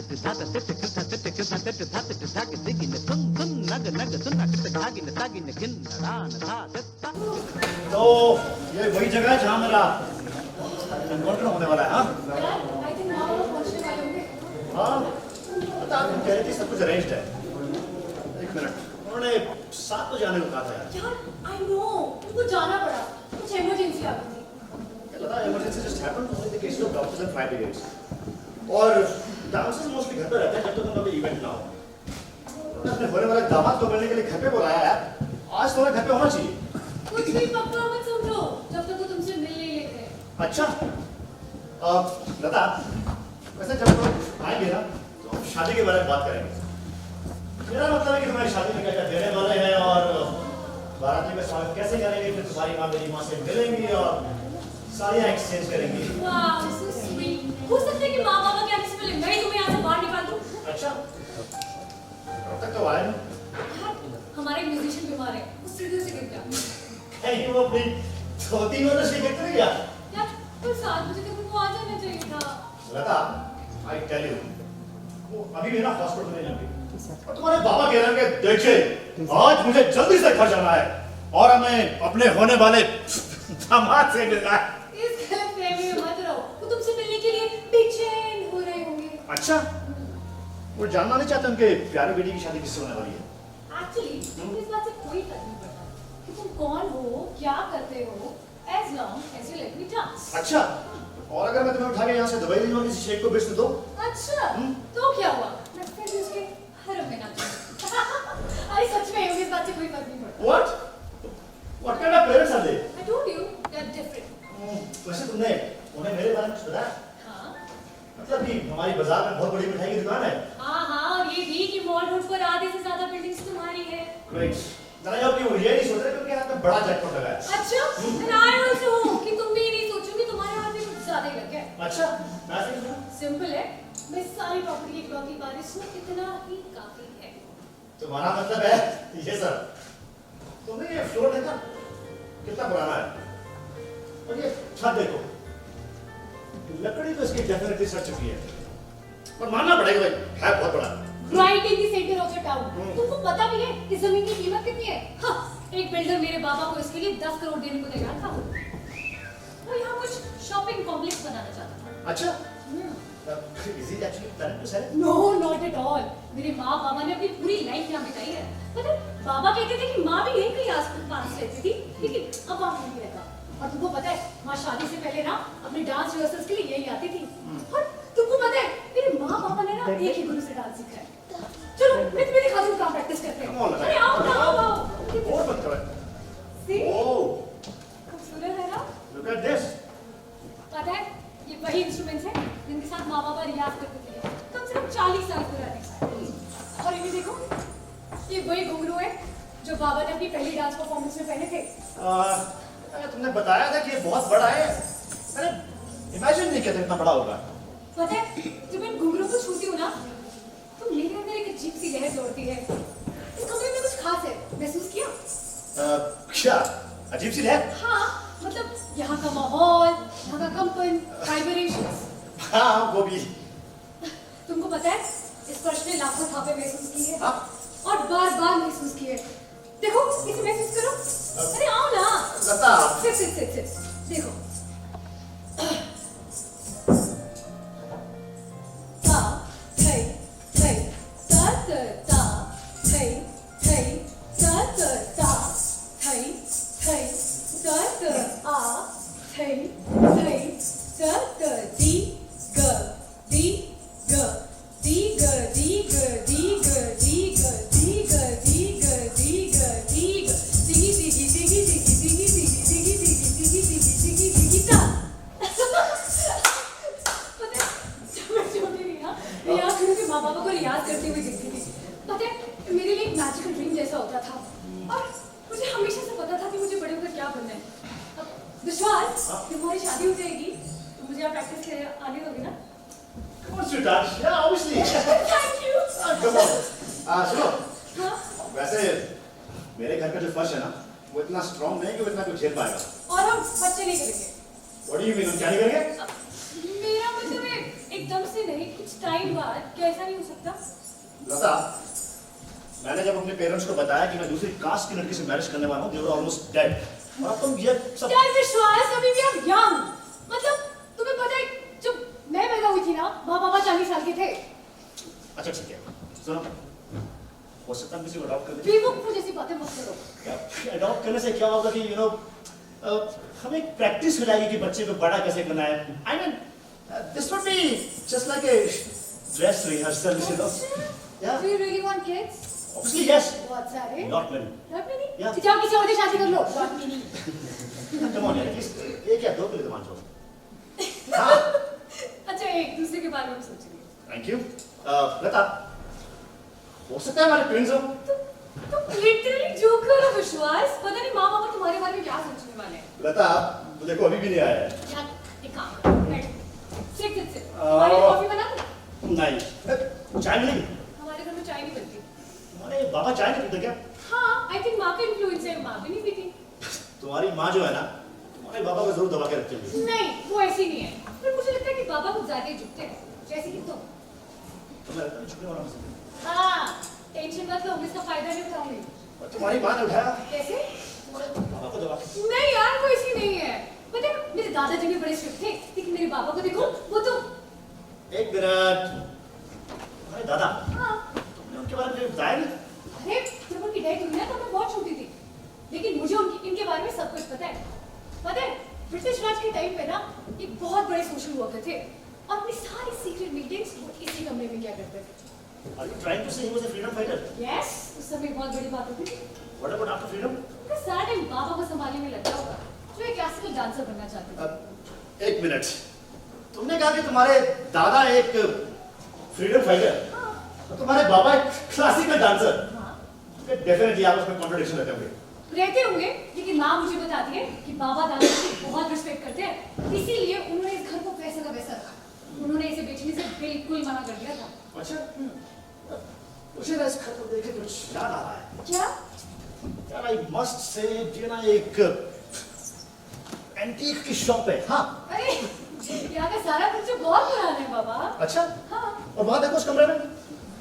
तो ये वही जगह है जहाँ मेरा एनकाउंटर होने वाला है। हाँ हाँ पता आप कह रही थी सब कुछ अरेंज्ड है। एक मिनट, उन्होंने 7 बजे आने को कहा था यार। आई नो, उनको जाना पड़ा, कुछ इमरजेंसी आ गई थी। Lata emergency just happened only the case of doctors and fire brigades, और डांसर्स मोस्टली घर पे रहते हैं जब तक उनका कोई इवेंट ना हो। उन्होंने अपने होने वाले दामाद को मिलने के लिए घर पे बुलाया है। आज तो घर पे होना चाहिए। कुछ भी पक्का मत समझो जब तक वो तुमसे मिल नहीं लेते। अच्छा लता, वैसे जब लोग आएंगे ना तो हम शादी के बारे में बात करेंगे। मेरा मतलब है कि तुम्हारी शादी में क्या क्या देने वाले हैं और बाराती में स्वागत कैसे करेंगे, फिर तुम्हारी माँ मेरी माँ से मिलेंगी और साड़ियाँ एक्सचेंज करेंगी। वाह सो स्वीट। हो सकता है कि माँ बाबा के आने से पहले मैं ही तुम्हें यहाँ से बाहर निकाल दूँ। अच्छा अब तक तो आए ना। हमारे म्यूजिशियन बीमार है, वो सीढ़ियों से गिर गया। नहीं वो अपनी धोती में तो शिकत नहीं गया यार पर 7 बजे तक उनको आ जाना चाहिए था। लता, आई टेल यू वो अभी भी ना हॉस्पिटल में जाएंगे और तुम्हारे बाबा कह रहे हैं कि देखिए आज मुझे जल्दी से घर जाना है और हमें अपने होने वाले दामाद से मिलना है। इस गलतफहमी में मत रहो, वो तुमसे मिलने के लिए बेचैन हो रहे होंगे। अच्छा वो जानना नहीं चाहते उनके प्यारे बेटी की शादी किससे होने वाली है। एक्चुअली इस बात से कोई फर्क नहीं पड़ता कि तुम कौन हो, क्या करते हो, as long as you let me dance। अच्छा और अगर मैं तुम्हें उठा के यहाँ से दुबई ले जाऊँ किसी शेख को बेच दो। अच्छा तो क्या हुआ, मैं फिर भी उसके हरम में नाचूंगी। अरे सच में इस बात से कोई फर्क नहीं पड़ता। What kind of parents are they? I told you they are different। वैसे तुमने उन्हें मेरे बारे में कुछ बताया? हाँ मतलब कि हमारी बाजार में बहुत बड़ी मिठाई की दुकान है। हाँ और ये भी कि मॉल रोड पर आधे से ज्यादा बिल्डिंग्स तुम्हारी है। Great। जरा ये वो ये नहीं सोच रहे क्योंकि यहाँ पे बड़ा जैकपॉट लगा है। अच्छा and I also हूँ कि तुम भी नहीं सोचोगे तुम्हारे हाथ में कुछ ज्यादा ही लग गया। अच्छा मैं ऐसे क्यों? सिंपल है, मैं सारी प्रॉपर्टी की इकलौती बारिश में इतना ही काफी है। तुम्हारा मतलब है ये सर। तुमने ये फ्लोर देखा कितना पुराना है और ये छत देखो, लकड़ी तो इसकी डेफिनेटली सड़ चुकी है पर मानना पड़ेगा भाई है बहुत बड़ा। Right in the centre of the town. तुमको पता भी है इस जमीन की कीमत कितनी है? हाँ, एक बिल्डर मेरे बाबा को इसके लिए 10 करोड़ देने को तैयार था। वो यहाँ कुछ शॉपिंग कॉम्प्लेक्स बनाना चाहता था। अच्छा is he actually planning to sell it? No, not at all। मेरे माँ बाबा ने अपनी पूरी लाइफ यहाँ बिताई है। मतलब बाबा कहते थे कि माँ भी यहीं कहीं आस-पास रहती थी, लेकिन अब वहाँ नहीं रहता। और तुमको पता है माँ शादी से पहले ना अपने डांस रिहर्सल्स के लिए यही आती थी। और तुमको पता है मेरे माँ पापा ने ना एक ही गुरु से डांस सीखा है। चलो मैं तुम्हें दिखा दूँ कहाँ प्रैक्टिस करते हैं। अरे आओ ना आओ आओ। और मत करो। See? Oh, खूबसूरत है ना? look at this। पता है ये वही इंस्ट्रूमेंट्स हैं जिनके साथ माँ बाबा रियाज करते थे कम से कम 40 साल पुराने। और इन्हें देखो, ये वही घुंघरू है जो बाबा ने अपनी पहली डांस परफॉर्मेंस में पहने थे। तुमने बताया था कि ये बहुत बड़ा है, मैंने इमेजिन नहीं किया था इतना बड़ा होगा। पता है जब इन घुंघरू को छूती हूँ ना तो मेरे अंदर एक अजीब सी लहर दौड़ती है। इस कमरे में कुछ खास है, महसूस किया? क्या अजीब सी लहर? हाँ मतलब यहाँ का माहौल, यहाँ का कंपन, वाइब्रेशंस। हाँ वो भी। तुमको पता है इस फर्श ने लाखों थापे महसूस किए हैं और बार-बार महसूस किए। देखो इसे महसूस करो। अरे आओ ना। लता। सिट। देखो। ता थई थई ता ता ता थई थई ता ता ता थई थई ता ता आ थई थई ता ता दी ग दी ग दी ग दी ग दी ग दी ग दी ग दी ग दी ग दी ग दिगी दिगी दिगी दिगी दिगी दिगी दिगी दिगी दिगी दिगी दिगी दिगी ता। पता है जब मैं छोटी थी ना मैं यहाँ खड़े होकर माँ बाबा को रियाज करती हुई दिखती थी। पता है मेरे लिए एक मैजिकल ड्रीम जैसा होता था और मुझे हमेशा से पता था कि मुझे बड़े होकर क्या बनना है। अब विश्वास जब हमारी शादी हो जाएगी तो मुझे आप प्रैक्टिस के लिए आने दोगे ना? Come on, sweetheart. Yeah, obviously. Thank you। Come on. सुनो। हाँ? वैसे मेरे घर का जो फर्श है ना वो इतना स्ट्रॉन्ग नहीं कि वो इतना कुछ झेल पाएगा। और हम बच्चे नहीं करेंगे। What do you mean? हम क्या नहीं करेंगे? मेरा मतलब है एक एकदम से नहीं, कुछ टाइम बाद, क्या ऐसा नहीं हो सकता? लता, मैंने जब अपने पेरेंट्स को बताया कि मैं दूसरी कास्ट की लड़की से मैरिज करने वाला हूँ, they were almost dead. और अब तुम ये सब यार विश्वास, अभी भी आप young, मतलब तुम्हें पता है जब मैं पैदा हुई थी ना, माँ बाबा 40 साल के थे। अच्छा ठीक है, सुनो, हो सकता है किसी को अडॉप्ट कर दे। बेवकूफ जैसी बातें मत करो। अडॉप्ट करने से क्या होगा कि हमें एक प्रैक्टिस हो जाएगी कि बच्चे को बड़ा कैसे करना है। I mean, this would be just like a dress rehearsal, you know. Yeah. Do you really want kids? Obviously yes. बहुत सारे। Not many. Not many? Yeah. तो जाओ किसी और से शादी कर लो। Not many. Come on, at least एक या दो के लिए तो मान जाओ। हाँ। अच्छा, एक दूसरे के बारे में सोच रही हूँ। Thank you. लता, हो सकता है हमारे ट्विंस हो। तुम लिटरली जोक कर रहे हो विश्वास, पता नहीं माँ बाबा तुम्हारे बारे में क्या सोचने वाले हैं। लता, मुझे को अभी भी नहीं आया है। यार, एक काम करो, बैठ। सिट। हमारे लिए कॉफी बना दो। नहीं। चाय मिलेगी? हमारे घर में चाय नहीं बनती। तुम्हारे बाबा चाय नहीं पीते क्या? हाँ, I think माँ का इन्फ्लुएंस है, माँ भी नहीं पीती। तुम्हारी माँ जो है ना, तुम्हारे बाबा को जरूर दबा के रखती होगी। नहीं, वो ऐसी नहीं है। पर मुझे लगता है कि बाबा कुछ ज्यादा ही झुकते हैं, जैसे कि तुम। तुम्हें लगता है छुपने वाला मुझसे? हाँ, टेंशन मत लो, मैं इसका फायदा नहीं उठाऊंगी। और तुम्हारी माँ ने उठाया कैसे? बाबा को दबा के। नहीं यार, वो ऐसी नहीं है। पता है, मेरे दादाजी भी बड़े स्ट्रिक्ट थे, लेकिन मेरे पापा को देखो, वो तो। एक मिनट। तुम्हारे दादा, हाँ। तुमने उनके बारे में बताया नहीं? अरे, जब उनकी डेथ हुई ना, तब मैं बहुत छोटी थी। लेकिन मुझे इनके बारे में सब कुछ पता है। पता है, ब्रिटिश राज के टाइम पे ना, एक बहुत बड़े सोशल वर्कर थे, और अपनी सारी सीक्रेट मीटिंग्स वो इसी कमरे में किया करते थे। Are you trying to say he was a freedom fighter? Yes, उस समय बहुत बड़ी बात होती थी। What about after freedom? उनका सारा टाइम बाबा को संभालने में लगता होगा, जो एक क्लासिकल डांसर बनना चाहते थे। एक मिनट। तुमने कहा कि तुम्हारे दादा एक फ्रीडम फाइटर, हाँ। और तुम्हारे बाबा एक क्लासिकल डांसर। हाँ। डेफिनेटली आपस में कॉन्ट्रडिक्शन रहते होंगे। रहते होंगे, लेकिन माँ मुझे बताती है कि बाबा दादा की बहुत रिस्पेक्ट करते हैं, इसीलिए उन्होंने इस घर को वैसा का वैसा रखा। उन्होंने इसे बेचने से बिल्कुल मना कर दिया था। अच्छा। मुझे ना इस घर को देख के कुछ याद आ रहा है। क्या? यार आई मस्ट से ये ना एक एंटीक की शॉप है। हाँ। अरे, यहाँ का सारा कुछ तो बहुत पुराना है बाबा। अच्छा। हाँ। और वहाँ देखो उस कमरे में,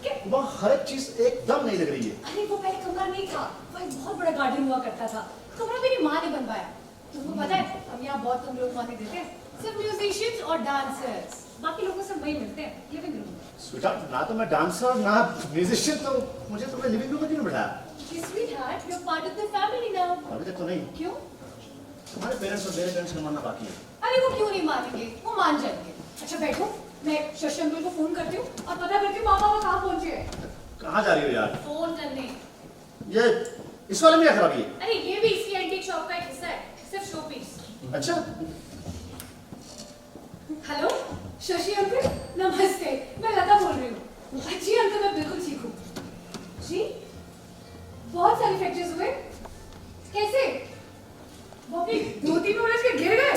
क्या? वहाँ हर एक चीज एकदम नहीं लग रही है। अरे वो पहले कमरा नहीं था, वो एक बहुत बड़ा गार्डन हुआ करता था। कमरा मेरी माँ ने बनवाया। तुमको पता है, हम यहाँ बहुत कम लोग आने देते हैं, सिर्फ म्यूजिशियंस और डांसर्स। बाकी लोगों से वही मिलते हैं, लिविंग रूम। स्वीटहार्ट, ना तो मैं डांसर ना म्यूजिशियन, तो मुझे तुम्हें लिविंग रूम में क्यों बिठाया? Sweetheart, you are part of the family now. अभी तक तो नहीं। क्यों? तुम्हारे पेरेंट्स और मेरे पेरेंट्स का मानना बाकी है। अरे वो क्यों नहीं मानेंगे, वो मान जाएंगे। अच्छा बैठो, मैं शशि अंकल को फोन करती हूँ और पता करती हूँ माँ बाबा कहाँ पहुँचे हैं। कहाँ जा रही हो यार? फोन करने। ये इस वाले में क्या खराबी है? अरे ये भी इसकी एंटीक शॉप का एक हिस्सा है, सिर्फ शो पीस। अच्छा। हेलो शशि अंकल, नमस्ते, मैं लता बोल रही हूँ। जी अंकल, मैं बिल्कुल ठीक हूँ। जी, बहुत सारे फ्रैक्चर्स हुए। कैसे? वो भी 2-3 उलझ के गिर गए।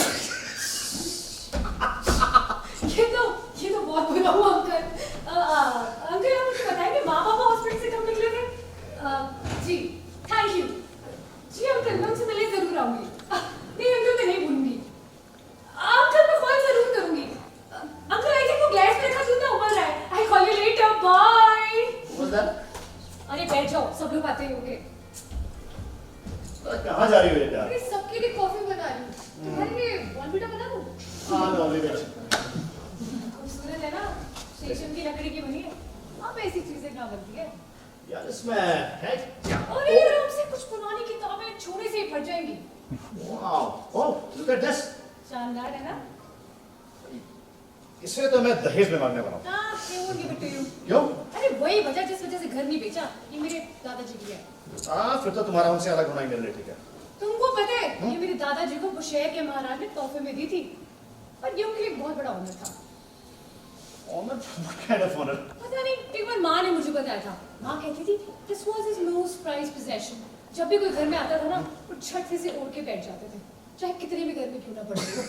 ये तो बहुत बुरा हुआ अंकल। अंकल आप मुझे बताएंगे माँ बाबा हॉस्पिटल से कब निकले थे? जी, थैंक यू। जी अंकल, मैं उनसे मिलने जरूर आऊंगी। नहीं अंकल, मैं नहीं भूलूंगी। अंकल मैं कॉल जरूर करूंगी। अंकल आई थिंक वो गैस पे रखा जूता उबल रहा है। I call you later, bye. What's that? अरे बैठ जाओ, सब लोग आते ही होंगे। कहाँ जा रही हो बेटा? अरे सबके लिए कॉफी बना रही हूँ। तुम्हारे लिए बॉर्नविटा बना दूँ? हाँ नो अभी बेच। खूबसूरत है ना, स्टेशन की लकड़ी की बनी है। अब ऐसी चीजें कहाँ बनती है? यार इसमें है क्या? और ये हमसे कुछ पुरानी किताबें छूने से ही फट जाएंगी। Wow, oh look at this. शानदार है ना? इसे तो मैं दहेज में मांगने वाला हूँ। हाँ, they won't give it to you। क्यों? अरे वही वजह जिस वजह से घर नहीं बेचा, ये मेरे दादाजी की है। फिर तो तुम्हारा उनसे अलग होना ही मेरे लिए ठीक है। तुमको पता है, ये मेरे दादाजी को बुशहर के महाराज ने तोहफे में दी थी, और ये उनके लिए बहुत बड़ा ऑनर था। Honour? What kind of honor? पता नहीं, एक बार माँ ने मुझे बताया था। माँ कहती थी, this was his most prized possession। जब भी कोई घर में आता था ना, वो छत से ओढ़ के बैठ जाते थे, चाहे कितने भी घर में क्यों ना पड़ रही हो।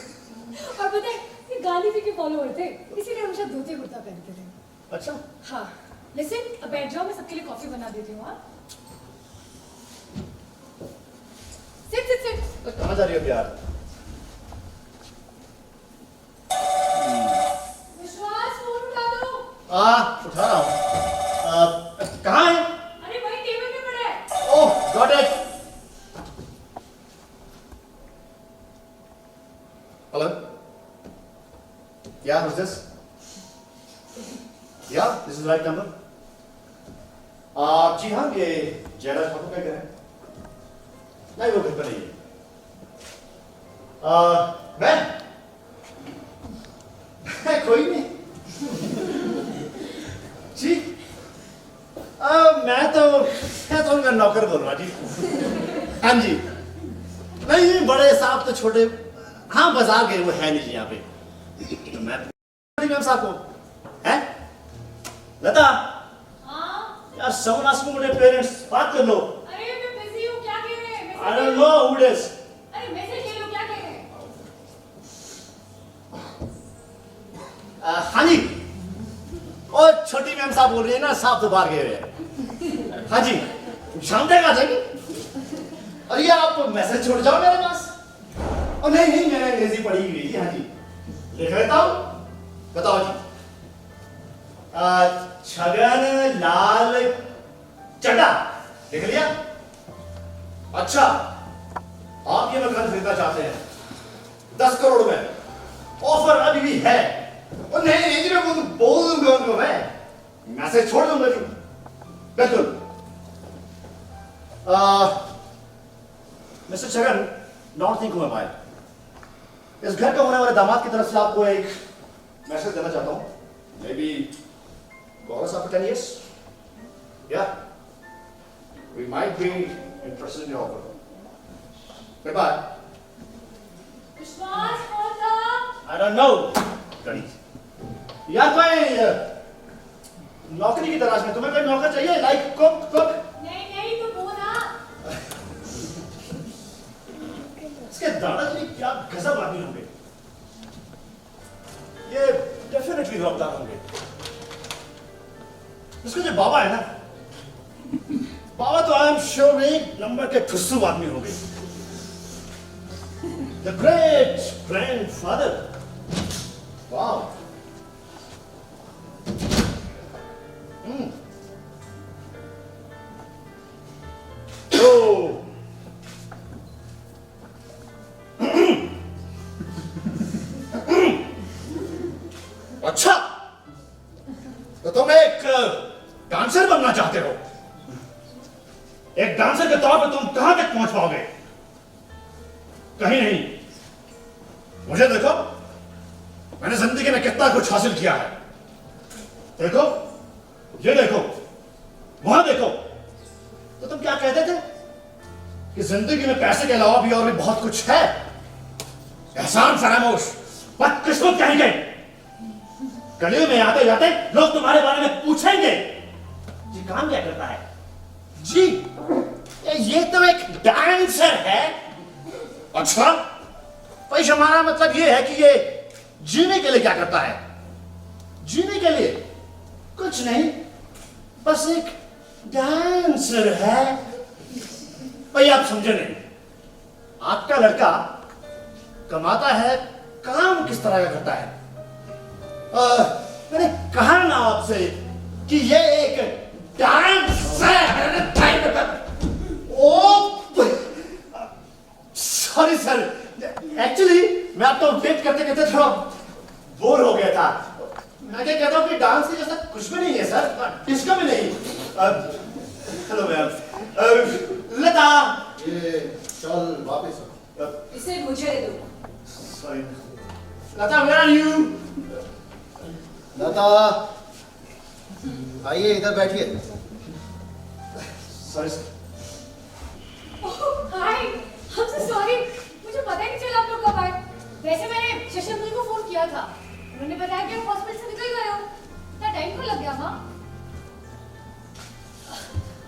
और पता है, ये गांधी जी के फॉलोअर थे, इसीलिए हमेशा धोती कुर्ता पहनते थे। अच्छा। हाँ, लिसन, अब बैठ जाओ, मैं सबके लिए कॉफी बना देती हूँ। हाँ, सिट। तो कहाँ जा रही हो प्यार? विश्वास, फोन उठा रहा हूँ। कहाँ है? अरे वही टेबल पे पड़ा है। ओह गॉट इट। हेलो, या who's this? या दिस इज राइट नंबर। जी हाँ, ये जयराज ठाकुर का घर है। नहीं, वो घर पर नहीं है। मैं कोई नहीं जी। मैं तो उनका नौकर बोल रहा जी। हाँ जी, नहीं बड़े साहब तो छोटे, हाँ बाजार गए, वो है नहीं जी यहाँ पे। तो मैं मैम साहब को है लता हाँ? यार, someone ask me मेरे पेरेंट्स, बात कर लो। अरे मैं बिजी हूँ, क्या कह रहे हैं? I don't know who it is. अरे मैसेज ले लो, क्या कह रहे हैं? हाँ जी, और छोटी मैम साहब बोल रही है ना, साहब तो बाहर गए हुए हैं। हाँ जी, शाम तक आ जाएंगे। और ये आप मैसेज छोड़ जाओ मेरे पास। और नहीं नहीं, मैंने अंग्रेजी पढ़ी हुई है। हाँ जी, लिख लेता हूँ, बताओ जी। छगन लाल चड्डा, लिख लिया? अच्छा, आप ये मकान खरीदना चाहते हैं 10 करोड़ में, ऑफर अभी भी है। और नहीं नहीं जी, मैं बोल दूंगा उनको, मैं मैसेज छोड़ दूंगा जी, बिल्कुल। Mister Chhagan, don't think my mind. इस घर का होने वाले दामाद की तरफ से आपको एक मैसेज देना चाहता हूं। May be bonus after 10 years? Yeah. We might be interested in your offer. Goodbye. विश्वास कौन था? I don't know. यार मैं नौकरी की तलाश में, तुम्हें कोई नौकर चाहिए? Like cook? नहीं तो वो ना। इसके दादाजी क्या गजब आदमी होंगे। ये डेफिनेटली रफ्तार होंगे। इसके जो बाबा है ना, बाबा तो आई एम श्योर एक नंबर के ठुस्सू आदमी होंगे। The great grandfather. वाओ। अच्छा, तो तुम एक डांसर बनना चाहते हो? एक डांसर के तौर पर तुम कहां तक पहुंच पाओगे? कहीं नहीं। मुझे देखो, मैंने जिंदगी में कितना कुछ हासिल किया है। देखो, ये देखो, वहां देखो। तो तुम क्या कहते थे कि जिंदगी में पैसे के अलावा भी और भी बहुत कुछ है? एहसान फरामोश, बदकिस्मत कहेंगे। गलियों में आते जाते लोग तुम्हारे बारे में पूछेंगे, जी काम क्या करता है? जी ये तो एक डांसर है। अच्छा, भाई हमारा मतलब ये है कि ये जीने के लिए क्या करता है? जीने के लिए कुछ नहीं, बस एक डांसर है। भाई आप समझे नहीं, आपका लड़का कमाता है, काम किस तरह का करता है? मैंने कहा ना आपसे कि ये एक डांसर। सॉरी सर, एक्चुअली मैं आपको वेट करते करते थोड़ा बोर हो गया था। मैं क्या कहता हूँ कि डांस के जैसा कुछ भी नहीं है सर, डिस्को भी नहीं। Hello ma'am. लता, ये चल वापस। इसे मुझे दे दो। Sorry Lata, where are you? Lata, आइए इधर बैठिए। Sorry sir. Hi, I'm so sorry, मुझे पता ही नहीं चला आप लोग कब आए। वैसे मैंने शशि को फोन किया था, उन्होंने बताया कि आप हॉस्पिटल से निकल गए हो। इतना टाइम क्यों लग गया? हाँ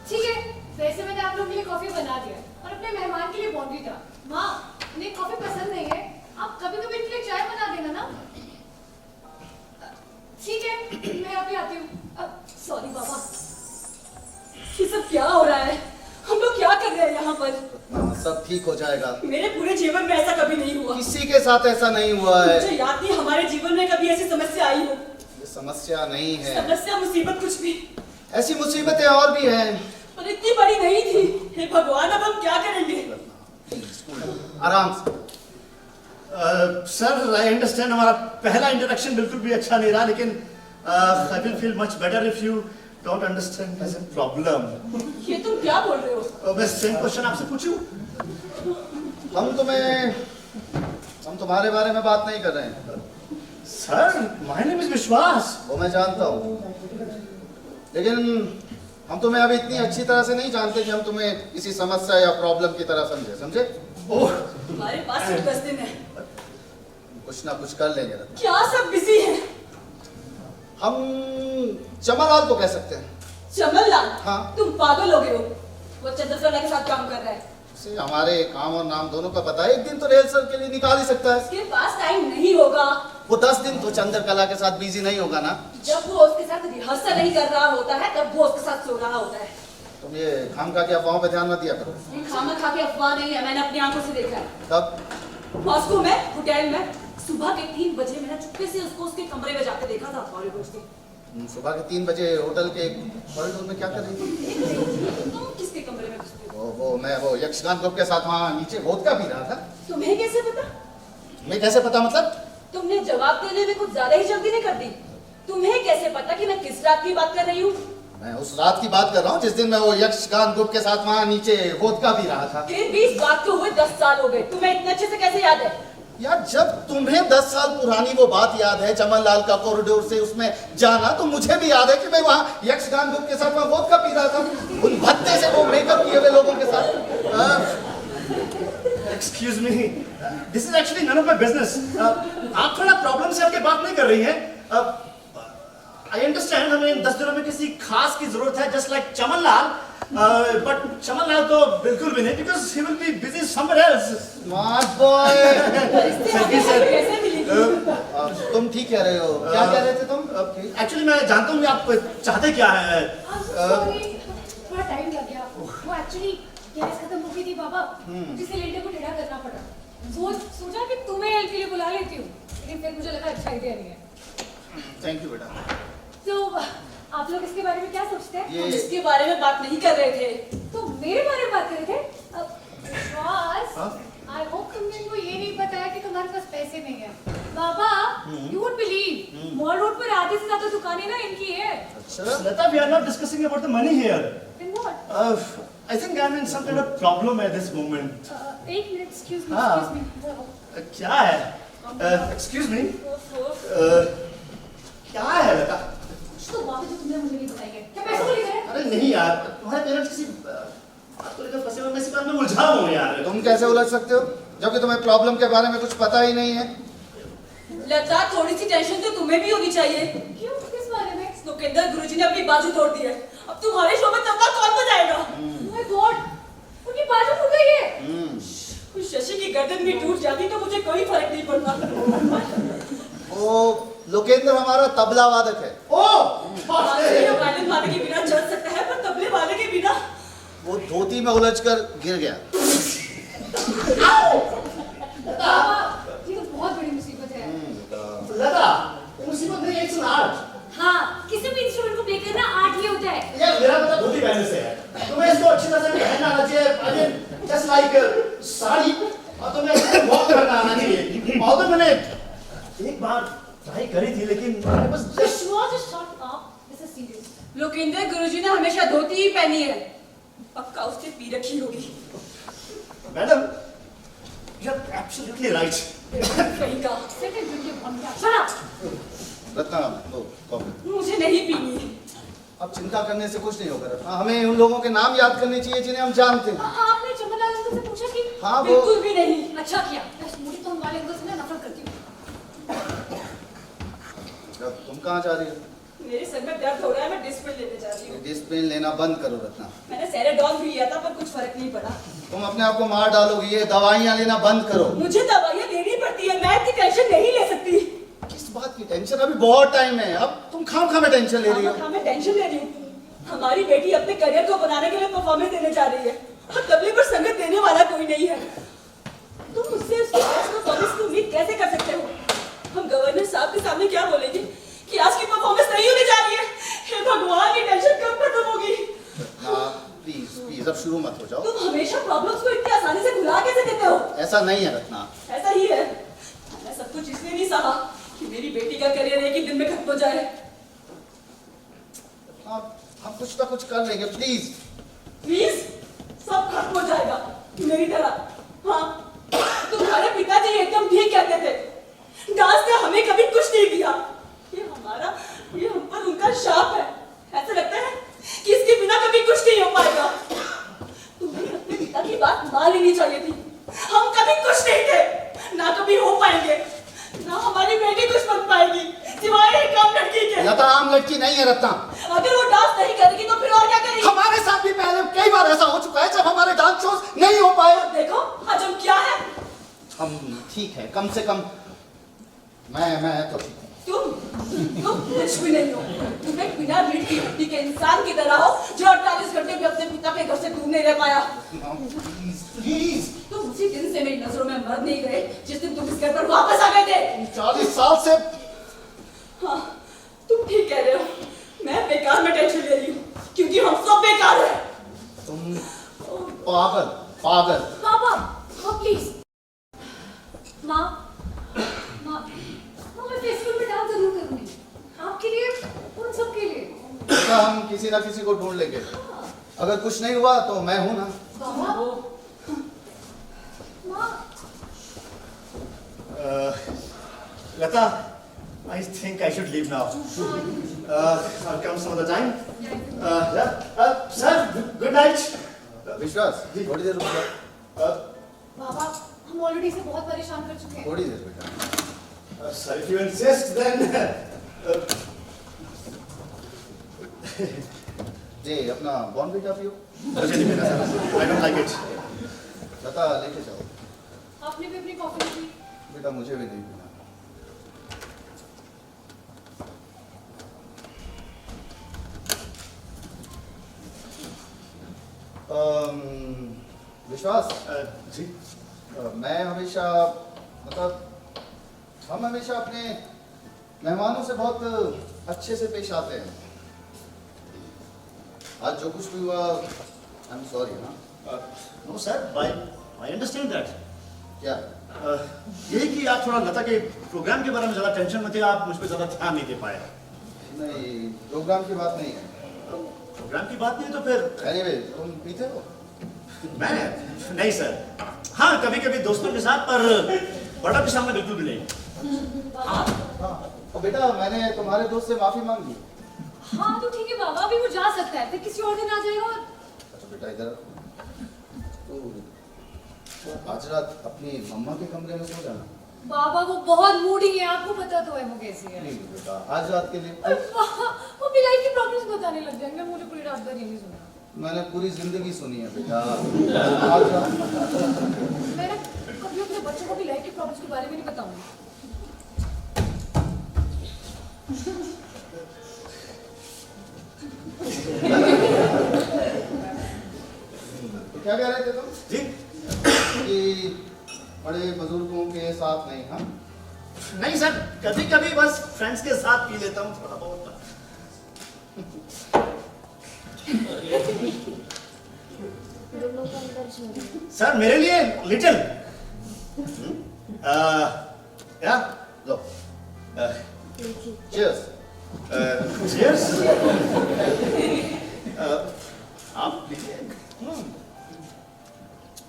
ठीक है, वैसे मैंने आप लोग के लिए कॉफी बना दिया और अपने मेहमान के लिए बॉन्डिटा। माँ, उन्हें कॉफी पसंद नहीं है, आप कभी कभी इनके लिए चाय बना देना ना। ठीक है, मैं अभी आती हूँ। सॉरी बाबा, ये सब क्या हो रहा है? हम लोग क्या कर रहे हैं यहाँ पर? हाँ, सब ठीक हो जाएगा। मेरे पूरे जीवन में ऐसा कभी नहीं हुआ। किसी के साथ ऐसा नहीं हुआ है। मुझे याद नहीं हमारे जीवन में कभी ऐसी समस्या आई हो। समस्या नहीं है। समस्या मुसीबत कुछ भी, ऐसी मुसीबतें और भी हैं। पर इतनी बड़ी नहीं थी। हे भगवान, अब हम क्या करेंगे? आराम से। सर आई अंडरस्टैंड, हमारा पहला इंट्रोडक्शन बिल्कुल भी अच्छा नहीं रहा, लेकिन I will feel much better if you don't understand this problem. ये तुम क्या बोल रहे हो? मैं सेम क्वेश्चन आपसे पूछूं? हम तुम्हारे बारे में बात नहीं कर रहे हैं। सर माय नेम इज विश्वास। वो मैं जानता हूँ, लेकिन हम तुम्हें अभी इतनी अच्छी तरह से नहीं जानते कि हम तुम्हें किसी समस्या या प्रॉब्लम की तरह समझे। ओह, तुम्हारे पास सिर्फ 10 दिन है। कुछ ना कुछ कर लेंगे। क्या सब बिजी है? हम चमनलाल को कह सकते हैं। चमनलाल? हाँ। तुम पागल हो गए हो। वो चंद्रकला के साथ काम कर रहा है। उसे हमारे काम और नाम दोनों का पता है। एक दिन तो रिहर्सल के लिए निकाल ही सकता है। उसके पास टाइम नहीं होगा। वो 10 दिन तो चंद्रकला के साथ बिजी नहीं होगा ना। जब वो उसके साथ रिहर्सल नहीं कर रहा होता है, तब वो उसके साथ सो रहा होता है। तुम ये खामखा के अफवाहों पे ध्यान मत दिया करो। ये खाना खा के अफवाह नहीं है, मैंने अपनी आंखों से देखा है। तब मॉस्को में होटल में सुबह के 3 बजे मैंने चुपके से उसको उसके कमरे में जाके देखा था। हॉलीवुड के सुबह के 3 बजे होटल के कॉरिडोर में क्या कर रही थी? तुम किसके कमरे में घुसते हो? मैं यक्षगान ग्रुप के साथ वहाँ नीचे वोदका पी रहा था। तुम्हें कैसे पता? मैं कैसे पता मतलब? तुमने जवाब देने में कुछ ज्यादा ही जल्दी नहीं कर दी। तुम्हें कैसे पता कि मैं किस रात की बात कर रही हूँ? मैं उस रात की बात कर रहा हूँ जिस दिन मैं वो यक्षगान ग्रुप के साथ वहाँ नीचे वोदका पी रहा था। फिर भी इस बात को हुए 10 साल हो गए। तुम्हें इतने अच्छे से कैसे याद है? यार जब तुम्हें 10 साल पुरानी वो बात याद है चमनलाल का कॉरिडोर से उसमें जाना, तो मुझे भी याद है कि मैं वहाँ यक्षगान ग्रुप के साथ वहाँ वोदका पी रहा था उन भत्ते से वो मेकअप किए हुए लोगों के साथ। Excuse me, this is actually none of my business. आप थोड़ा प्रॉब्लम से आके बात नहीं कर रही हैं। आई अंडरस्टैंड हमें इन 10 दिनों में किसी खास की जरूरत है, just like Chamanlal. But Chamanlal तो बिल्कुल भी नहीं, because he will be busy somewhere else. Smart boy. कैसे मिलेगी? तुम ठीक कह रहे हो। क्या कह रहे थे तुम? एक्चुअली मैं जानता हूँ कि आप चाहते क्या है। सॉरी, थोड़ा टाइम लग गया। वो एक्चुअली गैस खत्म हो गई थी बाबा, जिसे सिलेंडर को टेढ़ा करना पड़ा। सोचा कि तुम्हें हेल्प के लिए बुला लेती हूँ, लेकिन फिर मुझे लगा अच्छा आइडिया नहीं है। थैंक यू बेटा। तो आप लोग इसके बारे में क्या सोचते हैं? ये हम इसके बारे में बात नहीं कर रहे थे। तो मेरे बारे में बात कर रहे थे। विश्वास, आई होप तुमने इनको ये नहीं बताया कि तुम्हारे पास पैसे नहीं है। बाबा, you would believe mall road पर आधे से ज्यादा दुकानें ना इनकी है। अच्छा। Lata, we are not discussing about the money here. Then what? I think I'm in some kind of problem at this moment. एक मिनट, excuse me, हाँ। excuse me। क्या है? Excuse me. क्या है लता? कुछ तो बात है जो तुमने मुझे नहीं बताई है। क्या पैसे को लेकर है? अरे नहीं यार, तुम्हारे पेरेंट्स किसी बात को लेकर फंसे हुए, मैं इसी बात में उलझा हूँ यार। तुम कैसे उलझ सकते हो जबकि तुम्हें प्रॉब्लम के बारे में कुछ पता ही नहीं है? लता, थोड़ी सी टेंशन तो तुम्हें भी होनी चाहिए। क्यों? किस बारे में? लोकेंद्र गुरुजी ने अपनी बाजू तोड़ दी है। अब तुम्हारे शो में तबला कौन बजाएगा? Oh my God, उनकी बाजू टूट गई है। उस शशि की गर्दन भी टूट जाती तो मुझे कोई फर्क नहीं पड़ता। वो लोकेंद्र हमारा तबला वादक है। वायलिन वाले के बिना चल सकता है, पर तबले वाले के बिना। वो धोती में उलझकर गिर गया। बाबा, ये तो बहुत बड़ी मुसीबत है। लता, मुसीबत नहीं, it's an art. हाँ, किसी भी इंस्ट्रूमेंट को प्ले करना आर्ट ही होता है। यार मेरा पता धोती पहनने से है। तुम्हें इसको अच्छी तरह से पहनना आना चाहिए। I mean, just like sari, और तुम्हें इसको वॉक करना आना चाहिए। और तो मैंने एक बार ट्राई करी थी, लेकिन बस विश्वास, just shut up. This is serious. Lokendra गुरुजी ने हमेशा धोती ही पहनी है। पक्का उसने पी रखी होगी। Madam, you're absolutely right. कहीं का। Second drink के बंद कर। Shut up. रत्ना, वो कॉफी। मुझे नहीं पीनी। अब चिंता करने से कुछ नहीं होगा रत्ना। हमें उन लोगों के नाम याद करने चाहिए जिन्हें हम जानते हैं। आपने चमनलाल अंकल से पूछा कि? हाँ, वो बिल्कुल भी नहीं। अच्छा किया। मुझे तो वाले अंकल से ना नफरत करती हूँ। तुम कहाँ जा रही हो? मेरे सर में दर्द हो रहा है, मैं डिस्प्ले लेने जा रही हूँ। डिस्प्लिन लेना बंद करो रत्ना। मैंने सेरेडॉल भी लिया था, पर कुछ फर्क नहीं पड़ा। तुम अपने आप को मार डालोगी। ये दवाइयाँ लेना बंद करो। मुझे दवाइयाँ लेनी पड़ती है, मैं इतनी टेंशन नहीं ले सकती। किस बात की टेंशन? अभी बहुत टाइम है। अब तुम खाम में टेंशन ले रही हो। हाँ, मैं टेंशन ले रही हूँ। हमारी बेटी अपने करियर को बनाने के लिए परफॉर्मेंस देने जा रही है, और तबले पर संगत देने वाला कोई नहीं है। तुम मुझसे उसकी परफॉर्मेंस की उम्मीद कैसे कर सकते हो? हम गवर्नर साहब के सामने क्या बोलेंगे कि आज की परफॉर्मेंस बड़ी होने जा रही है। हे भगवान, ये टेंशन कब खत्म होगी? ना प्लीज प्लीज अब शुरू मत हो जाओ। तुम हमेशा प्रॉब्लम्स को इतनी आसानी से भुला कैसे देते हो? ऐसा नहीं है रत्ना। ऐसा ही है। मैं सब कुछ इसलिए नहीं सहा कि मेरी बेटी का करियर एक ही दिन में खत्म हो जाए। हम कुछ ना कुछ कर लेंगे प्लीज। प्लीज सब खत्म हो जाएगा मेरी तरह। हाँ, तुम्हारे पिताजी एकदम ठीक कहते थे। दास ने हमें कभी कुछ नहीं दिया। ये हम पर उनका शाप है। ऐसा लगता है कि इसके बिना कभी कुछ नहीं हो पाएगा। तुम्हें अपने पिता की बात मान लेनी चाहिए थी। हम कभी कुछ नहीं थे, ना कभी हो पाएंगे, ना हमारी बेटी कुछ बन पाएगी सिवाय एक काम लड़की के। लता आम लड़की नहीं है रत्ना। अगर वो डांस नहीं करेगी तो फिर और क्या करेगी? हमारे साथ भी पहले कई बार ऐसा हो चुका है जब हमारे डांस शोज नहीं हो पाए। देखो आज हम क्या है। हम ठीक है, कम से कम मैं तो ठीक हूँ। तुम कुछ भी नहीं हो। तुम एक बिना रीढ़ की हड्डी के इंसान की तरह हो जो 48 घंटे भी अपने पिता के घर से दूर नहीं रह पाया। Please please. तुम उसी दिन से मेरी नजरों में मर नहीं गए जिस दिन तुम इस घर पर वापस आ गए थे। 40 साल से। हाँ, तुम ठीक कह रहे हो। मैं बेकार में टेंशन ले रही हूँ क्योंकि हम सब बेकार हैं। तुम पागल पागल। पापा, हाँ प्लीज। माँ, माँ, मैं फेस्टिवल में डांस जरूर करूंगी। आपके लिए, उन सब के लिए। तो हम किसी ना किसी को ढूंढ लेंगे। अगर कुछ नहीं हुआ तो मैं हूं ना। बाबा, माँ, Lata, I think I should leave now. I'll come some other time. Sir, good night. विश्वास थोड़ी देर रुक जा। बाबा, हम ऑलरेडी से बहुत परेशान कर चुके हैं। थोड़ी देर बेटा। Sir, if you insist, then. जी अपना बॉर्नविटा पियो। मुझे नहीं पीना sir. I don't like it. लता लेके जाओ। आपने भी अपनी कॉफी पी? बेटा मुझे भी नहीं पीना। विश्वास जी मैं हमेशा मतलब हम हमेशा अपने मेहमानों से बहुत अच्छे से पेश आते हैं। आज जो कुछ भी हुआ आई एम सॉरी। ना no sir, I understand that. क्या यही कि आप थोड़ा लता के प्रोग्राम के बारे में ज़्यादा टेंशन में थे, आप मुझ पर ज़्यादा ध्यान नहीं दे पाए। नहीं प्रोग्राम की बात नहीं है। प्रोग्राम की बात नहीं तो फिर एनीवे तुम पीते हो? मैं नहीं सर। हाँ कभी कभी दोस्तों के साथ, पर बड़ा भी सामने बिल्कुल भी नहीं। हाँ और बेटा मैंने तुम्हारे दोस्त से माफी मांगी। हाँ तो ठीक है बाबा, अभी वो जा सकता है, फिर किसी और दिन आ जाएगा। और अच्छा बेटा इधर तो आज रात अपनी मम्मा के कमरे में सो जाना। बाबा वो बहुत मूडी है, आपको पता तो है वो कैसी है। प्लीज बेटा आज रात के लिए। वो भी लाइफ की प्रॉब्लम्स बताने लग जाएंगे, मुझे पूरी रात भर ये नहीं सुना। मैंने पूरी जिंदगी सुनी है बेटा। आज रात मैं ना कभी अपने बच्चों को भी लाइफ की प्रॉब्लम्स के बारे में नहीं बताऊंगी। क्या कह रहे थे तुम? जी कि बड़े बुजुर्गों के साथ नहीं। हाँ नहीं सर, कभी कभी बस फ्रेंड्स के साथ पी लेता हूँ थोड़ा बहुत। सर मेरे लिए लिटिल या लो चीयर्स। चीयर्स। आप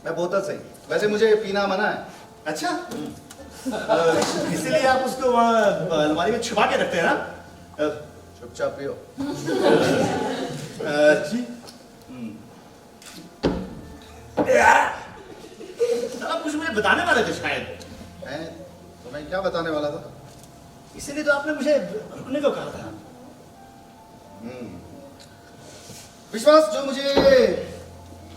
मैं बोतल सही, वैसे मुझे पीना मना है। अच्छा इसीलिए आप उसको वहाँ अलमारी में छुपा के रखते हैं ना। चुपचाप पियो। जी आप कुछ मुझे बताने वाले थे शायद। मैं तुम्हें क्या बताने वाला था? इसीलिए तो आपने मुझे रुकने को कहा था। विश्वास जो मुझे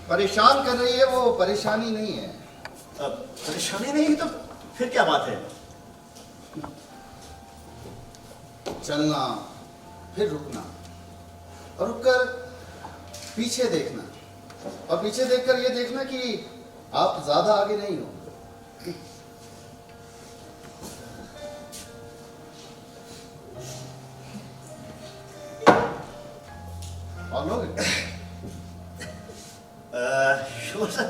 परेशान कर रही है वो परेशानी नहीं है। परेशानी नहीं है तो फिर क्या बात है? चलना फिर रुकना और रुककर पीछे देखना और पीछे देखकर ये देखना कि आप ज्यादा आगे नहीं हो। हम लोग श्योर सर।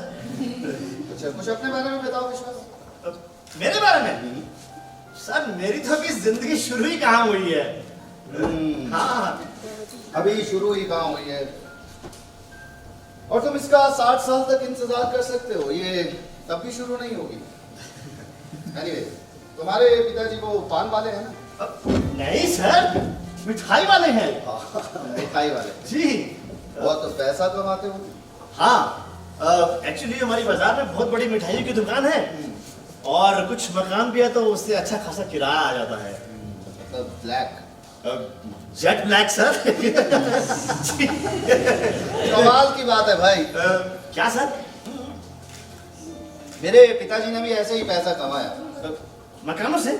अच्छा कुछ अपने बारे में बताओ विश्वास। मेरे बारे में सर, मेरी तो अभी जिंदगी शुरू ही कहाँ हुई है। हाँ, अभी शुरू ही कहाँ हुई है और तुम इसका 60 साल तक इंतजार कर सकते हो, ये तब भी शुरू नहीं होगी। Anyway, तुम्हारे पिताजी वो पान वाले हैं ना? नहीं सर, मिठाई वाले हैं। मिठाई वाले जी वो तो पैसा कमाते हो। हाँ, एक्चुअली हमारी बाजार में बहुत बड़ी मिठाइयों की दुकान है और कुछ मकान भी है, तो उससे अच्छा खासा किराया आ जाता है। मतलब ब्लैक जेट ब्लैक सर। जी। कमाल की बात है भाई। क्या सर? मेरे पिताजी ने भी ऐसे ही पैसा कमाया। मकानों से?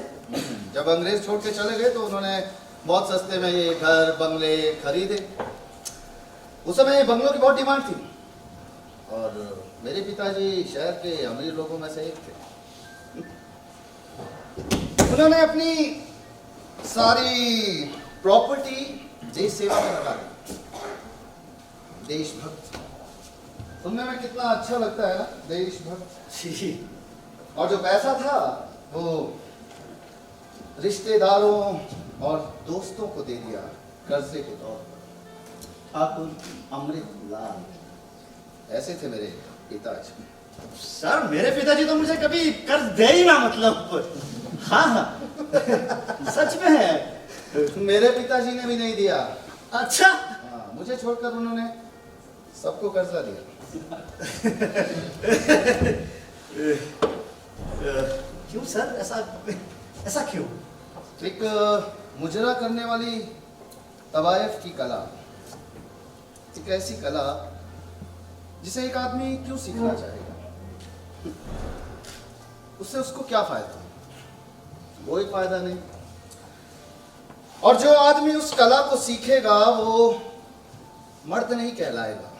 जब अंग्रेज छोड़ के चले गए तो उन्होंने बहुत सस्ते में ये घर बंगले खरीदे। उस समय बंगलों की बहुत डिमांड थी और मेरे पिताजी शहर के अमीर लोगों में से एक थे। उन्होंने अपनी सारी प्रॉपर्टी देश सेवा में लगा दी। देशभक्त सुनने में कितना अच्छा लगता है ना, देशभक्त। जी। और जो पैसा था वो रिश्तेदारों और दोस्तों को दे दिया कर्जे के तौर पर। ठाकुर अमृतलाल ऐसे थे मेरे पिताजी। सर मेरे पिताजी तो मुझे कभी कर्ज दे ही ना, मतलब। हाँ हाँ, सच में है। मेरे पिताजी ने भी नहीं दिया। अच्छा। हाँ, मुझे छोड़कर उन्होंने सबको कर्जा दिया। क्यों सर, ऐसा ऐसा क्यों? एक मुजरा करने वाली तवायफ की कला, एक ऐसी कला जिसे एक आदमी क्यों सीखना चाहेगा, उससे उसको क्या फायदा? कोई फायदा नहीं। और जो आदमी उस कला को सीखेगा वो मर्द नहीं कहलाएगा।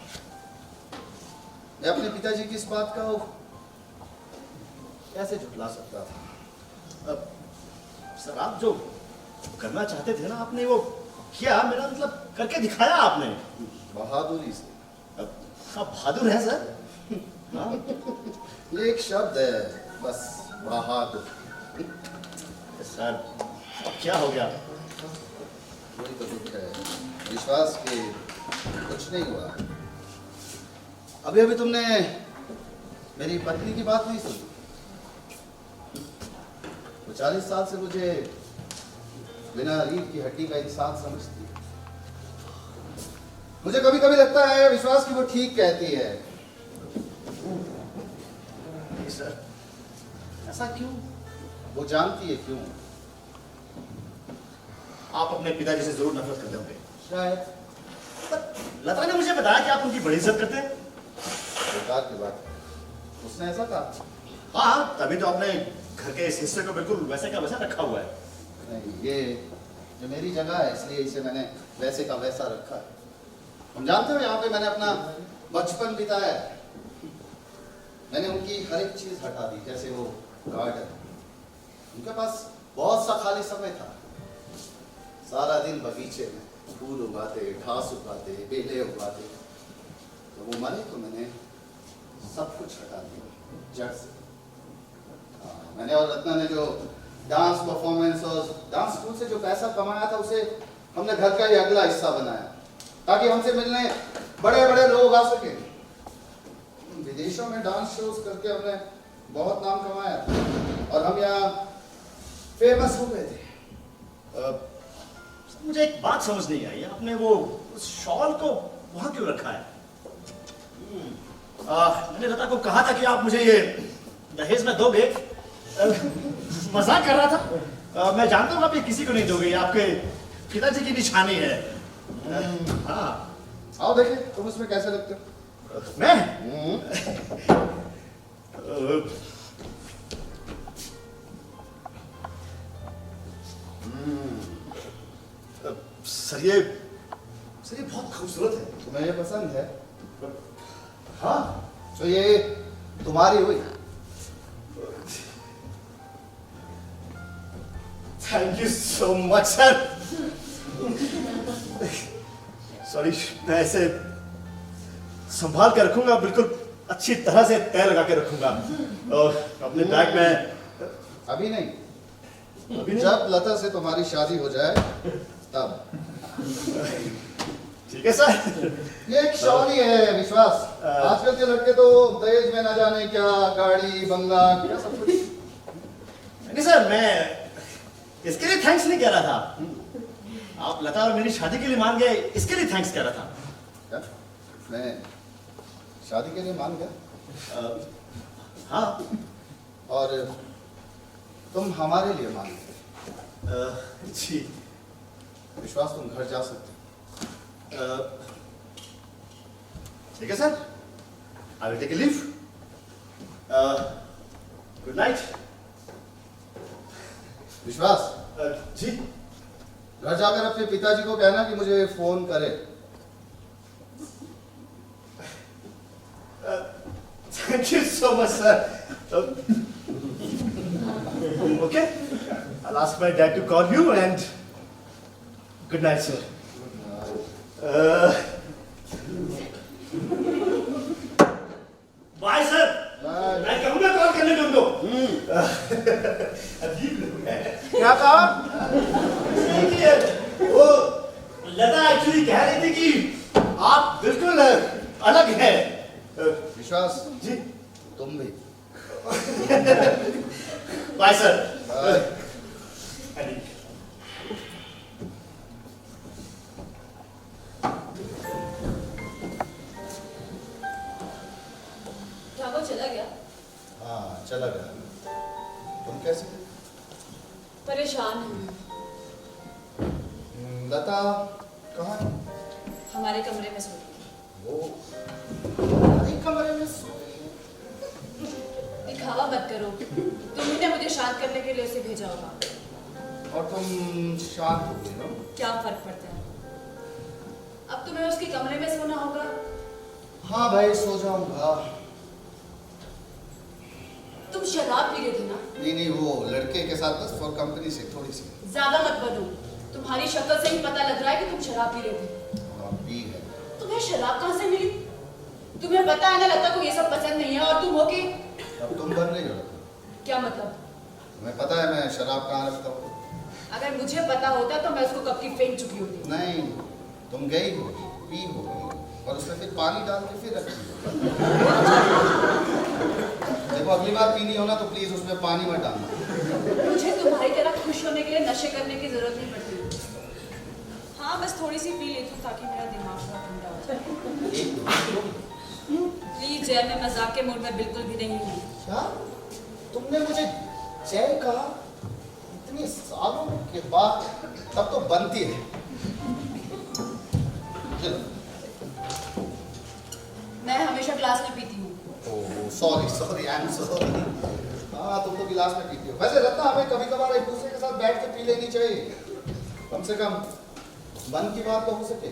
मैं अपने पिताजी की इस बात का कैसे झुठला सकता था? अब सर आप जो करना चाहते थे ना, आपने वो किया। मेरा मतलब करके दिखाया आपने बहादुरी से। आप बहादुर हैं सर। हाँ? ये एक शब्द है बस, बहादुर। सर अब क्या हो गया? वही तो दुख है, विश्वास के कुछ नहीं हुआ। अभी अभी तुमने मेरी पत्नी की बात नहीं सुनी। वो 40 साल से मुझे बिना रीढ़ की हड्डी का इंसान समझती है। मुझे कभी कभी लगता है विश्वास की वो ठीक कहती है। नहीं सर, ऐसा क्यों? वो जानती है क्यों। आप अपने पिताजी से जरूर नफरत करते होंगे। शायद। पर लता ने मुझे बताया कि आप उनकी बड़ी इज्जत करते हैं। बेकार की बात, उसने ऐसा कहा? हाँ, तभी तो आपने घर के इस हिस्से को बिल्कुल वैसे का वैसा रखा हुआ है। नहीं, ये जो मेरी जगह है इसलिए इसे मैंने वैसे का वैसा रखा है। तुम जानते हो यहाँ पे मैंने अपना बचपन बिताया है। मैंने उनकी हर एक चीज हटा दी, जैसे वो गार्डन। उनके पास बहुत सा खाली समय था। सारा दिन बगीचे में फूल उगाते, घास उगाते, बेले उगाते। तो वो मरे तो मैंने सब कुछ हटा दिया जड़ से। मैंने और रत्ना ने जो डांस परफॉर्मेंस और डांस स्कूल से जो पैसा कमाया था उसे हमने घर का ही अगला हिस्सा बनाया, ताकि हमसे मिलने बड़े बड़े लोग आ सके। विदेशों में डांस शोज करके हमने बहुत नाम कमाया था और हम यहाँ फेमस हो गए थे। मुझे एक बात समझ नहीं आई, आपने वो उस शॉल को वहां क्यों रखा है? मैंने लता को कहा था कि आप मुझे ये दहेज में दोगे। मजाक कर रहा था। मैं जानता हूँ आप ये किसी को नहीं दोगे, ये आपके पिताजी की निशानी है। हाँ, आओ देखें तुम उसमें कैसे लगते हो। मैं सर ये बहुत खूबसूरत है। तुम्हें ये पसंद है? हाँ, तो ये तुम्हारी हुई। Thank you so much sir. Sorry, मैं ऐसे संभाल के रखूंगा, बिल्कुल अच्छी तरह से तय लगा के रखूंगा। और अपने बैग में अभी नहीं, अभी नहीं? जब लता से तुम्हारी शादी हो जाए तब। ठीक है सर। ये एक शौनी है विश्वास। आजकल के लड़के तो दहेज में ना जाने क्या, गाड़ी बंगला क्या सब कुछ। नहीं सर, मैं इसके लिए थैंक्स नहीं कह रहा था। आप लता और मेरी शादी के लिए मान गए, इसके लिए थैंक्स कह रहा था। क्या? मैं शादी के लिए मान गया? हाँ। और तुम हमारे लिए मान गए? जी। विश्वास तुम घर जा सकते ठीक है sir, I will take a leave. Good night. Vishwas, ji. घर जाकर अपने पिताजी को कहना कि मुझे फोन करे। Thank you so much, sir. Okay, I'll ask my dad to call you and good night, sir. Bye, sir. Bye. मैं कहूँगा कॉल करने को उनको। अजीब लोग हैं। क्या कहा? देखिए, वो लता एक्चुअली कह रही थी कि आप बिल्कुल अलग हैं। विश्वास जी। तुम भी। Bye sir. बाय। ठाकुर चला गया। हाँ चला गया। तुम कैसे? परेशान हूँ। लता कहाँ है? हमारे कमरे में सो रही वो हमारे कमरे में सो रही है। है। दिखावा मत करो, तुम ने मुझे शांत करने के लिए उसे भेजा होगा। और तुम शांत हो गई ना? क्या फर्क पड़ता है? अब तुम्हें उसके कमरे में सोना होगा। हाँ भाई सो जाऊंगा। तुम शराब पी रहे थे ना? नहीं नहीं, वो लड़के के साथ बस फॉर कंपनी से थोड़ी सी। ज्यादा मत बनो, तुम्हारी शक्ल से ही पता लग रहा है कि तुम शराब पी रहे थे। हाँ पी है। तुम्हें शराब कहाँ से मिली? तुम्हें पता है ना लता को ये सब पसंद नहीं है, और तुम हो के अब तुम बन रही हो। क्या मतलब? तुम्हें पता है मैं शराब कहाँ रखता हूँ? अगर मुझे पता होता तो मैं उसको कब की फेंक चुकी होती। नहीं, तुम गई होगी, पी होगी और उसमें फिर पानी डाल के फिर रखी होगी। देखो अगली बार पीनी हो ना तो प्लीज उसमें पानी मत डालना। मुझे तुम्हारी तरह खुश होने के लिए नशे करने की जरूरत नहीं पड़ती। हाँ बस थोड़ी सी पी लेती हूँ ताकि मेरा दिमाग थोड़ा ठंडा हो जाए। प्लीज जय, मैं मजाक के मूड में बिल्कुल भी नहीं हूँ। क्या? तुमने मुझे जय कहा? इतने सालों के बाद तब तो बनती है। चलो। मैं हमेशा ग्लास में पीती हूँ। Oh sorry sorry, I am sorry. हाँ तुम तो गिलास में पीती हो। वैसे रत्ना हमें कभी कभार एक दूसरे के साथ बैठ के पी लेनी चाहिए, कम से कम मन की बात तो हो सके।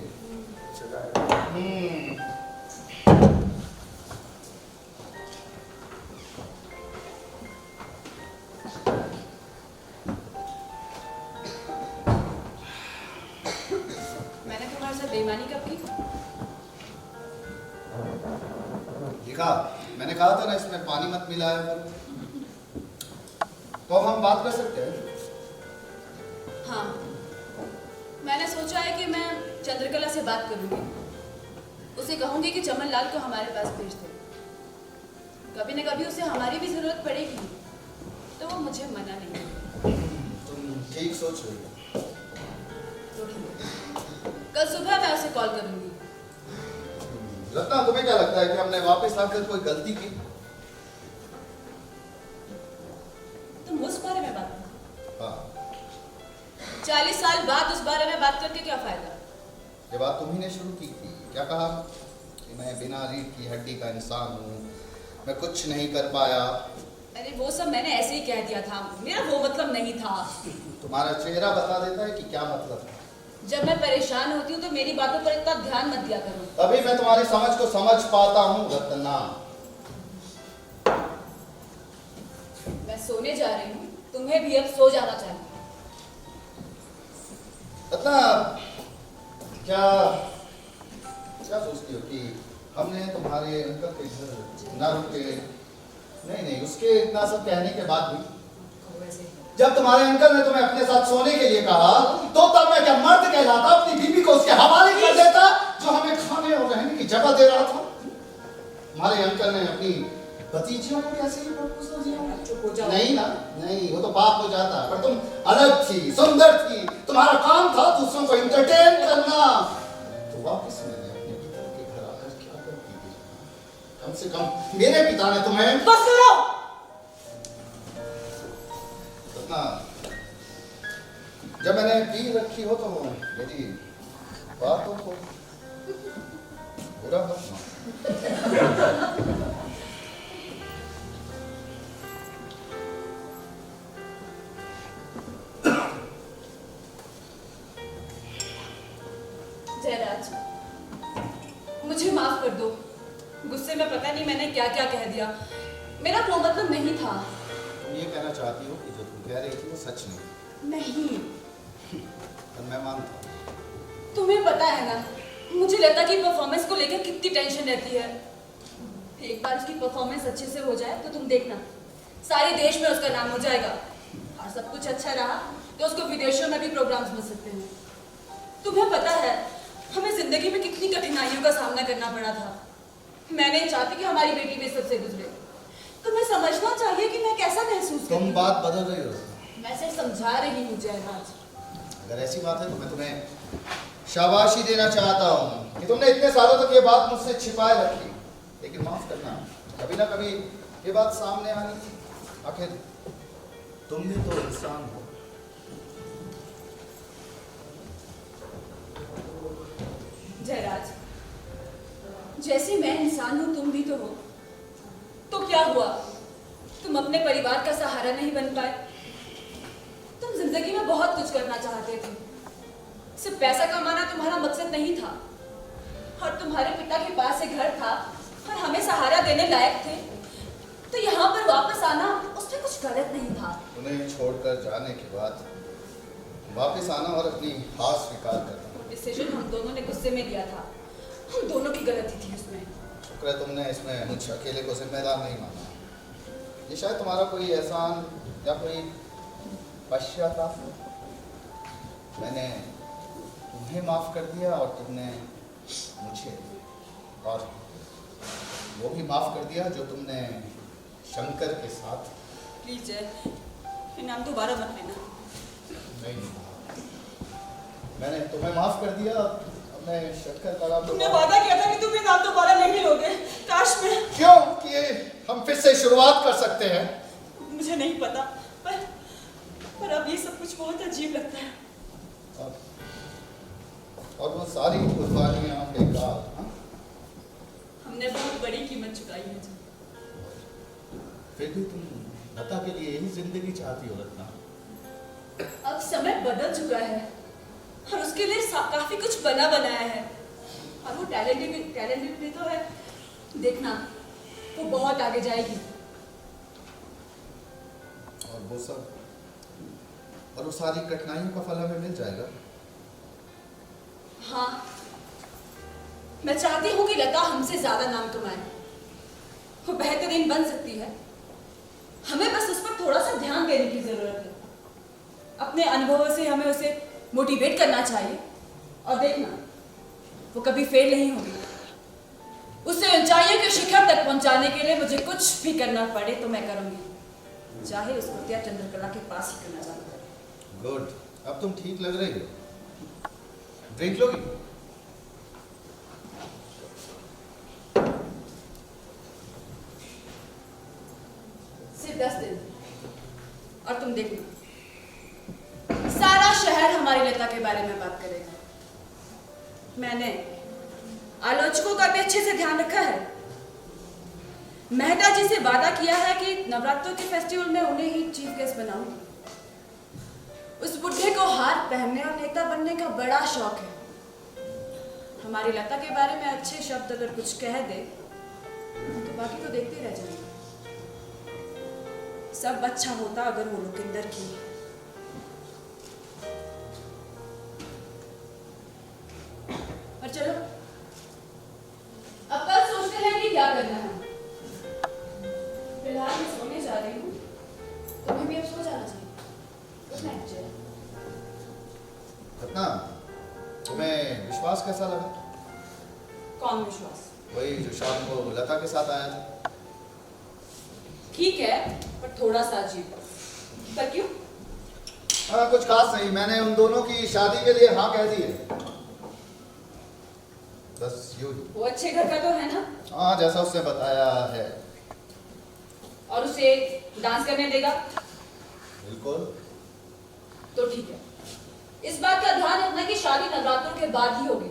मैंने तुम्हारे साथ बेईमानी कब की? देखा, मैंने कहा था ना इसमें पानी मत मिलाया करो। तो हम बात कर सकते हैं। हाँ, मैंने सोचा है कि मैं चंद्रकला से बात करूंगी। उसे कहूंगी कि चमन लाल को हमारे पास भेज दे। कभी न कभी उसे हमारी भी जरूरत पड़ेगी, तो वो मुझे मना नहीं करेगी। तुम ठीक सोच रही हो। तो ठीक है। कल सुबह मैं उसे कॉल करूंगी। रत्ना तुम्हें क्या लगता है कि हमने वापस आकर कोई गलती की? तुम उस बारे में बात करो। हाँ, 40 साल बाद उस बारे में बात करके क्या फायदा? ये बात तुम्ही ने शुरू की थी। क्या कहा कि मैं बिना रीढ़ की हड्डी का इंसान हूँ, मैं कुछ नहीं कर पाया। अरे वो सब मैंने ऐसे ही कह दिया था, मेरा वो मतलब नहीं था। तुम्हारा चेहरा बता देता है कि क्या मतलब है। जब मैं परेशान होती हूँ तो मेरी बातों पर इतना ध्यान मत दिया करो। तभी मैं तुम्हारी समझ को समझ पाता हूँ रत्ना। मैं सोने जा रही हूँ, तुम्हें भी अब सो जाना चाहिए। रत्ना क्या क्या सोचती हो कि हमने तुम्हारे अंकल के घर ना रुके? नहीं नहीं, उसके इतना सब कहने के बाद भी जब तुम्हारे अंकल ने तुम्हें अपने साथ सोने के लिए कहा तो तब मैं क्या मर्द कहलाता अपनी बीवी को उसके हवाले कर देता जो हमें खाने और रहने की जगह दे रहा था? हमारे अंकल ने अपनी भतीजियों को कैसे ही प्रपोजल दिया? नहीं ना, नहीं, वो तो पाप हो जाता। पर तुम अलग थी, सुंदर थी, तुम्हारा काम था दूसरों को एंटरटेन करना। तो वापस मैंने अपने पिता के घर आकर क्या करती थी? कम से कम मेरे पिता ने तुम्हें बस करो। इतना जब मैंने पी रखी हो तो मेरी बातों को बुरा मत मानो। जयराज, मुझे माफ कर दो। गुस्से में पता नहीं मैंने क्या क्या कह दिया। मेरा वो मतलब नहीं था। तुम ये कहना चाहती हो कि जो तुम कह रही थी वो सच नहीं? नहीं। पर मैं मानता हूँ। तुम्हें पता है ना, मुझे लता की परफॉर्मेंस को लेकर कितनी टेंशन रहती है। एक बार उसकी परफॉर्मेंस अच्छे से हो जाए तो तुम देखना, सारे देश में उसका नाम हो जाएगा। और सब कुछ अच्छा रहा तो उसको विदेशों में भी प्रोग्राम्स मिल सकते हैं। तुम्हें पता है हमें जिंदगी में कितनी कठिनाइयों का सामना करना पड़ा था। मैं नहीं चाहती कि हमारी बेटी भी सबसे गुजरे। तुम्हें समझना चाहिए कि मैं कैसा महसूस करती तुम हूँ। बात बदल रही हो। मैं सिर्फ समझा रही हूँ जयराज। अगर ऐसी बात है तो मैं तुम्हें शाबाशी देना चाहता हूँ कि तुमने इतने सालों तक ये बात मुझसे छिपाए रखी। लेकिन माफ करना, कभी ना कभी ये बात सामने आनी थी। आखिर तुम भी तो इंसान हो। जयराज, जैसे मैं इंसान हूं तुम भी तो हो। तो क्या हुआ, तुम अपने परिवार का सहारा नहीं बन पाए? तुम जिंदगी में बहुत कुछ करना चाहते थे। सिर्फ पैसा कमाना तुम्हारा मकसद नहीं था। और तुम्हारे पिता के पास एक घर था और हमें सहारा देने लायक थे। तो यहाँ पर वापस आना उसमें कुछ गलत नहीं था। उन्हें छोड़कर जाने के बाद वापस आना और अपनी हार स्वीकार करना, डिसीजन हम दोनों ने गुस्से में लिया था। हम दोनों की गलती थी उसमें। शुक्र है तुमने इसमें मुझ अकेले को जिम्मेदार नहीं माना। ये शायद तुम्हारा कोई एहसान या कोई पश्चाताप हो। मैंने तुम्हें माफ कर दिया और तुमने मुझे, और वो भी माफ कर दिया जो तुमने शंकर के साथ। प्लीज जय, ये नाम दोबारा मत लेना। नहीं, मैंने तुम्हें माफ कर दिया। अब मैं शंकर का नाम तुमने वादा किया था कि तुम ये नाम दोबारा नहीं लोगे। काश मैं। क्यों कि हम फिर से शुरुआत कर सकते हैं। मुझे नहीं पता, पर अब ये सब कुछ बहुत अजीब लगता है। और वो सारी कुर्बानियां बेकार। हाँ? हमने बहुत बड़ी कीमत चुकाई है। फिर भी तुम लता के लिए यही जिंदगी चाहती हो रत्ना। अब समय बदल चुका है और उसके लिए काफी कुछ बना बनाया है। और वो टैलेंटेड भी तो है। देखना, वो बहुत आगे जाएगी। और वो सब, और वो सारी कठिनाइयों का फल हमें मिल जाएगा। हाँ, मैं चाहती हूँ कि लता हमसे ज्यादा नाम कमाए। वो बेहतरीन बन सकती है। हमें बस उस पर थोड़ा सा ध्यान देने की जरूरत है। अपने अनुभवों से हमें उसे मोटिवेट करना चाहिए। और देखना, वो कभी फेल नहीं होगी। उसे ऊंचाइयों के शिखर तक पहुंचाने के लिए मुझे कुछ भी करना पड़े तो मैं करूंगी, चाहे उसको त्या चंद्रकला के पास ही करना चाहता है। गुड, अब तुम ठीक लग रही हो। ड्रिंक लोगी? सिर्फ 10 दिन और तुम देखना, सारा शहर हमारी लता के बारे में बात करेगा। मैंने आलोचकों का भी अच्छे से ध्यान रखा है। मेहता जी से वादा किया है कि नवरात्रों के फेस्टिवल में उन्हें ही चीफ गेस्ट बनाऊंगी। उस बुढ़े को हार पहनने और नेता बनने का बड़ा शौक है। हमारी लता के बारे में अच्छे शब्द अगर कुछ कह दे तो बाकी तो देखते रह जाएंगे। सब अच्छा होता अगर वो लोकिंदर की। और चलो रत्ना, तुम्हें विश्वास कैसा लगा? कौन विश्वास? वही जो शाम को लता के साथ आया था। ठीक है, पर थोड़ा सा अजीब। पर क्यों? हाँ, कुछ खास नहीं, मैंने उन दोनों की शादी के लिए हाँ कह दी है, बस यूं ही। वो अच्छे घर का तो है ना? हाँ, जैसा उसने बताया है। और उसे डांस करने देगा? बिल्कुल। तो ठीक है। इस बात का ध्यान रखना कि शादी नवरात्रों के बाद ही होगी।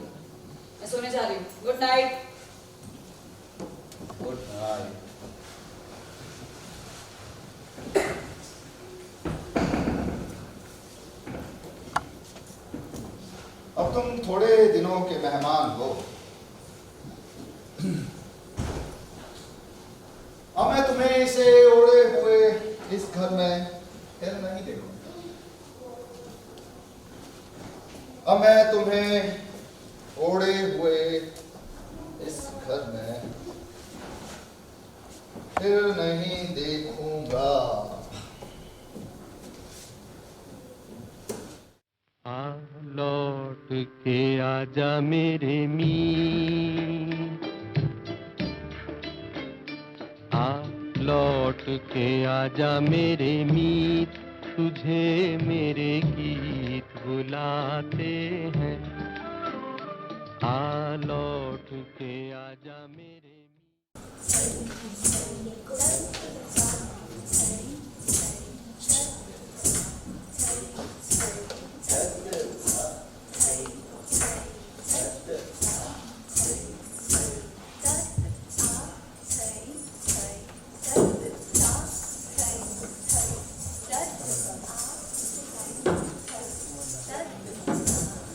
मैं सोने जा रही हूँ। Good night. Good night. अब तुम थोड़े दिनों के मेहमान हो। अब मैं तुम्हें इसे ओढ़े हुए इस घर में फिर नहीं देखूंगा। अब मैं तुम्हें ओढ़े हुए इस घर में फिर नहीं देखूंगा। आ लौट के आजा मेरे मीत, आ लौट के आजा मेरे मीत, तुझे मेरे गीत बुलाते हैं। आ लौट के आजा मेरे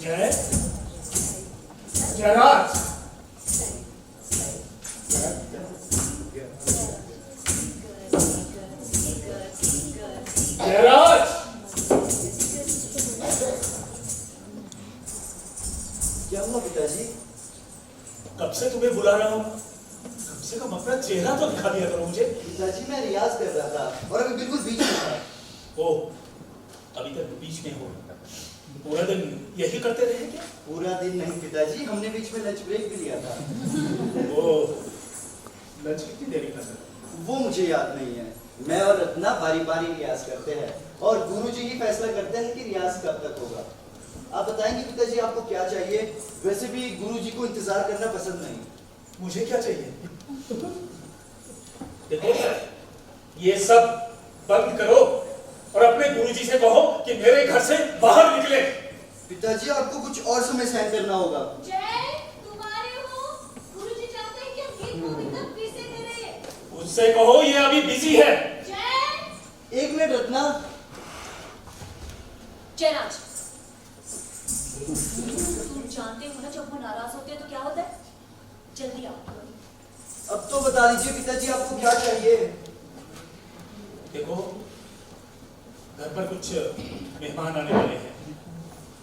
जय जयराज, जयराज, क्या हुआ पिताजी? कब से तुम्हें बुला रहा हूँ, कम से कम अपना चेहरा तो दिखा दिया करो मुझे। पिताजी मैं रियाज कर रहा था और अभी बिल्कुल बीच में था। ओ, अभी तक बीच में हो, पूरा दिन यही करते रहे क्या? पूरा दिन नहीं पिताजी, हमने बीच में लंच ब्रेक भी लिया था। ओ, लंच कितनी देरी का था? वो मुझे याद नहीं है। मैं और रत्ना बारी बारी रियाज करते हैं और गुरुजी ही फैसला करते हैं कि रियाज कब तक होगा। आप बताएंगे पिताजी आपको क्या चाहिए? वैसे भी गुरुजी को इंतजार करना पसंद नहीं। मुझे क्या चाहिए? देखो, ये सब बंद करो और अपने गुरुजी से कहो कि मेरे घर से बाहर निकले। पिताजी आपको कुछ और समय सहन करना होगा। जय, तुम्हारे हो? गुरुजी चाहते हैं कि हम गीत गोविंदम फिर से करें। उससे कहो ये अभी बिजी है। जय, एक मिनट रत्ना। जयराज, तुम जानते हो ना जब वो नाराज होते हैं तो क्या होता है? जल्दी आओ। अब तो बता दीजिए पिताजी आपको क्या चाहिए? देखो, घर पर कुछ मेहमान आने वाले हैं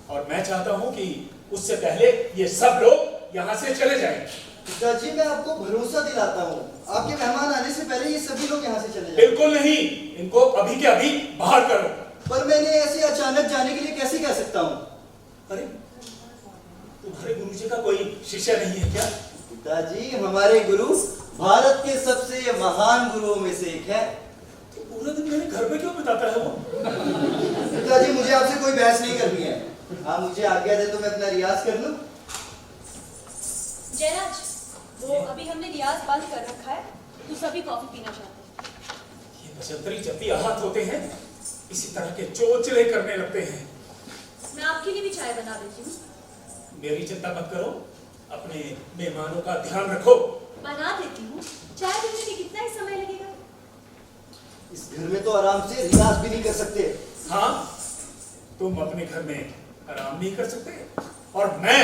और मैं चाहता हूं कि उससे पहले ये सब लोग यहाँ से चले जाएं। पिताजी मैं आपको भरोसा दिलाता हूँ, आपके मेहमान आने से पहले ये सभी लोग यहाँ से चले जाएं। बिल्कुल नहीं, इनको अभी के अभी बाहर करो। पर मैंने ऐसे अचानक जाने के लिए कैसे कह सकता हूँ? अरे, तुम्हारे गुरुजी का कोई शिष्य नहीं है क्या? पिताजी हमारे गुरु भारत के सबसे महान गुरुओं में से एक है। तो पूरा दिन मेरे घर पे क्यों बिताता है वो? पिताजी मुझे आपसे कोई बहस नहीं करनी है। हाँ, मुझे आज्ञा दे तो मैं अपना रियाज कर लूं। जयराज, वो अभी हमने रियाज बंद कर रखा है, तो सभी कॉफी पीना चाहते हैं। ये बसंतरी जब भी आहत होते हैं इसी तरह के चोचले करने लगते हैं। मैं आपके लिए भी चाय बना देती हूँ। मेरी चिंता मत करो, अपने मेहमानों का ध्यान रखो। बना देती हूँ। चाय बनने में कितना ही समय लगेगा? इस घर में तो आराम से रियाज भी नहीं कर सकते। हाँ, तुम अपने घर में आराम नहीं कर सकते और मैं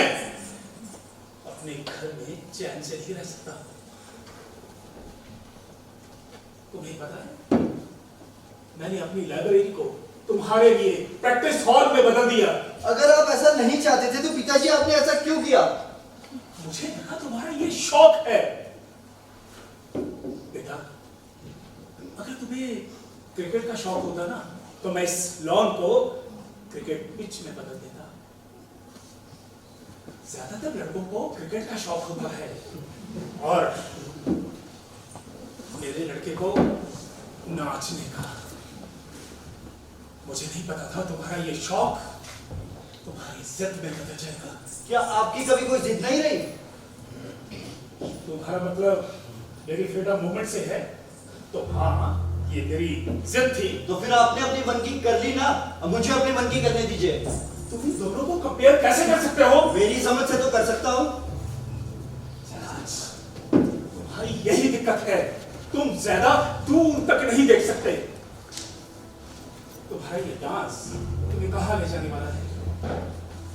अपने घर में चैन से नहीं रह सकता। तुम्हें पता है, मैंने अपनी लाइब्रेरी को तुम्हारे लिए प्रैक्टिस हॉल में बदल दिया। अगर आप ऐसा नहीं चाहते थे तो पिताजी आपने ऐसा क्यों किया? मुझे लगा तुम्हारा ये शौक है। बेटा, अगर तुम्हें क्रिकेट का शौक होता ना तो मैं इस लॉन को क्रिकेट पिच में बदल देता। ज्यादातर लड़कों को क्रिकेट का शौक होता है और मेरे लड़के को नाचने का। मुझे नहीं पता था तुम्हारा ये शौक तुम्हारी जिद में बदल जाएगा। क्या आपकी कभी कोई जिद नहीं रही? तुम्हारा मतलब मेरी फ्रीडम मूवमेंट से है? तो हाँ, ये मेरी जिद थी। तो फिर आपने अपनी मन की कर ली ना, अब मुझे अपनी मन की करने दीजिए। तुम इन दोनों को कंपेयर कैसे कर सकते हो? मेरी समझ से तो कर सकता हूँ। तुम्हारी यही दिक्कत है, तुम ज्यादा दूर तक नहीं देख सकते। तुम्हारा ये डांस तुम्हें कहाँ ले जाने वाला है?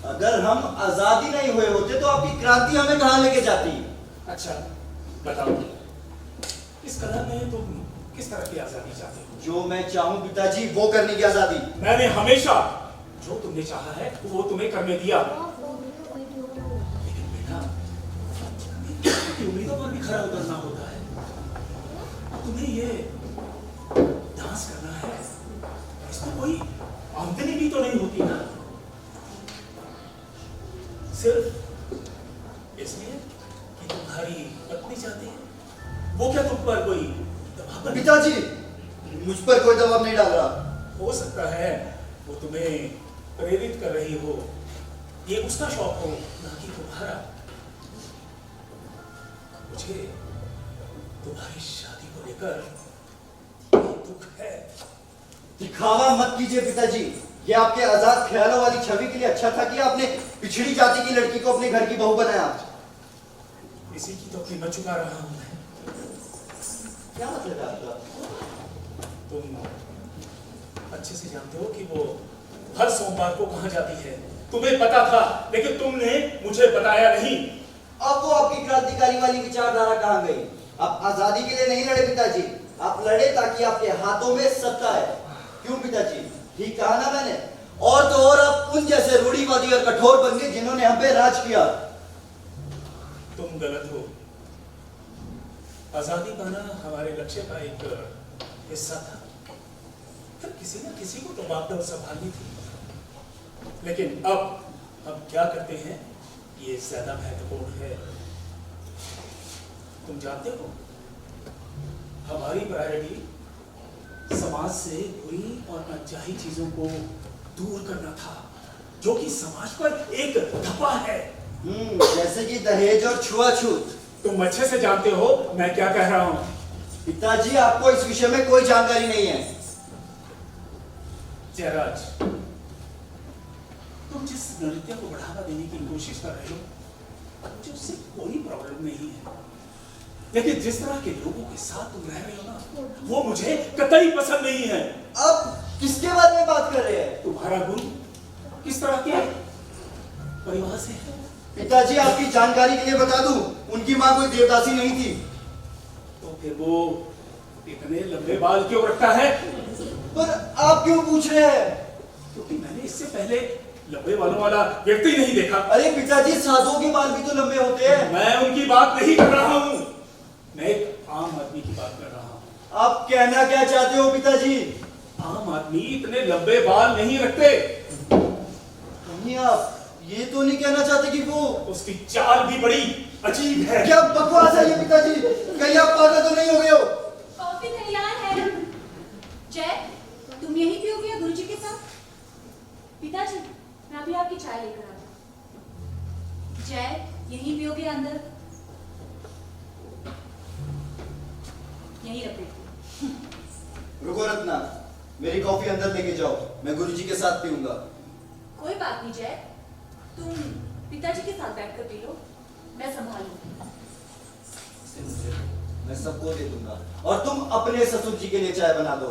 अगर हम आजादी नहीं हुए होते तो आपकी क्रांति हमें कहाँ लेके जाती? अच्छा बताओ, इस कला में तुम किस तरह की आजादी चाहते हो? जो मैं चाहूँ पिताजी वो करने की आजादी। मैंने हमेशा जो तुमने चाहा है वो तुम्हें करने दिया, लेकिन बेटा उम्मीदों पर भी खरा उतरना होता है। तुम्हें ये डांस करना है, इसमें कोई आमदनी भी तो नहीं होती ना, सिर्फ इसलिए कि तुम्हारी पत्नी चाहती है। वो क्या तुम पर कोई दबाव? पिताजी मुझ पर कोई दबाव नहीं डाल रहा। हो सकता है वो तुम्हें प्रेरित कर रही हो, ये उसका शौक हो, ना कि तुम्हारा। मुझे तुम्हारी शादी को लेकर दुख है। दिखावा मत कीजिए पिताजी, ये आपके आजाद ख्यालों वाली छवि के लिए अच्छा था कि आपने पिछड़ी जाति की लड़की को अपने घर की बहू बनाया। इसी की तो कीमत चुका रहा हूं मैं। क्या मतलब है आपका? तुम अच्छे से जानते हो कि वो हर सोमवार को कहां जाती है। तुम्हें पता था, लेकिन तुमने मुझे बताया नहीं। अब वो आपकी क्रांतिकारी वाली विचारधारा कहां गई? आप आजादी के लिए नहीं लड़े पिताजी, आप लड़े ताकि आपके हाथों में सत्ता है। क्यों पिताजी? ठीक कहा ना मैंने? और तो और आप उन जैसे रूढ़िवादी और कठोर बन गए जिन्होंने हम पे राज किया। तुम गलत हो। आजादी पाना हमारे लक्ष्य का एक हिस्सा था, फिर किसी न किसी को तो बागडोर संभालनी थी। लेकिन अब हम क्या करते हैं ये ज्यादा महत्वपूर्ण है। तुम जानते हो, हमारी प्रायोरिटी समाज से बुरी और अनचाही चीजों को दूर करना था, जो कि समाज पर एक धब्बा है। जैसे कि दहेज और छुआछूत। तुम अच्छे से जानते हो मैं क्या कह रहा हूं। पिताजी आपको इस विषय में कोई जानकारी नहीं है। जयराज, तुम जिस नृत्य को बढ़ावा देने की कोशिश कर रहे हो, मुझे उससे कोई प्रॉब्लम नहीं है, लेकिन जिस तरह के लोगों के साथ तुम रह रहे हो ना, वो मुझे कतई पसंद नहीं है। अब किसके बारे में बात कर रहे हैं? तुम्हारा गुरु किस तरह के परिवार से है? पिताजी आपकी जानकारी के लिए बता दूं, उनकी मां कोई देवदासी नहीं थी। तो फिर वो इतने लंबे बाल क्यों रखता है? पर आप क्यों पूछ रहे हैं? क्योंकि मैंने इससे पहले लंबे बालों वाला व्यक्ति नहीं देखा। अरे पिताजी, साधुओं के बाल भी तो लंबे होते हैं। मैं उनकी बात नहीं कर रहा हूं, मैं एक आम आदमी की बात कर रहा हूं। आप कहना क्या चाहते हो पिताजी? आम आदमी इतने लंबे बाल नहीं रखते। नहीं, आप ये तो नहीं कहना चाहते कि वो उसकी चाल भी बड़ी अजीब है। क्या बकवास है ये पिताजी? कहीं आप पागल तो नहीं हो गए हो? कॉफी तैयार है। जय, तुम यही पियोगे या गुरुजी के साथ? पिताजी, मैं अभी आपकी चाय लेकर आता हूं। जय, यही पियोगे अंदर? यही रखो। रुको रत्ना, मेरी कॉफी अंदर लेके जाओ, मैं गुरुजी के साथ पीऊंगा। कोई बात नहीं जय, तुम पिताजी के साथ बैठकर पी लो, मैं संभालूंगी। मैं सबको दे दूंगा और तुम अपने ससुर जी के लिए चाय बना दो।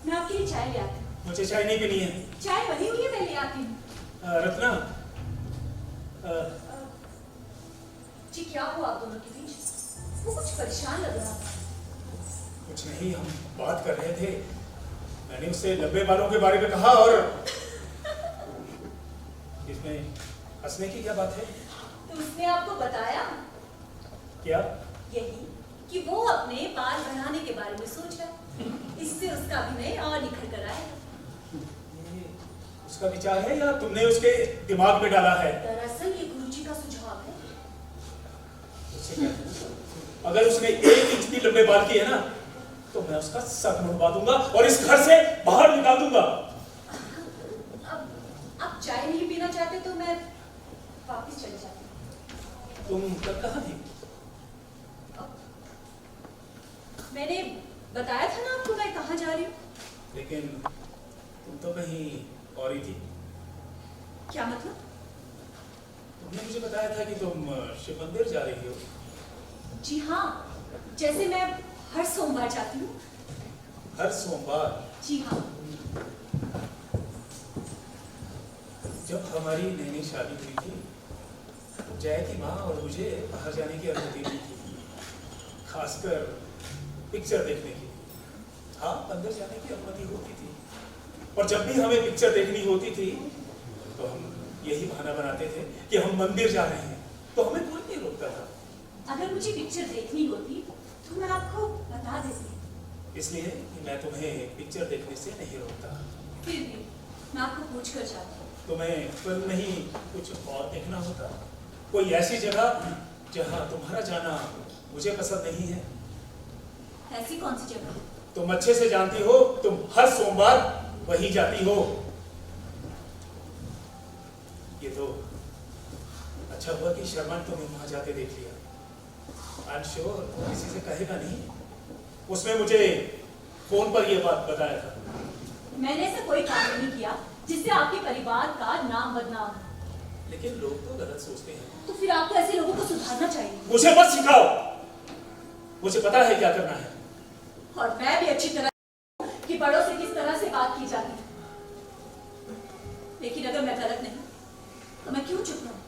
मैं आपके लिए चाय ले आती हूँ। मुझे चाय नहीं पीनी है। चाय बनी हुई है, मैं ले आती हूँ। रत्ना, जी क्या हुआ आप दोनों के बीच? वो कुछ परेशान लग रहा था। कुछ नहीं, हम बात कर रहे थे। मैंने उससे लंबे बालों के बारे में कहा और इसमें हंसने की क्या बात है? तो उसने आपको बताया? क्या? यही कि वो अपने बाल बढ़ाने के बारे में सोच रहा है। इससे उसका अभिनय और निखर कर आएगा। उसका विचार है या तुमने उसके दिमाग में डाला है? दरअसल ये गुरुजी का सुझाव है। उससे कहते हैं, अगर उसने 1 इंच भी लंबे बाल किए ना तो मैं उसका सर मुड़वा दूंगा और इस घर से बाहर निकाल दूंगा। अब आप चाय नहीं पीना चाहते तो मैं वापस चली जाती हूँ। तुम कल कहाँ थी? मैंने बताया था ना आपको मैं कहाँ जा रही हूँ। लेकिन तुम तो कहीं और ही थी। क्या मतलब? तुमने मुझे बताया था कि तुम शिव मंदिर जा रही हो। जी हाँ, जैसे मैं हर सोमवार जाती हूँ। हर सोमवार? जी हाँ। जब हमारी नई नई शादी हुई थी जय की माँ और मुझे बाहर जाने की अनुमति दी थी, खासकर पिक्चर देखने की। हाँ, अंदर जाने की अनुमति होती थी और जब भी हमें पिक्चर देखनी होती थी तो हम यही बहाना बनाते थे कि हम मंदिर जा रहे हैं, तो हमें कोई नहीं रोकता था। अगर मुझे पिक्चर देखनी होती तो मैं आपको बता देती, इसलिए कि मैं तुम्हें पिक्चर देखने से नहीं रोकता। फिर भी मैं आपको पूछ कर जाती हूँ। तुम्हें फिल्म नहीं कुछ और देखना होता, कोई ऐसी जगह जहाँ तुम्हारा जाना मुझे पसंद नहीं है। ऐसी कौन सी जगह? तुम अच्छे से जानती हो, तुम हर सोमवार वही जाती हो। ये तो अच्छा हुआ कि शर्मन तुम्हें वहां जाते देख लिया। आई एम श्योर किसी से कहेगा नहीं। उसने मुझे फोन पर यह बात बताया था। मैंने ऐसा कोई काम नहीं किया जिससे आपके परिवार का नाम बदनाम हो। लेकिन लोग तो गलत सोचते हैं। तो फिर आपको ऐसे लोगों को सुधारना चाहिए। मुझे मत सिखाओ, मुझे पता है क्या करना है। और मैं भी अच्छी तरह कि बड़ों से किस तरह से बात की जाती है। लेकिन अगर मैं गलत नहीं तो मैं क्यों चुप रहूं?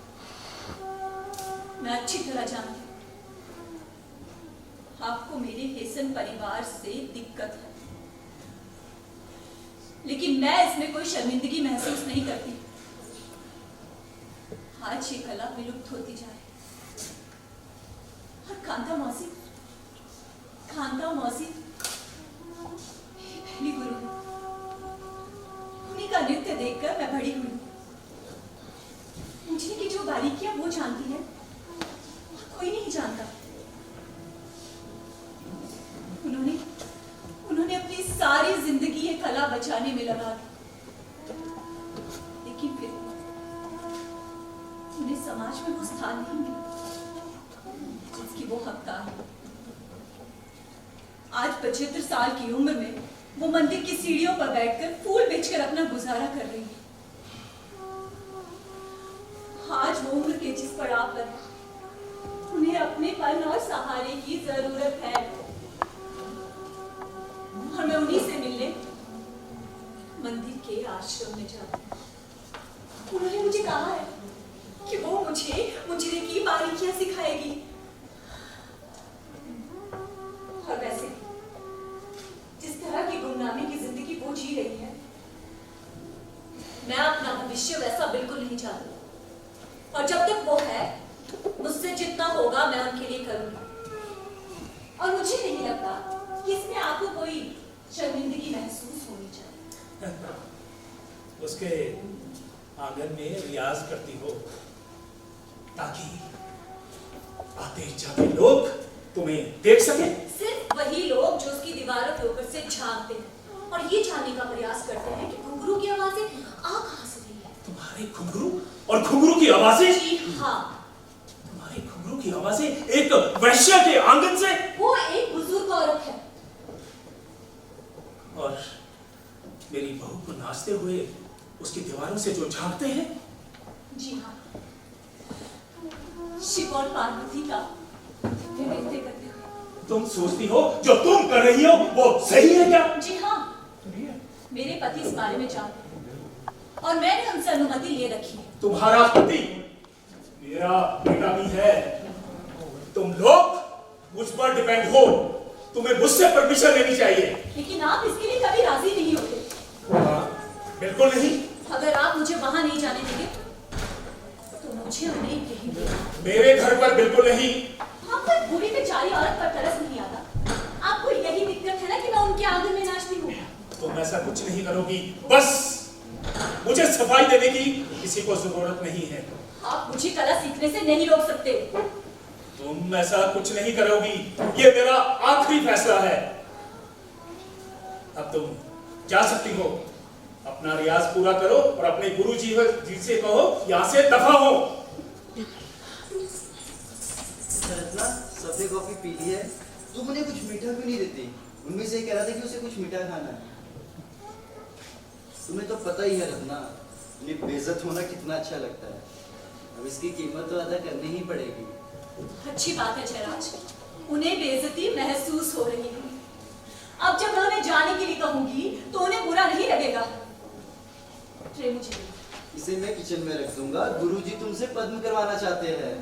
मैं अच्छी तरह जानती हूं आपको मेरे हेसन परिवार से दिक्कत है, लेकिन मैं इसमें कोई शर्मिंदगी महसूस नहीं करती। आज ये कला विलुप्त होती जाए और कांता मौसी पहली गुरु है। उन्हीं का नृत्य देखकर मैं बड़ी हुई। मुझे की जो बारीकियां वो जानती है कोई नहीं जानता। उन्होंने अपनी सारी जिंदगी ये कला बचाने में लगा दी, लेकिन फिर उन्हें समाज में वो स्थान नहीं मिला जिसकी वो हकदार है। आज 75 साल की उम्र में वो मंदिर की सीढ़ियों पर बैठकर फूल बेचकर अपना गुजारा कर रही है। आज वो उम्र के जिस पड़ाव पर उन्हें अपनेपन और सहारे की जरूरत है, और मैं उन्हीं से मिलने मंदिर के आश्रम में जाती हूँ। उन्होंने मुझे कहा है कि वो मुझे मुजरे की बारीकियां सिखाएगी। और वैसे जिस तरह की गुमनामी की जिंदगी वो जी रही है, मैं अपना भविष्य वैसा बिल्कुल नहीं चाहती। और जब तक वो है, मुझसे जितना होगा मैं उनके लिए करूंगी। और मुझे नहीं लगता कि इसमें आपको कोई शर्मिंदगी महसूस होनी चाहिए। उसके आंगन में रियाज करती हो ताकि आते जाते लोग तुम्हें देख सके। सिर्फ वही लोग जो उसकी दीवारों के ऊपर से झांकते हैं और ये जानने का प्रयास करते हैं कि घुंघरू की आवाजें आ कहां से रही है। तुम्हारे घुंघरू और घुंघरू की आवाजें? जी हाँ, तुम्हारे घुंघरू की आवाजें एक वैश्या के आंगन से? वो एक बुजुर्ग औरत है। और मेरी बहू को नाचते हुए उसकी दीवारों से जो झांकते हैं? जी हाँ, शिव और पार्वती का नृत्य करते हुए। तुम सोचती हो जो तुम कर रही हो वो सही है क्या? जी हाँ, मेरे पति इस बारे में जानते हैं और मैंने उनसे अनुमति ले रखी है। तुम्हारा पति मेरा बेटा भी है। तुम लोग मुझ पर डिपेंड हो, तुम्हें मुझसे परमिशन लेनी चाहिए। लेकिन आप इसके लिए कभी राजी नहीं होते। हाँ, बिल्कुल नहीं। अगर आप मुझे वहां नहीं जाने देंगे तो मुझे उन्हें यहीं भेजना। मेरे घर पर बिल्कुल नहीं। आपको एक बूढ़ी बेचारी औरत पर तरस नहीं आता। आपको यही दिक्कत है ना कि मैं उनके आंगन में नाचती हूँ। तुम ऐसा कुछ नहीं करोगी, बस मुझे सफाई देने की किसी को जरूरत नहीं है। आप मुझे कला सीखने से नहीं रोक सकते। तुम ऐसा कुछ नहीं करोगी, ये मेरा आखिरी फैसला है। अब तुम जा सकती हो, अपना रियाज पूरा करो और अपने गुरुजी जी से कहो यहाँ से दफा हो। रत्ना, सबने कॉफी पी ली है, तुम उन्हें कुछ मीठा भी नहीं देती। उनमें से कह रहा था कि उसे कुछ मीठा खाना है। तुम्हें तो पता ही है रत्ना, उन्हें बेइज्जत होना कितना अच्छा लगता है। अब इसकी कीमत तो अदा करनी ही पड़ेगी। अच्छी बात है जयराज, उन्हें बेइज्जती महसूस हो रही है। अब जब मैं उन्हें जाने के लिए कहूंगी तो उन्हें बुरा नहीं लगेगा। ट्रे मुझे दे। इसे मैं किचन में रख दूंगा। गुरुजी तुमसे पद्म करवाना चाहते हैं।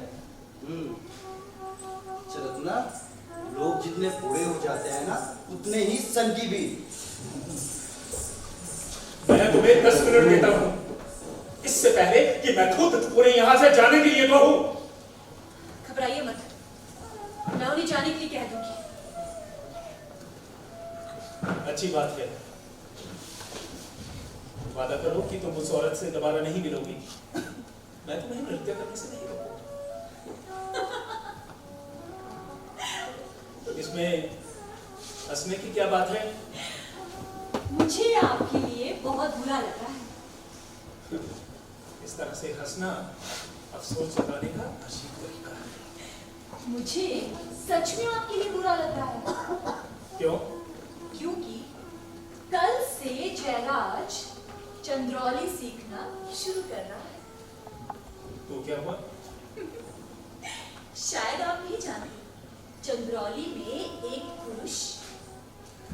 रत्ना, लोग जितने बूढ़े हो जाते हैं ना, उतने ही सनकी भी। मैं तुम्हें 10 मिनट देता हूँ, इससे पहले कि मैं खुद तुम्हें यहाँ से जाने के लिए कहूँ। घबराइए मत, मैं उन्हें जाने के लिए कह दूंगी। अच्छी बात है, वादा करो कि तुम उस औरत से दोबारा नहीं मिलोगी। मैं तुम्हें नृत्य करने से नहीं रोकूंगा। इसमें हंसने की क्या बात है? मुझे आपके लिए बहुत बुरा लग रहा है। इस तरह से हंसना अफसोस जताने का अजीब तरीका है। मुझे सच में आपके लिए बुरा लग रहा है। क्यों? क्योंकि कल से जयराज चंद्रौली सीखना शुरू कर रहा है। तो क्या हुआ? शायद आप नहीं जानते, चंद्रौली में एक पुरुष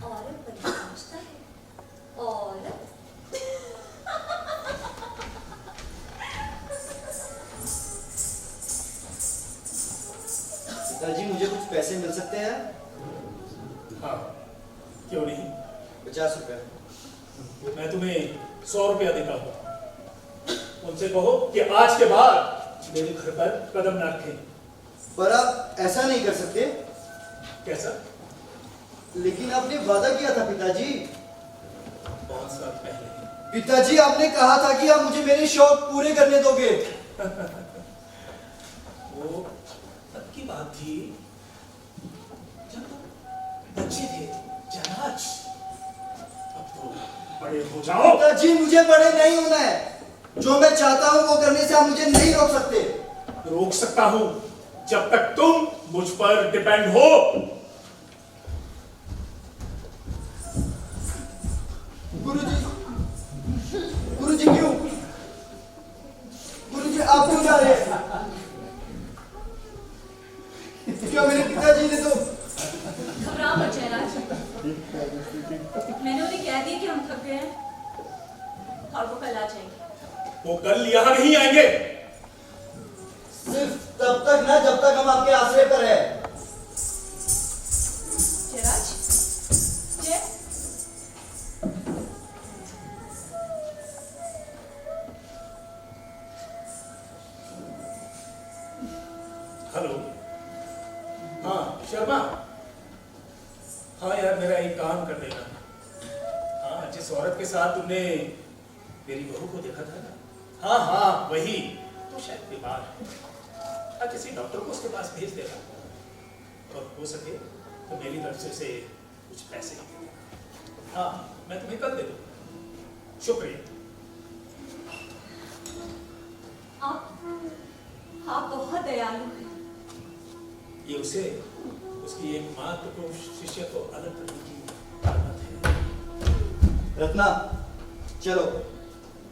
औरत पर पहुंचता है। औरत पिताजी, मुझे कुछ पैसे मिल सकते हैं? हाँ, क्यों नहीं? 50 रुपए। मैं तुम्हें 100 रुपया देता हूँ। उनसे कहो कि आज के बाद मेरे घर पर कदम न रखें। पर आप ऐसा नहीं कर सकते। कैसा? लेकिन आपने वादा किया था पिताजी। बहुत साल पहले। पिताजी, आपने कहा था कि आप मुझे मेरे शौक पूरे करने दोगे। वो तब की बात थी जब तुम बच्चे थे जयराज। अब तो बड़े हो जाओ। पिताजी, मुझे बड़े नहीं होना है। जो मैं चाहता हूँ वो करने से आप मुझे नहीं रोक सकते। रोक सकता हूँ जब तक तुम मुझ पर डिपेंड हो। गुरुजी क्यों? गुरुजी, आप क्यों जा रहे हैं? क्या मेरे पिताजी ने तो घबराओ मत जयराज, मैंने उन्हें कह दिया कि हम थक गए हैं और वो कल आ जाएंगे। वो कल यहाँ नहीं आएंगे। सिर्फ तब तक ना जब तक हम आपके आश्रय पर हैं। जयराज, जय हेलो। हाँ शर्मा। हाँ यार, मेरा एक काम कर देना। हाँ, जिस औरत के साथ तुमने मेरी बहू को देखा था ना, हाँ हाँ वही, तो शायद बीमार है। हाँ, किसी डॉक्टर को उसके पास भेज देना और हो सके तो मेरी तरफ से उसे कुछ पैसे ही दे देना। हाँ, मैं तुम्हें कल दे दूँगा। शुक्रिया। आप बहुत दयालु हैं। ये उसे उसकी एकमात्र शिष्य को अलग करने की आदत है। रत्ना, चलो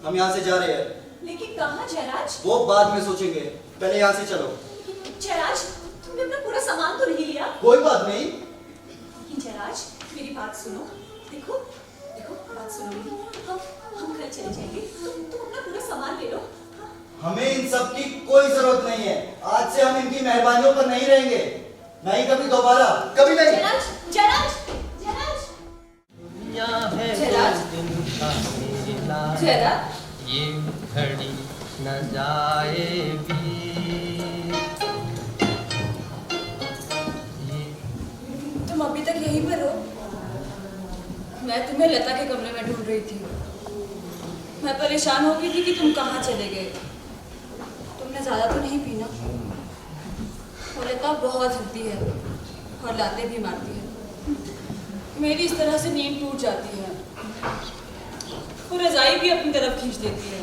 हम यहाँ से जा रहे हैं। लेकिन कहाँ जयराज? वो बाद में सोचेंगे, पहले यहाँ से चलो। जयराज, तुमने अपना पूरा सामान तो नहीं लिया? कोई बात नहीं। लेकिन जयराज, मेरी बात सुनो। देखो देखो, बात सुनो मेरी। हम घर चले जाएंगे, तुम अपना पूरा सामान ले लो। हमें इन सब की कोई जरूरत नहीं है। आज से हम इनकी मेहरबानियों पर नहीं रहेंगे, नहीं कभी दोबारा, कभी नहीं। जयराज, जयराज, जयराज, जयराज, जयराज, ये घड़ी न जाए तुम अभी तक यहीं पर हो? मैं तुम्हें लता के कमरे में ढूंढ रही थी। मैं परेशान हो गई थी कि तुम कहाँ चले गए। तुमने ज्यादा तो नहीं पीना? और लता बहुत हंसती है और लाते भी मारती है। मेरी इस तरह से नींद टूट जाती है और रजाई भी अपनी तरफ खींच देती है।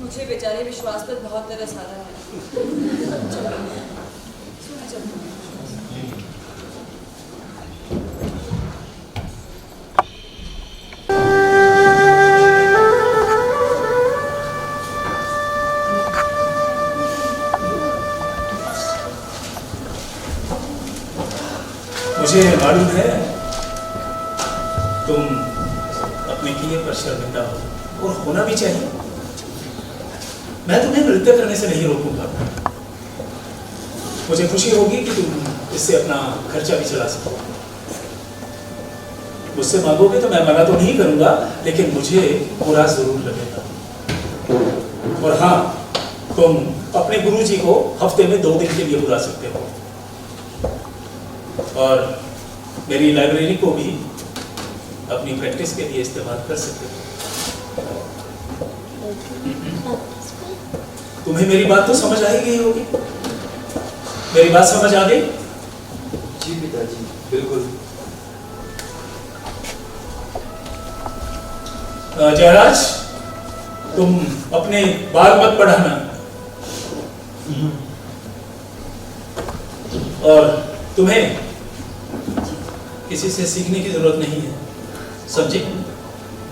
मुझे बेचारे विश्वास पर बहुत तरस आ रहा है। चलो, सोने चलते हैं। मुझे मालूम है तुम अपने किए पर शर्मिंदा हो और होना भी चाहिए। मैं तुम्हें नृत्य करने से नहीं रोकूंगा। मुझे खुशी होगी कि तुम इससे अपना खर्चा भी चला सको। मुझसे मांगोगे तो मैं मना तो नहीं करूंगा, लेकिन मुझे बुरा जरूर लगेगा। और हाँ, तुम अपने गुरुजी को हफ्ते में 2 दिन के लिए बुला सकते हो और मेरी लाइब्रेरी को भी अपनी प्रैक्टिस के लिए इस्तेमाल कर सकते हो। तुम्हें मेरी बात तो समझ आ ही गई होगी। मेरी बात समझ आ गई? जी पिताजी, बिल्कुल। जयराज, तुम अपने बाल मत बढ़ाना और तुम्हें किसी से सीखने की जरूरत नहीं है, समझे?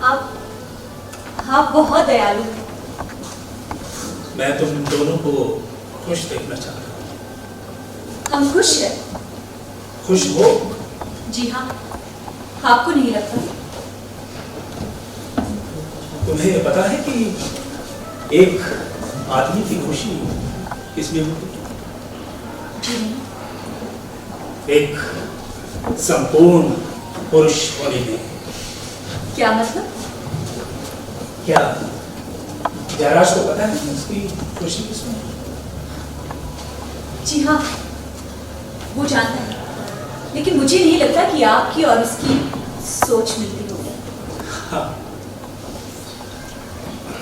आप बहुत दयालु हैं। मैं तुम दोनों को खुश देखना चाहता हूँ। हम खुश हैं। खुश हो? जी हाँ, आपको नहीं लगता? तुम्हें पता है कि एक आदमी की खुशी किसमें होती है? एक संपूर्ण पुरुष होने में। क्या मतलब? क्या जयराज को पता है उसकी खुशी किसमें है? जी हाँ, वो जानता है, लेकिन मुझे नहीं लगता कि आपकी और उसकी सोच मिलती होगी। हाँ,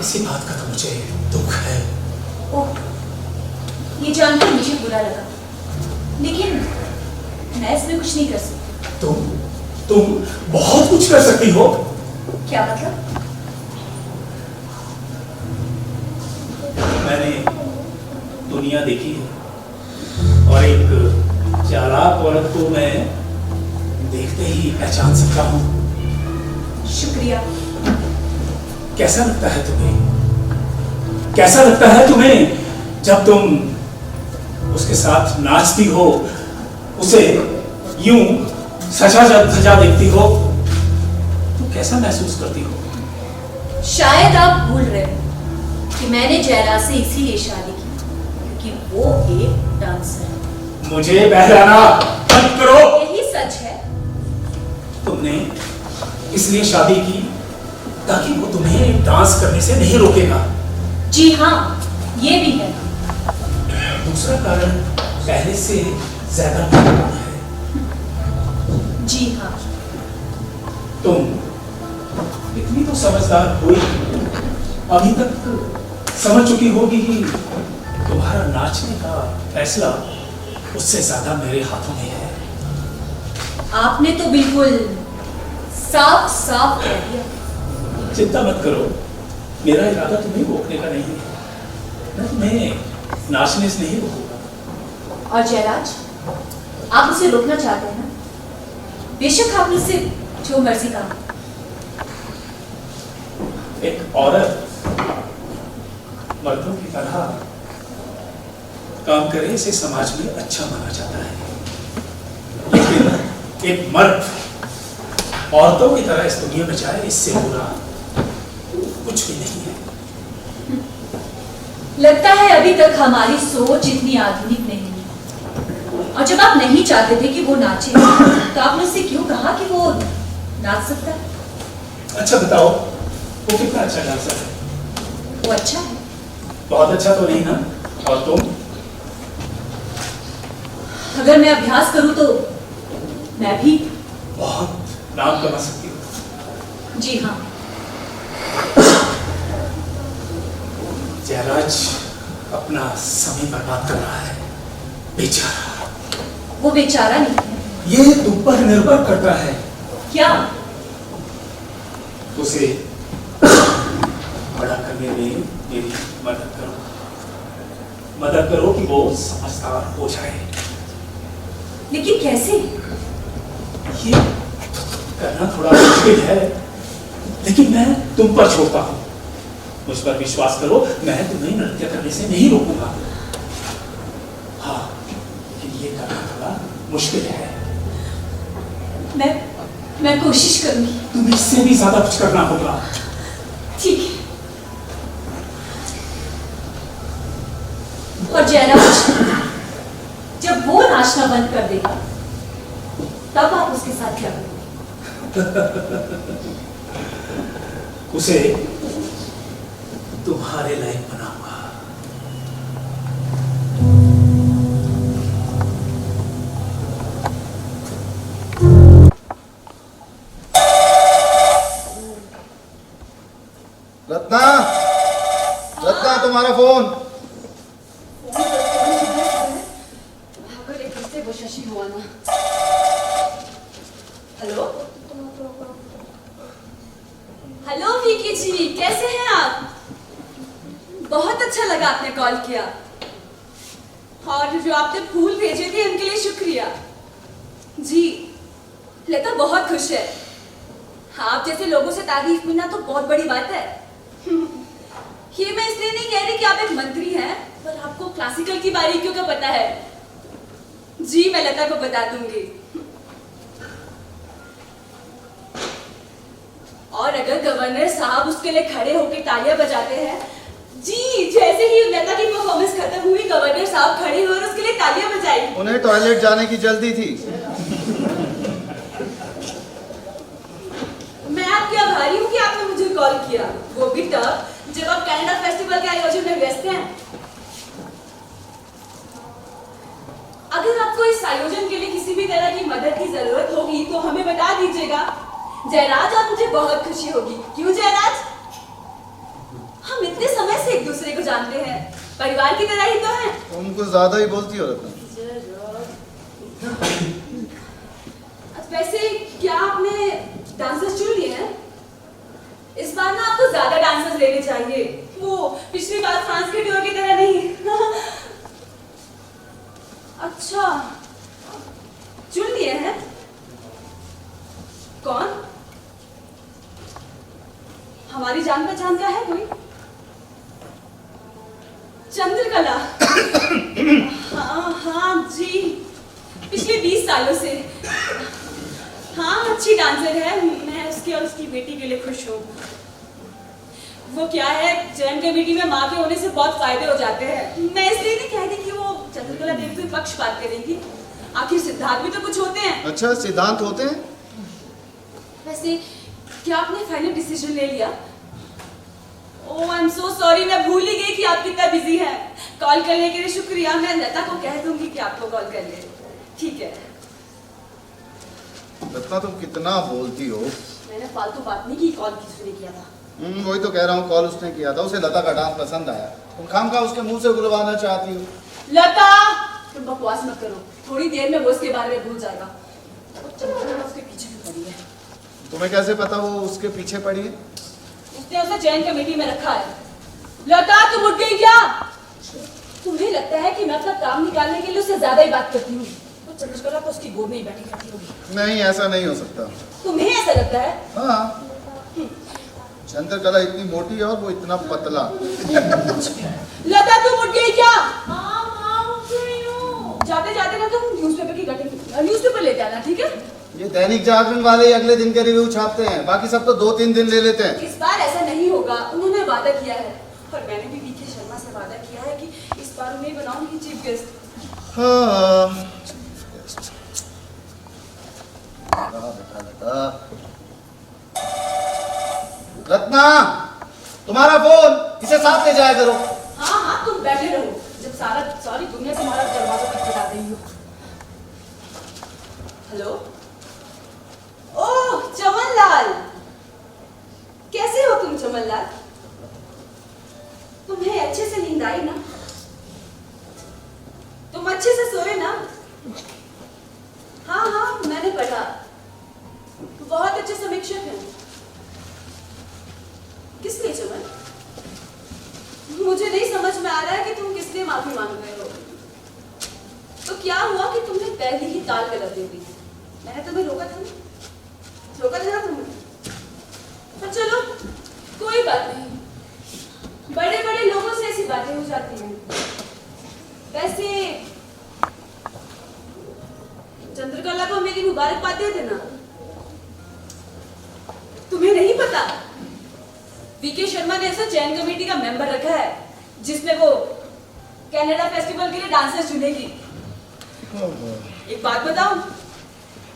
इसी बात का तो मुझे दुख है। ओह, ये जानकर मुझे बुरा लगा, लेकिन मैं इसमें कुछ नहीं कर सकती। तुम बहुत कुछ कर सकती हो। क्या मतलब? मैंने दुनिया देखी है और एक चालाक औरत को मैं देखते ही पहचान सकता हूँ। शुक्रिया। कैसा लगता है तुम्हें? कैसा लगता है तुम्हें जब तुम उसके साथ नाचती हो, उसे यूं सजा देखती हो, तो कैसा महसूस करती हो? शायद आप भूल रहे हो कि मैंने जयराज से इसीलिए शादी की क्योंकि वो एक डांसर है। मुझे बहलाना बंद करो। यही सच है। तुमने इसलिए शादी की ताकि वो तुम्हें डांस करने से नहीं रोकेगा। जी हाँ, ये भी है। दूसरा कारण पहले से ज्यादा महत्वपूर्ण है। जी हाँ। तुम इतनी तो समझदार हुई, अभी तक समझ चुकी होगी कि तुम्हारा नाचने का फैसला उससे ज्यादा मेरे हाथों में है। आपने तो बिल्कुल साफ साफ कह दिया। चिंता मत करो, मेरा इरादा तुम्हें रोकने का नहीं है। मैं तुम्हें नाचने से नहीं रोकूंगा। और जयराज, आप उसे रोकना चाहते हैं ना? बेशक आप मुझसे जो मर्जी काम। एक औरत मर्दों की तरह काम करे, इसे समाज में अच्छा माना जाता है, लेकिन एक मर्द औरतों की तरह इस दुनिया में जाए, इससे बुरा कुछ भी नहीं है। लगता है अभी तक हमारी सोच इतनी आधुनिक नहीं है। और जब आप नहीं चाहते थे कि वो नाचे, तो आपने उससे क्यों कहा कि वो नाच सकता है? अच्छा बताओ, वो कितना अच्छा डांसर है? वो अच्छा है। बहुत अच्छा तो नहीं ना? और तुम? अगर मैं अभ्यास करूं तो मैं भी बहुत नाम कमा सकती हो। जी हाँ। जयराज अपना समय बर्बाद कर रहा है, बेचारा। वो बेचारा नहीं, ये तुम पर निर्भर करता है। क्या? उसे बड़ा करने में मेरी मदद करो कि वो समझदार हो जाए। लेकिन कैसे? ये करना थोड़ा मुश्किल है, लेकिन मैं तुम पर छोड़ता हूं। मुझ पर विश्वास करो, मैं तुम्हें नृत्य करने से नहीं रोकूंगा। हाँ, लेकिन ये करना थोड़ा मुश्किल है। मैं कोशिश करूंगी। तुम्हें इससे भी ज्यादा कुछ करना होगा। ठीक है। और जयराज, जब वो नाचना बंद कर देगा, तब आप उसके साथ क्या करोगे? उसे तुम्हारे लायक बनाऊंगा। रत्ना, रत्ना तुम्हारा फोन। अगर एक रिश्ते वो शशि हुआ ना। हेलो हेलो विकी जी, कैसे हैं आप? बहुत अच्छा लगा आपने कॉल किया, और जो आपने फूल भेजे थे उनके लिए शुक्रिया। जी, लता बहुत खुश है। आप जैसे लोगों से तारीफ मिलना तो बहुत बड़ी बात है। ये मैं इसलिए नहीं कह रही कि आप एक मंत्री हैं, पर आपको क्लासिकल की बारीकियों का पता है। जी, मैं लता को बता दूंगी। और अगर गवर्नर साहब उसके लिए खड़े होकर तालियां बजाते हैं, जी, जैसे ही लता की परफॉर्मेंस खत्म हुई, गवर्नर साहब खड़े हुए और उसके लिए तालियां बजाई। उन्हें टॉयलेट जाने की जल्दी थी। मैं आपकी आभारी हूँ कि आपने मुझे कॉल किया, वो भी तब जब आप कनाडा फेस्टिवल के आयोजन में व्यस्त हैं। अगर आपको इस आयोजन के लिए किसी भी तरह की मदद की जरूरत होगी तो हमें बता दीजिएगा। जयराज, और मुझे बहुत खुशी होगी। क्यों जयराज? हम इतने समय से एक दूसरे को जानते हैं, परिवार की तरह ही तो हैं। तुम कुछ ज्यादा ही बोलती हो रत्ना। वैसे क्या आपने डांसर्स चुन लिए हैं? इस बार ना आपको ज्यादा डांसर्स लेने चाहिए, वो पिछली बार फ्रांस के टूर की तरह नहीं। अच्छा, चुन लिए हैं? कौन? हमारी जान पहचान का है कोई? चंद्रकला। हाँ जी, पिछले 20 सालों से। हाँ, अच्छी डांसर है। मैं उसके और उसकी बेटी के लिए खुश हूँ। वो क्या है, जैन कमेटी में माँ के होने से बहुत फायदे हो जाते हैं। मैं इसलिए नहीं कह रही कि वो चंद्रकला देवी कोई पक्षपात करेगी। आखिर सिद्धांत भी तो कुछ होते हैं। अच्छा, सिद्धांत होते हैं? वैसे क्या आपने फाइनल डिसीजन ले लिया? ओह, आई एम सो सॉरी, मैं भूल ही गई कि आप कितना बिजी हैं। कॉल करने के लिए शुक्रिया। मैं लता को कह दूंगी कि आपको कॉल कर ले। ठीक है। रत्ना, तुम कितना बोलती हो। मैंने फालतू बात नहीं की, कॉल किसने किया था? वही तो कह रहा हूँ, कॉल उसने किया था। उसे लता का डांस पसंद आया। तुम खामखा उसके मुंह से बुलवाना चाहती हो। लता, तुम बकवास मत करो। थोड़ी देर में वो इसके बारे में भूल जाएगा। वो चंद्रकला उसके पीछे भी पड़ी है। तुम्हें कैसे पता वो उसके पीछे पड़ी है? उसने उसे चयन कमेटी में रखा है। लता, तुम उठ गई क्या? तुम्हें लगता है कि मैं अपना काम निकालने के लिए उससे ज्यादा ही बात करती हूँ? तो चंद्रकला को उसकी गोद में ही बैठी रहती होगी। नहीं, ऐसा नहीं हो सकता। तुम्हें ऐसा लगता है? हाँ, चंद्रकला इतनी मोटी है और वो इतना पतला। लता, तुम उठ गई क्या? जाते जाते ना तुम न्यूज़पेपर की कटिंग, न्यूज़पेपर लेते आना, ठीक है? ये दैनिक जागरण वाले अगले दिन के रिव्यू छापते हैं, बाकी सब तो 2-3 दिन ले लेते हैं। इस बार ऐसा नहीं होगा। उन्होंने वादा किया है, और मैंने भी वीके शर्मा से वादा किया है कि इस बार उन्हें बनाऊंगी चीफ गेस्ट। हाँ, रत्ना, तुम्हारा फोन, इसे साथ ले जाया करो। हाँ हाँ, तुम बैठे रहो, जब सारी दुनिया तुम्हारा दरवाजा खटखटा रही हो। हेलो। ओह, चमन लाल, कैसे हो तुम चमन लाल? तुम्हें अच्छे से नींद आई ना? तुम अच्छे से सोए ना? हाँ हाँ, मैंने पढ़ा। बहुत अच्छे समीक्षक हैं। किस लिए चमन? मुझे नहीं समझ में आ रहा है कि तुम किस लिए माफी मांग रहे हो। तो क्या हुआ कि तुमने पहले ही ताल गलत दे दी? मैंने तुम्हें रोका था ना? रोका था ना तुमने? पर चलो, कोई बात नहीं। बड़े बड़े लोगों से ऐसी बातें हो जाती हैं। वैसे चंद्रकला को मेरी मुबारकबाद दे देना। तुम्हें नहीं पता, वीके शर्मा ने ऐसा चयन कमेटी का मेंबर रखा है जिसमें वो कनाडा फेस्टिवल के लिए डांसर चुनेगी। एक बात बताऊं,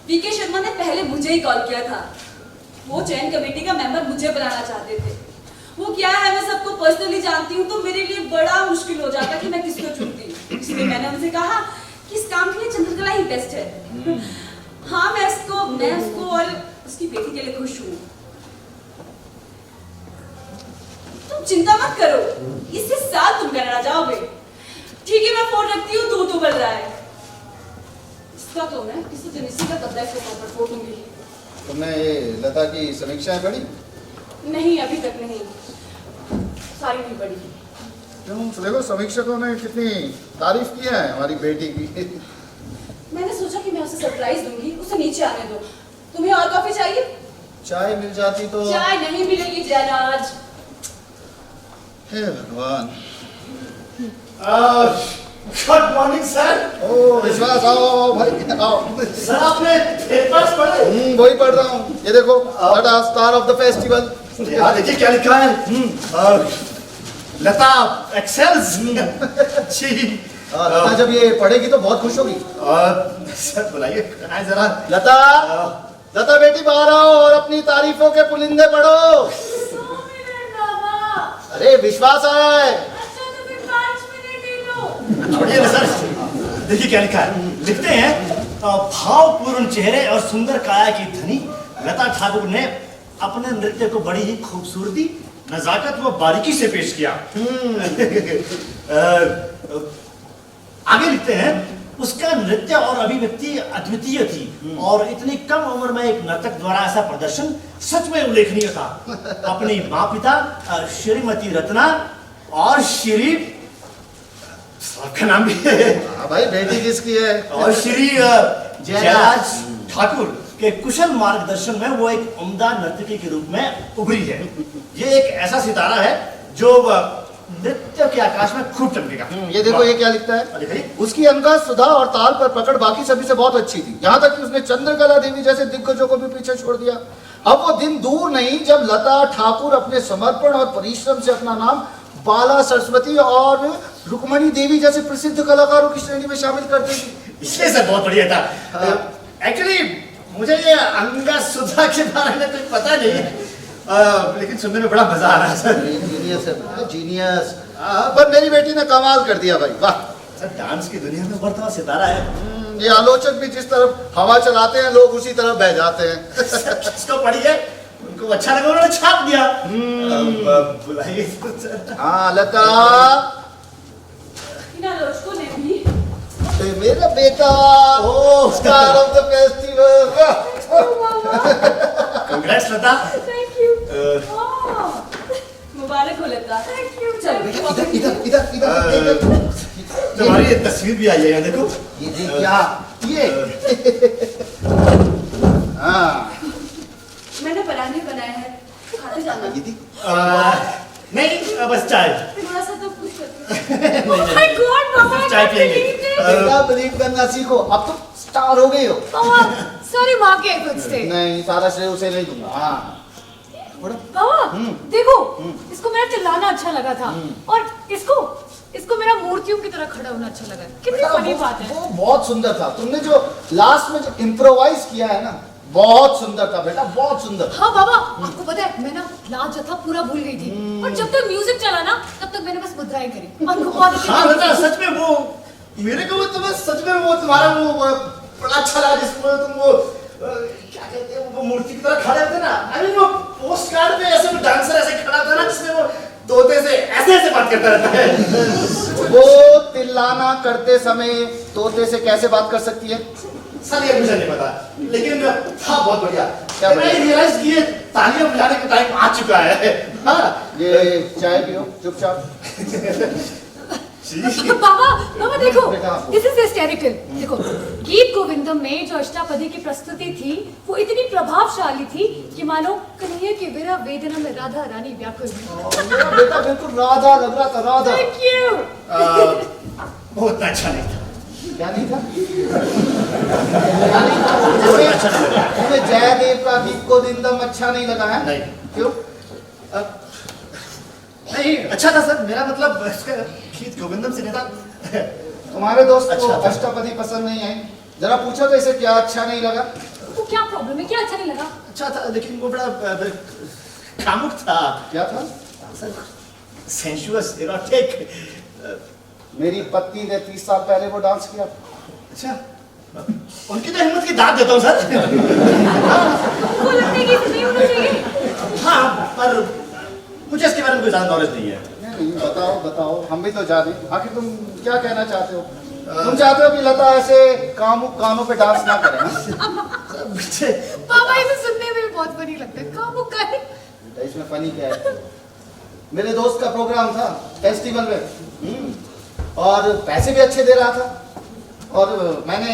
वीके शर्मा ने पहले मुझे ही कॉल किया था। वो चयन कमेटी का मेंबर मुझे बनाना चाहते थे। वो क्या है, मैं सबको पर्सनली जानती हूँ, तो मेरे लिए बड़ा मुश्किल हो जाता कि मैं किसको चुनती। इसलिए मैंने उनसे कहा कि इस काम के लिए चंद्रकला ही बेस्ट है। हाँ, मैं उसको और उसकी बेटी के लिए खुश हूँ। तुम चिंता मत करो, इसी साल तुम कनाडा जाओगे। ठीक है, मैं फोन रखती हूँ, दूध उबल रहा है। इसका तो मैं किसी दिन इसी का कब्जा से पर फोन दूंगी। तुमने ये लता की समीक्षाएं पढ़ी? नहीं, अभी तक नहीं, सारी नहीं पढ़ी। क्यों? देखो समीक्षकों ने कितनी तारीफ की है हमारी बेटी की। मैंने सोचा कि मैं उसे सरप्राइज दूंगी, उसे नीचे आने दो। तुम्हें और कॉफी चाहिए? चाय मिल जाती तो। चाय नहीं मिलेगी जयराज। हे भगवान। Good morning sir. ओ विश्वास, आओ भाई आओ। सर आपने पेपर्स पढ़े? वही पढ़ रहा हूँ। ये देखो, लता स्टार ऑफ द फेस्टिवल। यहाँ देखिए क्या लिखा है। लता एक्सेल्स। जी। लता जब ये पढ़ेगी तो बहुत खुश होगी। सर बुलाइए जरा। लता, लता बेटी बाहर आओ और अपनी तारीफों के पुलिंदे पढ़ो। अरे विश्वास आए। बढ़िया ना सर। देखिए क्या लिखा है। लिखते हैं, भावपूर्ण चेहरे और सुंदर काया की धनी लता ठाकुर ने अपने नृत्य को बड़ी ही खूबसूरती, नजाकत व बारीकी से पेश किया। आगे लिखते हैं, उसका नृत्य और अभिव्यक्ति अद्वितीय थी और इतनी कम उम्र में एक नर्तक द्वारा ऐसा प्रदर्शन सच में उल्लेखनीय था। अपनी माँ पिता श्रीमती रत्ना और श्री, आपका नाम भी है। हाँ भाई, बेटी किसकी है? और श्री जयराज ठाकुर के कुशल मार्गदर्शन में वो एक उम्दा नर्तकी के रूप में उभरी है। ये एक ऐसा सितारा है जो नृत्य के आकाश में खूब चमकेगा। ये देखो, ये क्या लिखता है। देखिए, उसकी अंदाज, सुधा और ताल पर पकड़ बाकी सभी से बहुत अच्छी थी। यहाँ तक कि उसने चंद्रकला देवी जैसे दिग्गजों को भी पीछे छोड़ दिया। अब वो दिन दूर नहीं जब लता ठाकुर अपने समर्पण और परिश्रम से अपना नाम बाला सरस्वती और रुक्मणी देवी जैसे प्रसिद्ध कलाकारों की श्रेणी में शामिल कर देगी। इसलिए सर बहुत बढ़िया था। एक्चुअली मुझे ये अंगा सुधा के बारे में कुछ पता नहीं है, लेकिन सुनने में बड़ा मजा आ रहा है सर। जीनियस है, जीनियस। पर मेरी बेटी ने कमाल कर दिया भाई, वाह। सर डांस की दुनिया में उभरता सितारा है। ये आलोचक भी जिस तरफ हवा चलाते हैं, लोग उसी तरफ बह जाते हैं। इसको पढ़ी है, उनको अच्छा लगा, उन्होंने छाप दिया। बुलाइए सर। हाँ लता, इन आलोचकों ने भी मेरा बेटा star of the festival. Congrats Lata. Thank you. मुबारक हो लता। Thank you. चलो इधर इधर इधर इधर। तुम्हारी तस्वीर भी आई है यहाँ, देखो। ये देख क्या ये। हाँ मैंने पराठे बनाए हैं, खाते जाना। नहीं, बस चाय। थोड़ा सा तो कुछ करते। Oh my God, mama, I चाय can't पिएंगे। believe this. बेटा बिलीव करना सीखो, अब तो स्टार हो गई हो। मामा, सारी माँ के एफर्ट्स थे। नहीं, सारा श्रेय उसे नहीं दूंगा। हाँ मामा, देखो, इसको मेरा चिल्लाना अच्छा लगा था और इसको मेरा मूर्तियों की तरह खड़ा होना अच्छा लगा। कितनी बेटा, फनी बात है। वो बहुत सुंदर था। तुमने जो लास्ट में जो इम्प्रोवाइज किया है ना, बहुत सुंदर था बेटा, बहुत सुंदर। हाँ बाबा, आपको पता है मैं ना लाल जथा पूरा भूल गई थी और जब तक म्यूजिक चला ना तब तक मैंने बस मुद्राएं करी। आपको बहुत अच्छी हाँ लगी। लता, सच में वो मेरे को तुम्हें सच में वो तुम्हारा वो बड़ा अच्छा लगा जिसमें तुम वो क्या कहते हैं, वो मूर्ति की तरह खड़े थे ना। आई मीन वो पोस्ट कार्ड पे ऐसे वो डांसर ऐसे खड़ा था ना, जिसमें वो तोते से ऐसे ऐसे बातें बात करता रहता है। वो तिल्लाना करते समय तोते से कैसे बात कर सकती है? सर ये मुझे नहीं पता, लेकिन था बहुत बढ़िया। क्या बढ़िया? मैंने रियलाइज कि ये तालियां बजाने का टाइम आ चुका है। हाँ ये चाय पियो चुपचाप। बाबा देखो, बेटा। This is hysterical. देखो, गीत गोविंदम में जो अष्टापदी की प्रस्तुति थी वो इतनी प्रभावशाली थी कि मानो कन्हैया की विरह वेदना में राधा रानी व्याकुल हुई। मेरा बेटा बिल्कुल राधा लग रहा था, राधा। Thank you. वो उतना अच्छा नहीं था। क्या नहीं था? क्या नहीं था? तुम्हें जयदेव का गीत गोविंदम अच्छा नहीं लगा है? नहीं। क्यों? नहीं अच्छा था सर, मेरा मतलब इसका गीत गोविंदम से नहीं था। तुम्हारे दोस्त को अच्छा था। अष्टपदी पसंद नहीं आई? जरा पूछो तो इसे क्या अच्छा नहीं लगा? वो क्या प्रॉब्लम है, क्या अच्छा नहीं लगा? अच्छा था, लेकिन वो बड़ा कामुक था। क्या था? Sir sensuous, erotic. मेरी पत्नी ने 30 साल पहले वो डांस किया। अच्छा, उनकी तो हिम्मत की दाद देता हूँ सर। वो लगता है कि नहीं होना चाहिए। हाँ, पर मुझे इसके बारे में कोई ज्यादा नॉलेज नहीं है। नहीं, बताओ बताओ, हम भी तो जाने। आखिर तुम क्या कहना चाहते हो? तुम चाहते हो कि लता ऐसे कामुक गानों पे डांस ना करे? मुझे बाबा इसे सुनने में भी बहुत फनी लगता है। कामुक गाने। बेटा इसमें फनी क्या है? मेरे दोस्त का प्रोग्राम था फेस्टिवल में, और पैसे भी अच्छे दे रहा था। और मैंने,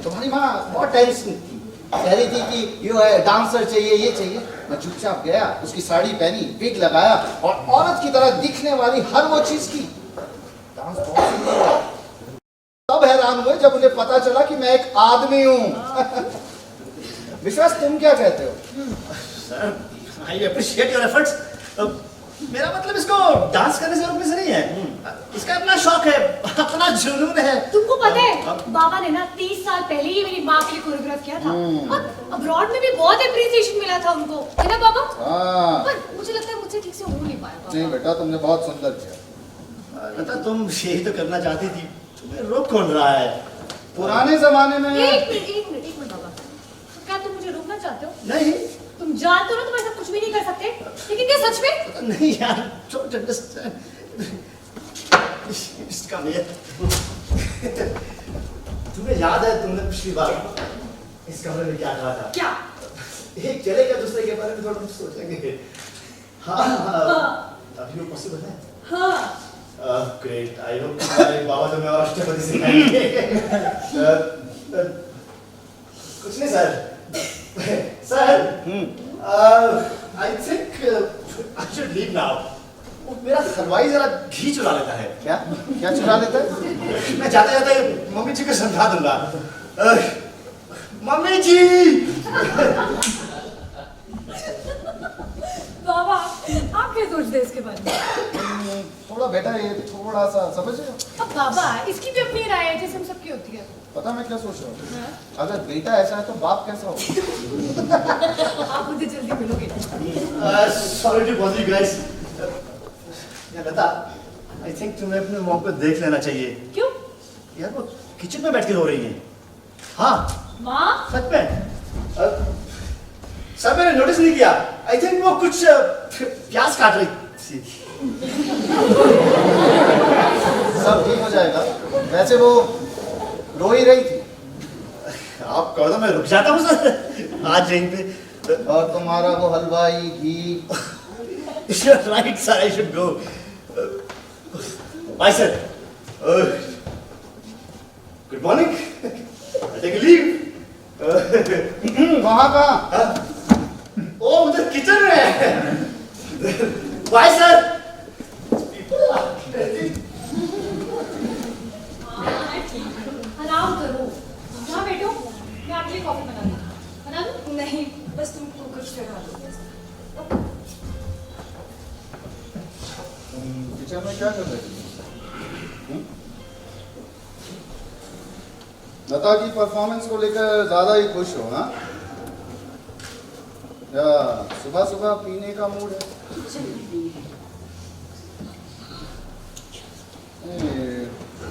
तुम्हारी माँ बहुत टेंशन थी, कह रही थी कि ये डांसर चाहिए, ये चाहिए। मैं चुपचाप गया, उसकी साड़ी पहनी, विग लगाया, और औरत की तरह दिखने वाली हर वो चीज की। डांस बहुत सुंदर हुआ। तब हैरान हुए जब उन्हें पता चला कि मैं एक आदमी हूँ। विश्वास, तुम क्या कहते हो? Sir, I appreciate your efforts. मेरा मतलब इसको डांस करने से रोकने से नहीं है। इसका अपना शौक है, अपना जुनून है। तुमको पता है बाबा ने ना 30 साल पहले ही मेरी माँ के लिए कोरियोग्राफ किया था, और अब्रॉड में भी बहुत एप्रिसिएशन मिला था उनको, है ना बाबा? हाँ। पर मुझे लगता है मुझसे ठीक से हो नहीं पाया बाबा। नहीं बेटा, तुमने बहुत सुंदर किया। लता, तुम यही तो करना चाहती थी, तुम्हें रोक कौन रहा है? पुराने जमाने में एक मिनट बाबा, तो क्या तुम मुझे रोकना चाहते हो? नहीं तुम जानते हो ना तुम ऐसा कुछ भी नहीं कर सकते, लेकिन क्या सच में? नहीं यार, डोंट अंडरस्टैंड। इसका ये तुम्हें याद है तुमने पिछली बार इस कमरे में क्या कहा था? क्या? एक चलेगा दूसरे के बारे में थोड़ा कुछ सोचेंगे। हाँ, अभी वो पॉसिबल है? हाँ। ग्रेट, आई होप तुम्हारे बाबा तुम्हें और अष्टपदी सिखाएंगे। कुछ नहीं sir. Sir, I think I should leave now. मेरा हलवाई जरा घी चुरा लेता है। क्या क्या चुरा लेता है? मैं जाते जाते मम्मी जी को समझा दूंगा। मम्मी जी। बाबा आप क्या सोचते हैं इसके बारे में? थोड़ा बेटा, ये थोड़ा सा समझ रहे हो? अब बाबा इसकी भी अपनी राय है, जैसे हम सबकी होती है। पता मैं क्या सोच रहा हूँ? अगर बेटा ऐसा है तो बाप कैसा हो? आप मुझे जल्दी मिलोगे। Sorry to bother you guys. Lata, I think तुम्हें अपने मॉम को देख लेना चाहिए। क्यों? यार वो किचन में बैठ के रो रही है। हाँ माँ? सच में। सर मैंने नोटिस नहीं किया। आई थिंक वो कुछ प्याज काट रही थी। सब ठीक हो जाएगा। वैसे वो रो ही रही थी। आप कहो तो मैं रुक जाता हूँ सर, आज यहीं पे। और तुम्हारा वो हलवाई घी। Right sir, I should go. Bye sir. Good morning. Take leave. वहाँ कहाँ? ओ उधर किचन में है। Bye sir. आराम करो, यहाँ बैठो, मैं आपके लिए कॉफी बना दूँ। बना दूँ? नहीं, बस तुमको कुछ चढ़ा दो। किचन में क्या कर रहे थे? लता की परफॉर्मेंस को लेकर ज्यादा ही खुश हो? हाँ, या सुबह सुबह पीने का मूड है?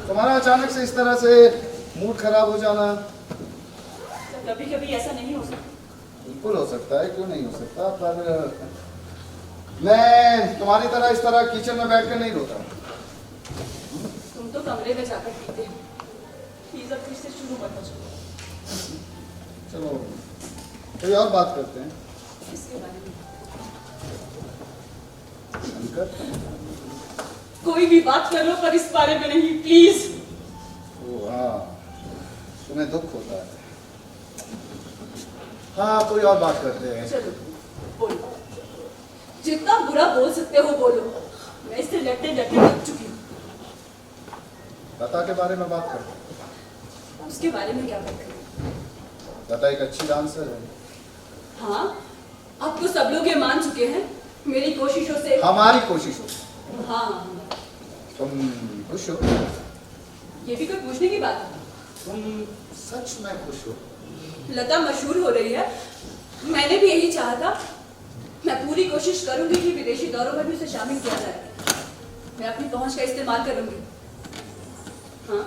तुम्हारा अचानक से इस तरह से मूड खराब हो जाना? कभी कभी ऐसा नहीं हो सकता। बिल्कुल हो सकता है, क्यों नहीं हो सकता, पर मैं तुम्हारी तरह इस तरह किचन में बैठकर नहीं रोता। तुम तो कमरे में जाकर पीते हो। प्लीज अब फिर से शुरू मत हो जाओ। चलो कोई और बात करते हैं। इसके बारे में शंकर, कोई भी बात कर लो पर इस बारे में नहीं, प्लीज। ओ हाँ, तुम्हें दुख होता है। हाँ कोई और बात करते हैं। चलो बोलो, जितना बुरा बोल सकते हो बोलो। मैं इससे लड़ते लड़ते थक चुकी हूँ। लता के बारे में बात करते हैं। उसके बारे में क्या बात करें? लता एक अच्छी डांसर है। हाँ, अब तो सब लोग ये मान चुके हैं मेरी कोशिशों से। हमारी कोशिशों से। हाँ, तुम खुश हो? ये भी कोई पूछने की बात है? तुम सच में खुश हो? लता मशहूर हो रही है, मैंने भी यही चाहा था। मैं पूरी कोशिश करूंगी कि विदेशी दौरों में भी उसे शामिल किया जाए। मैं अपनी पहुंच का इस्तेमाल करूंगी। हाँ,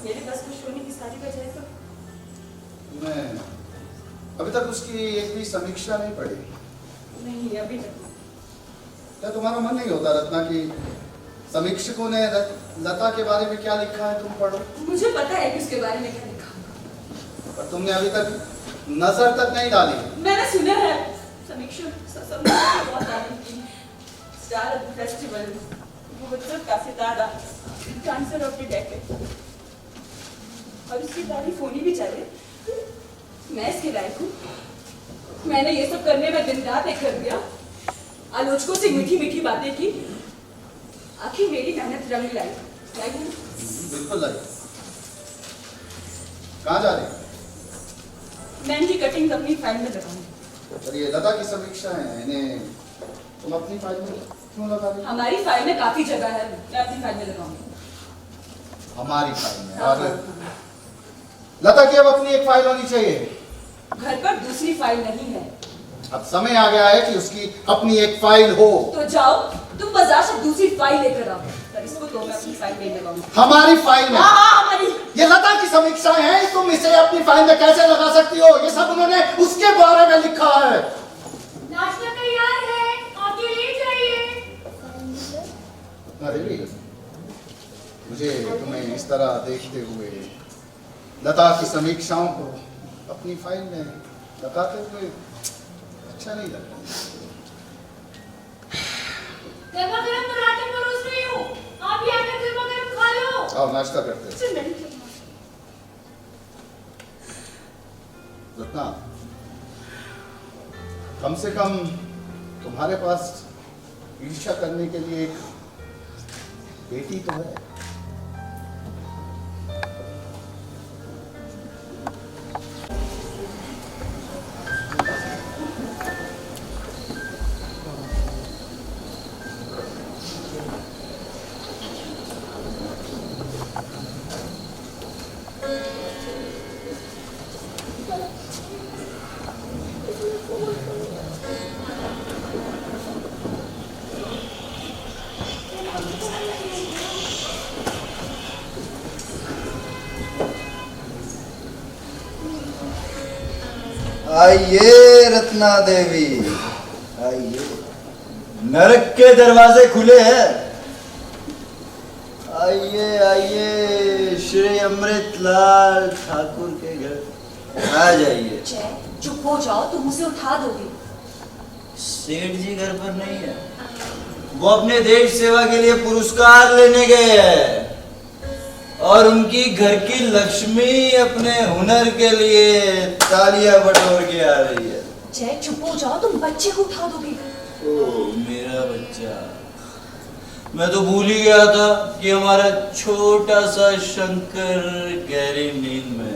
मेरे पास कुछ होने की सारी वजह है तो मैं अभी तक उसकी एक भी समीक्षा नहीं पढ़ी। नहीं, अभी तक नहीं। क्या तुम्हारा मन नहीं होता रत्ना कि समीक्षकों ने लता के बारे में क्या लिखा है तुम पढ़ो? मुझे पता है कि उसके बारे में क्या लिखा होगा, पर तुमने अभी तक नजर तक नहीं डाली। मैंने सुना है समीक्षा बहुत तारीफ की। स्टार ऑफ द फेस्टिवल, वो उत्सव का सितारा, डांसर ऑफ द डेकेड, और उसकी तारीफ होनी भी चाहिए। मैं इसके लायक हूँ। मैंने ये सब करने में दिन रात एक कर दिया, आलोचकों से मीठी मीठी बातें की। आखिर मेरी मेहनत रंग लाई। बिल्कुल लाई। कहाँ जा रही? मैं इनकी कटिंग अपनी फाइल में लगाऊंगी। और ये लता की समीक्षा है, इन्हें तुम अपनी फाइल में क्यों लगा रही? हमारी फाइल में काफी जगह है, मैं अपनी फाइल में लगाऊंगी। हमारी फाइल में? हाँ, और हाँ। लता की अब अपनी एक फाइल होनी चाहिए। घर पर दूसरी फाइल नहीं है। अब समय आ गया है कि उसकी अपनी एक फाइल हो। तो जाओ तुम बाजार से दूसरी फाइल लेकर आओ, पर इसको तो मैं अपनी फाइल में लगाऊंगी। हमारी फाइल में? हाँ, हमारी। ये लता की समीक्षाएं हैं, तुम इसे अपनी फाइल में कैसे लगा सकती हो? ये सब उन्होंने उसके बारे में लिखा है। नाश्ता तैयार है, आके ले जाइए। अरे मुझे तुम्हें इस तरह देखते हुए लता की समीक्षाओं को अपनी फाइल में लगाते हुए अच्छा नहीं लगता। गर्मा गर्म पराठे परोस रही हूँ, आप ही आकर गर्मा गर्म खा लो। आओ नाश्ता करते हैं। रत्ना, कम से कम तुम्हारे पास ईर्ष्या करने के लिए एक बेटी तो है। आइए रत्ना देवी, आइए। नरक के दरवाजे खुले हैं। आइए आइए श्री अमृतलाल ठाकुर के घर आ जाइए। चुप हो जाओ, तुम उसे उठा दोगे। सेठ जी घर पर नहीं है, वो अपने देश सेवा के लिए पुरस्कार लेने गए हैं और उनकी घर की लक्ष्मी अपने हुनर के लिए तालियां बटोर के आ रही है। जय चुप हो जाओ, तुम बच्चे को उठा दोगे। ओ मेरा बच्चा, मैं तो भूल ही गया था कि हमारा छोटा सा शंकर गहरी नींद में,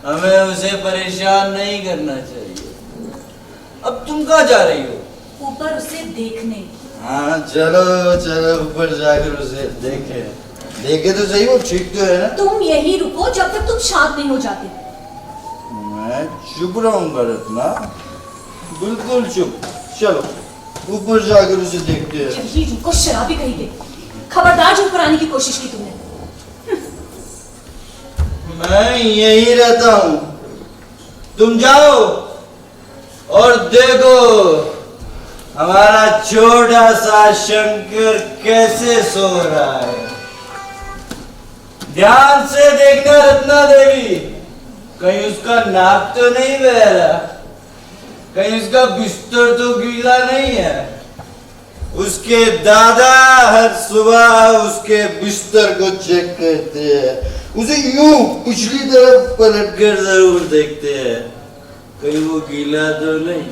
हमें उसे परेशान नहीं करना चाहिए। अब तुम कहाँ जा रही हो? ऊपर उसे देखने। हाँ चलो चलो ऊपर जाकर उसे देखे तो सही, वो ठीक तो है ना? तुम यहीं रुको जब तक तुम शांत नहीं हो जाते। मैं चुप रहूंगा रत्ना, बिल्कुल चुप। चलो ऊपर जाकर उसे देखते हैं। यहीं रुको, शराबी कहीं गए। खबरदार जो ऊपर आने की कोशिश की तुमने। मैं यहीं रहता हूँ, तुम जाओ और देखो हमारा छोटा सा शंकर कैसे सो रहा है। ध्यान से देखना रत्ना देवी, कहीं उसका नाक तो नहीं बह रहा, कहीं उसका बिस्तर तो गीला नहीं है। उसके दादा हर सुबह उसके बिस्तर को चेक करते हैं, उसे यूं पिछली तरफ पलट कर जरूर देखते हैं कहीं वो गीला तो नहीं।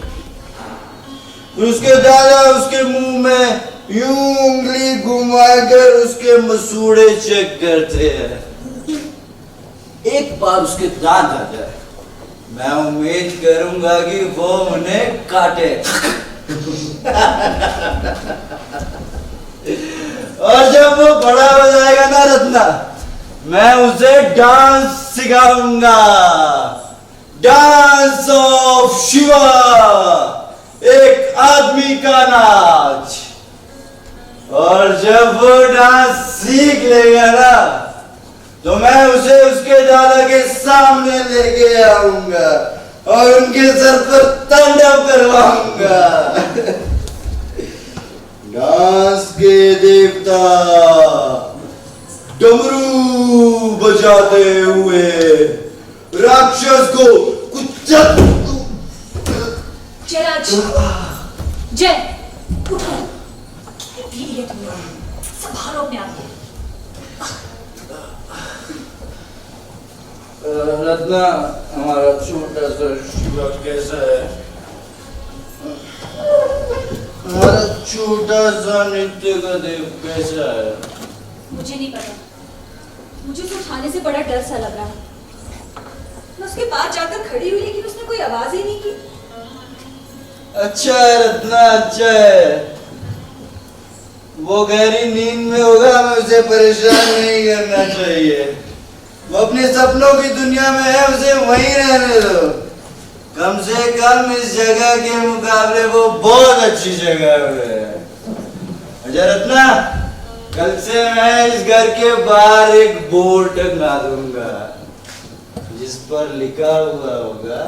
फिर उसके दादा उसके मुंह में यूं उंगली घुमाकर उसके मसूड़े चेक करते हैं। एक बार उसके दांत आ जाए, मैं उम्मीद करूंगा कि वो उन्हें काटे। और जब वो बड़ा हो जाएगा ना रत्ना, मैं उसे डांस सिखाऊंगा, डांस ऑफ शिवा, एक आदमी का नाच। और जब वो डांस सीख लेगा ना, तो मैं उसे उसके दादा के सामने लेके आऊंगा और उनके सर पर तांडव करवाऊंगा। डांस के देवता डमरू बजाते हुए राक्षस को कुचल। जयराज, जय उठो, धीरे संभालो अपने आप को। रत्ना, हमारा छोटा सा शिवा कैसा है? हमारा छोटा सा नित्य का देव कैसा है? मुझे नहीं पता, मुझे तो उठाने से बड़ा डर सा लग रहा है। मैं उसके पास जाकर खड़ी हुई, लेकिन उसने कोई आवाज ही नहीं की। अच्छा है रत्ना, अच्छा है। वो गहरी नींद में होगा, हमें उसे परेशान नहीं करना चाहिए। वो अपने सपनों की दुनिया में है, उसे वहीं रहने दो। कम से कम इस जगह के मुकाबले वो बहुत अच्छी जगह है। अच्छा रत्ना, कल से मैं इस घर के बाहर एक बोर्ड टंगा दूंगा जिस पर लिखा हुआ होगा,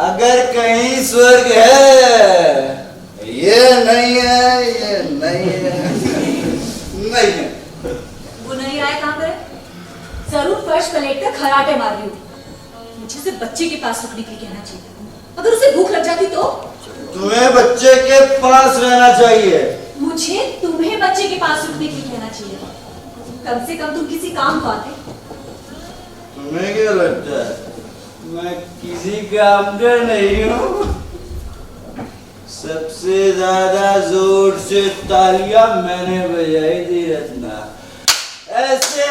अगर कहीं स्वर्ग है, ये नहीं है, ये नहीं है, नहीं है। वो नहीं आए कहाँ पर? जरूर फर्श पर लेटकर खराटे मार रही हो। मुझे सिर्फ बच्चे के पास रुकने के लिए कहना चाहिए। अगर उसे भूख लग जाती तो? तुम्हें बच्चे के पास रहना चाहिए। मुझे तुम्हें बच्चे के पास रुकने के लिए कहना चाहिए। कम से कम तुम किसी काम को आते। तुम्हें क्या लगता है मैं किसी काम का नहीं हूँ? सबसे ज्यादा जोर से तालियां मैंने बजाई थी रत्ना, ऐसे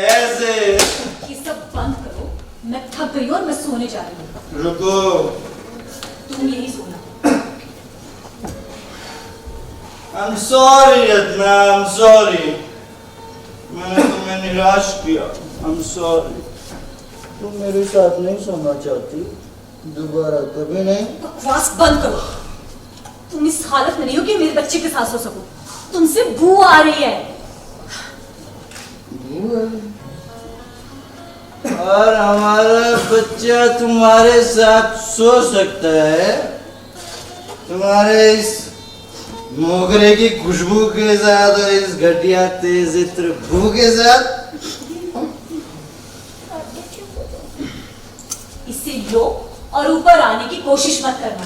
ऐसे। ये सब बंद करो, मैं थक गई और मैं सोने जा रही हूँ। रुको, तुम यही सोना। I'm sorry Ratna, I'm sorry। मैंने तुम्हें निराश किया, I'm sorry। तुम मेरे साथ नहीं सोना चाहती? दोबारा कभी नहीं? बकवास बंद करो। तुम इस हालत में नहीं हो कि मेरे बच्चे के साथ सो सको। तुमसे बू आ रही है। और हमारा बच्चा तुम्हारे साथ सो सकता है? तुम्हारे इस मोगरे की खुशबू के साथ और इस घटिया तेज इत्र बू के साथ? इसे लो और ऊपर आने की कोशिश मत करना।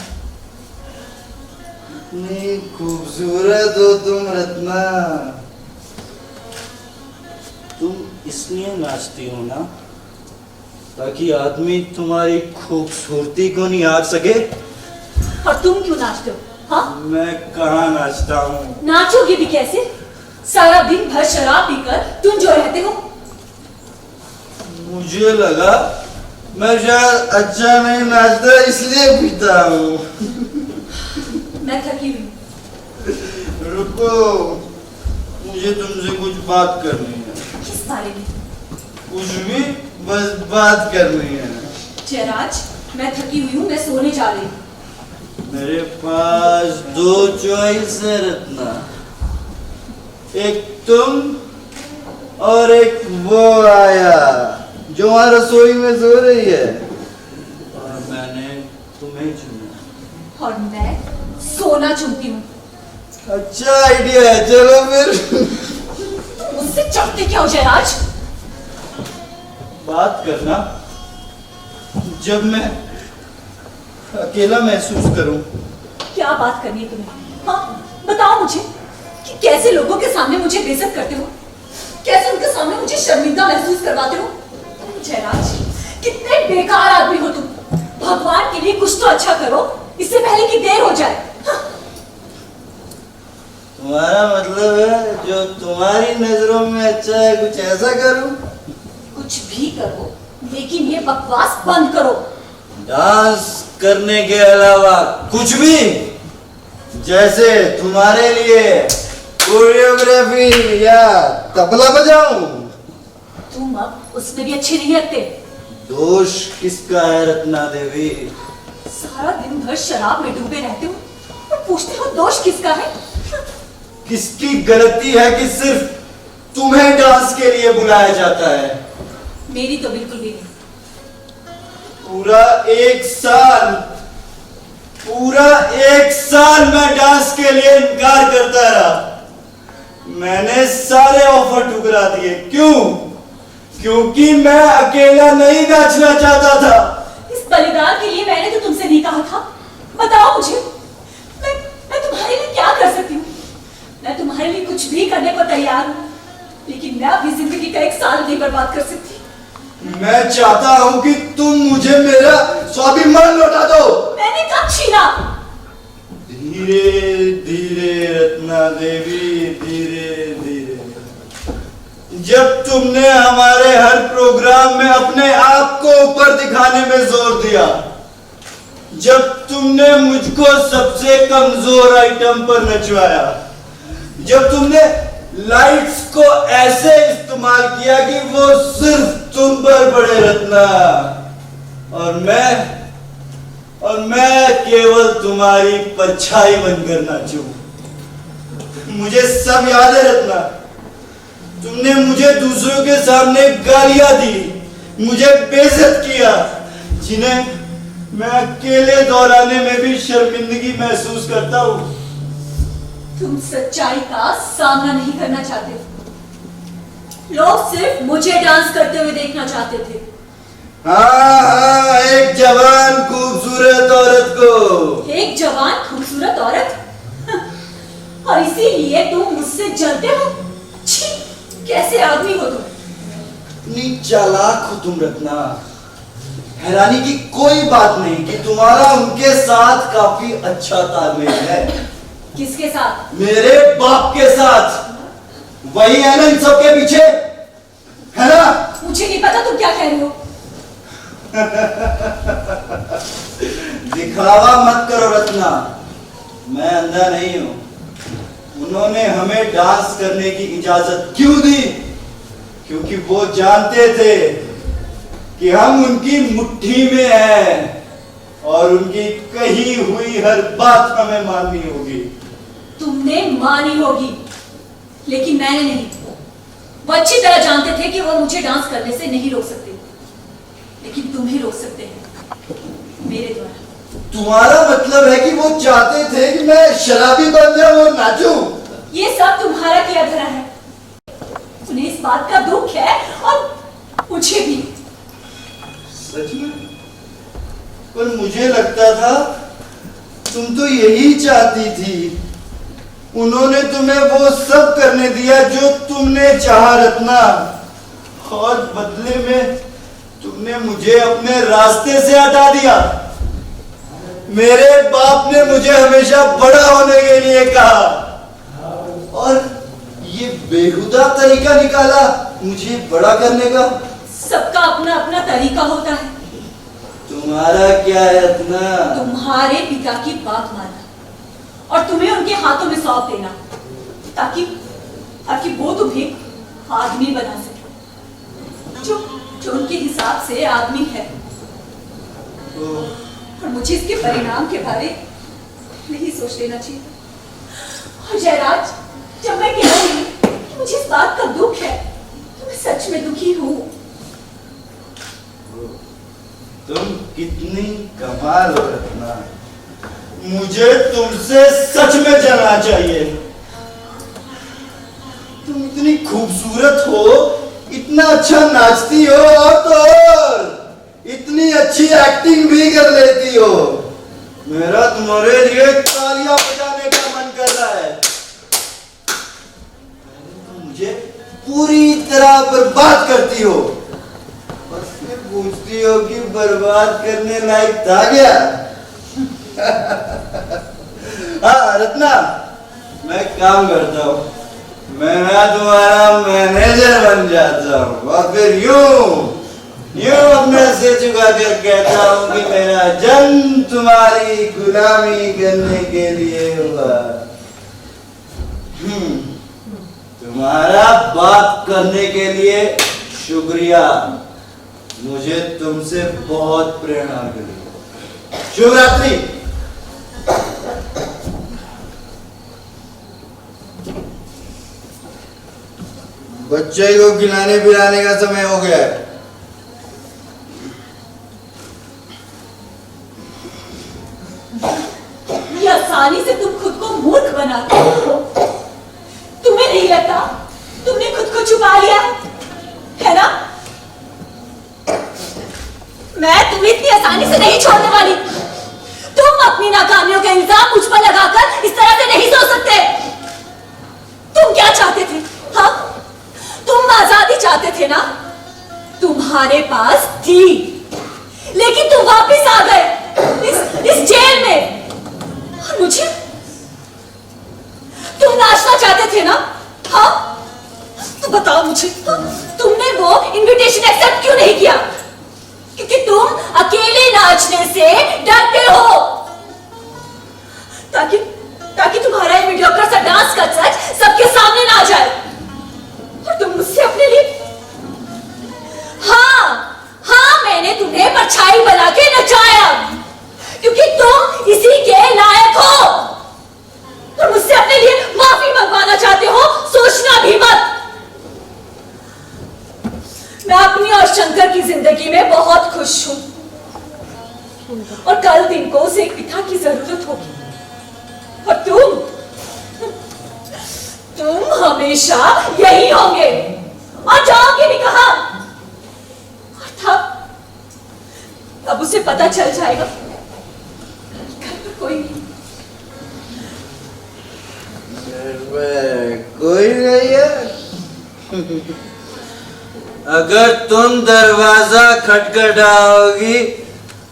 इतनी खूबसूरत हो तुम रत्ना। तुम इसलिए नाचती हो ना ताकि आदमी तुम्हारी खूबसूरती को निहार सके? और तुम क्यों नाचते हो? हाँ? मैं कहाँ नाचता हूँ? नाचोगे भी कैसे? सारा दिन भर शराब पीकर तुम जो रहते हो। मुझे लगा मैं शायद अच्छा नहीं नाचता इसलिए पीता हूँ। मैं थकी हुई हूँ। रुको, मुझे तुमसे कुछ बात करनी है। किस बारे में? कुछ भी, बस बात करनी है। जयराज, मैं थकी हुई हूँ, मैं सोने जा रही हूँ। मेरे पास दो चॉइस है रत्ना, एक तुम और एक वो आया जो वहां रसोई में सो रही है। और मैंने तुम्हें चुना। और मैं सोना चुनती हूँ। अच्छा आइडिया है, चलो फिर। मुझसे चढ़ते क्या हो जयराज? बात करना जब मैं अकेला महसूस करूं। क्या बात करनी है तुम्हें? हाँ, बताओ मुझे कि कैसे लोगों के सामने मुझे बेइज्जत करते हो, कैसे उनके सामने मुझे शर्मिंदा महसूस करवाते हो। जयराज, कितने बेकार आदमी हो तुम। भगवान के लिए कुछ तो अच्छा करो, इससे पहले कि देर हो जाए। हाँ। तुम्हारा मतलब है जो तुम्हारी नजरों में अच्छा है कुछ ऐसा करूं? कुछ भी करो, लेकिन ये बकवास बंद करो। डांस करने के अलावा कुछ भी? जैसे तुम्हारे लिए कोरियोग्राफी या तबला बजाऊं? तुम अब उसमें भी अच्छे नहीं लगते। दोष किसका है रत्ना देवी? सारा दिन भर शराब में डूबे रहते हो और पूछते हो दोष किसका है। किसकी गलती है कि सिर्फ तुम्हें डांस के लिए बुलाया जाता है? मेरी तो बिल्कुल भी नहीं। पूरा एक साल मैं डांस के लिए इनकार करता रहा। मैंने सारे ऑफर ठुकरा दिए। क्यों? क्योंकि मैं अकेला नहीं नाचना चाहता था। इस बलिदान के लिए मैंने तो तुमसे नहीं कहा था। बताओ मुझे, मैं तुम्हारे लिए क्या कर सकती हूँ? मैं तुम्हारे लिए कुछ भी करने को तैयार हूँ, लेकिन मैं अपनी जिंदगी का 1 साल नहीं बर्बाद कर सकती। मैं चाहता हूँ कि तुम मुझे मेरा स्वाभिमान लौटा दो। मैंने कब छीना? धीरे धीरे रत्ना देवी, धीरे धीरे। जब तुमने हमारे हर प्रोग्राम में अपने आप को ऊपर दिखाने में जोर दिया, जब तुमने मुझको सबसे कमजोर आइटम पर नचवाया, जब तुमने लाइट्स को ऐसे इस्तेमाल किया कि वो सिर्फ तुम पर पड़े रत्ना, और मैं केवल तुम्हारी परछाई बनकर नाचूं। मुझे सब याद है रत्ना। तुमने मुझे दूसरों के सामने गालियां दी, मुझे बेइज्जत किया, जिन्हें मैं अकेले दोहराने में भी शर्मिंदगी महसूस करता हूँ। तुम सच्चाई का सामना नहीं करना चाहते। लोग सिर्फ मुझे डांस करते हुए देखना चाहते थे। हाँ, एक जवान खूबसूरत औरत को। एक जवान खूबसूरत औरत? और इसीलिए तुम मुझसे जलते हो? छी, कैसे आदमी हो तुम? इतनी चालाक हो तुम रत्ना। हैरानी की कोई बात नहीं कि तुम्हारा उनके साथ काफी अच्छा तालमेल है। किसके साथ? मेरे बाप के साथ। वही है ना इन सब के पीछे, है ना? मुझे नहीं पता तुम क्या कह रहे हो। दिखावा मत करो रत्ना, मैं अंधा नहीं हूं। उन्होंने हमें डांस करने की इजाजत क्यों दी? क्योंकि वो जानते थे कि हम उनकी मुट्ठी में हैं और उनकी कही हुई हर बात हमें माननी होगी। तुमने मानी होगी, लेकिन मैंने नहीं। वो अच्छी तरह जानते थे कि वो मुझे डांस करने से नहीं रोक सकते, लेकिन तुम ही रोक सकते हैं मेरे द्वारा। तुम्हारा मतलब है कि वो चाहते थे कि मैं शराबी बन जाऊं और नाचूं? ये सब तुम्हारा किया धरा है। उन्हें इस बात का दुख है और मुझे भी। सच में? पर मुझे लगता था तुम तो यही चाहती थी। उन्होंने तुम्हें वो सब करने दिया जो तुमने चाहा रत्ना, और बदले में तुमने मुझे अपने रास्ते से हटा दिया। मेरे बाप ने मुझे हमेशा बड़ा होने के लिए कहा, और ये बेहुदा तरीका निकाला मुझे बड़ा करने का। सबका अपना अपना तरीका होता है। तुम्हारा क्या है रत्ना? तुम्हारे पिता की बात मानना और तुम्हें उनके हाथों में सौंप देना, ताकि वो तुम्हें आदमी बना सके, जो उनके हिसाब से आदमी है। और मुझे इसके परिणाम के बारे नहीं सोच लेना चाहिए। और जयराज, जब मैं कह रही हूँ कि मुझे इस बात का दुख है, तो मैं सच में दुखी हूँ। तुम कितनी कमाल हो रत्ना। मुझे तुमसे सच में जानना चाहिए। तुम इतनी खूबसूरत हो, इतना अच्छा नाचती हो और तो और इतनी अच्छी एक्टिंग भी कर लेती हो। मेरा तुम्हारे लिए तालियां बजाने का मन कर रहा है। मुझे पूरी तरह बर्बाद करती हो और फिर पूछती हो कि बर्बाद करने लायक था क्या? हाँ रत्ना, मैं काम करता हूँ, मैं तुम्हारा मैनेजर बन जाता हूँ और फिर यूं अपने सिर झुका कर कहता हूँ कि मेरा जन्म तुम्हारी गुलामी करने के लिए हुआ। तुम्हारा बात करने के लिए शुक्रिया, मुझे तुमसे बहुत प्रेरणा मिली। शुभ रात्रि। बच्चे को खिलाने पिलाने का समय हो गया है। ये आसानी से तुम खुद को मूर्ख बनाते हो। तुम्हें नहीं लगता तुमने खुद को छुपा लिया है ना? मैं तुम्हें इतनी आसानी से नहीं छोड़ने वाली। तुम अपनी नाकामियों का इल्जाम मुझ पर लगाकर इस तरह से नहीं सोच सकते। तुम क्या चाहते थे? हाँ, तुम आजादी चाहते थे ना? तुम्हारे पास थी, लेकिन तुम वापस आ गए इस जेल में। और मुझे तुम नाचना चाहते थे ना? हाँ, तो बताओ मुझे, तुमने वो इनविटेशन एक्सेप्ट क्यों नहीं किया? क्योंकि तुम अकेले नाचने से डरते हो, ताकि तुम्हारा ये मीडियोकर सा डांस का सच सबके सामने ना आ जाए और तुम मुझसे अपने लिए। हाँ, मैंने तुम्हें परछाई बना के नचाया क्योंकि तुम इसी के लायक हो। तुम मुझसे अपने लिए माफी मंगवाना चाहते हो, सोचना भी मत। मैं अपनी और शंकर की जिंदगी में बहुत खुश हूं और कल दिन को उसे एक पिता की जरूरत होगी और तुम हमेशा यही होंगे और जाओगे भी कहां? और तब उसे पता चल जाएगा घर पर कोई नहीं। कोई नहीं है। अगर तुम दरवाजा खटखटाओगी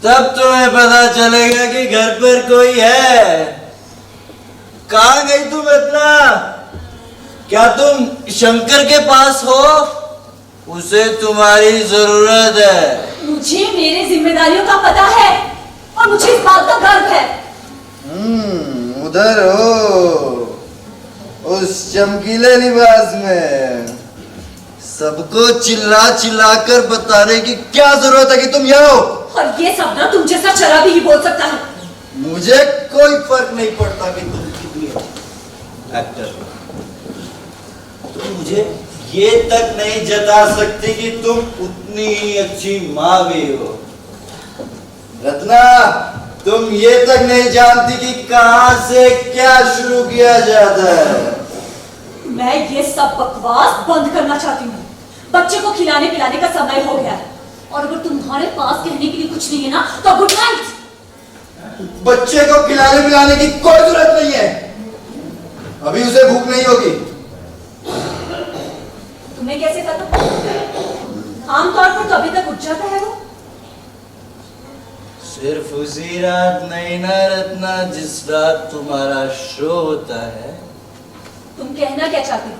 तब तुम्हें पता चलेगा कि घर पर कोई है। कहाँ गई तुम रत्ना? क्या तुम शंकर के पास हो? उसे तुम्हारी जरूरत है। मुझे मेरी जिम्मेदारियों का पता है और मुझे इस बात का गर्व है। उधर हो, उस चमकीले लिबास में। सबको चिल्ला कर बताने की क्या जरूरत है कि तुम यहाँ हो? और ये सब ना तुम जैसा शराबी ही बोल सकता है। मुझे कोई फर्क नहीं पड़ता कि तुम कितनी एक्टर हो। तुम मुझे ये तक नहीं जता सकती कि तुम उतनी ही अच्छी माँ भी हो। रत्ना, तुम ये तक नहीं जानती कि कहां से क्या शुरू किया जाता है। मैं ये सब बकवास बंद करना चाहती हूँ। बच्चे को खिलाने पिलाने का समय हो गया है और अगर तुम्हारे पास कहने के लिए कुछ नहीं है ना तो गुड नाइट। बच्चे को खिलाने पिलाने की कोई जरूरत नहीं है, अभी उसे भूख नहीं होगी। तुम्हें कैसे पता? आमतौर पर तो अभी तक उठ जाता है वो। सिर्फ उसी रात नहीं ना रत्ना, जिस रात तुम्हारा शो होता है। तुम कहना क्या चाहते हो?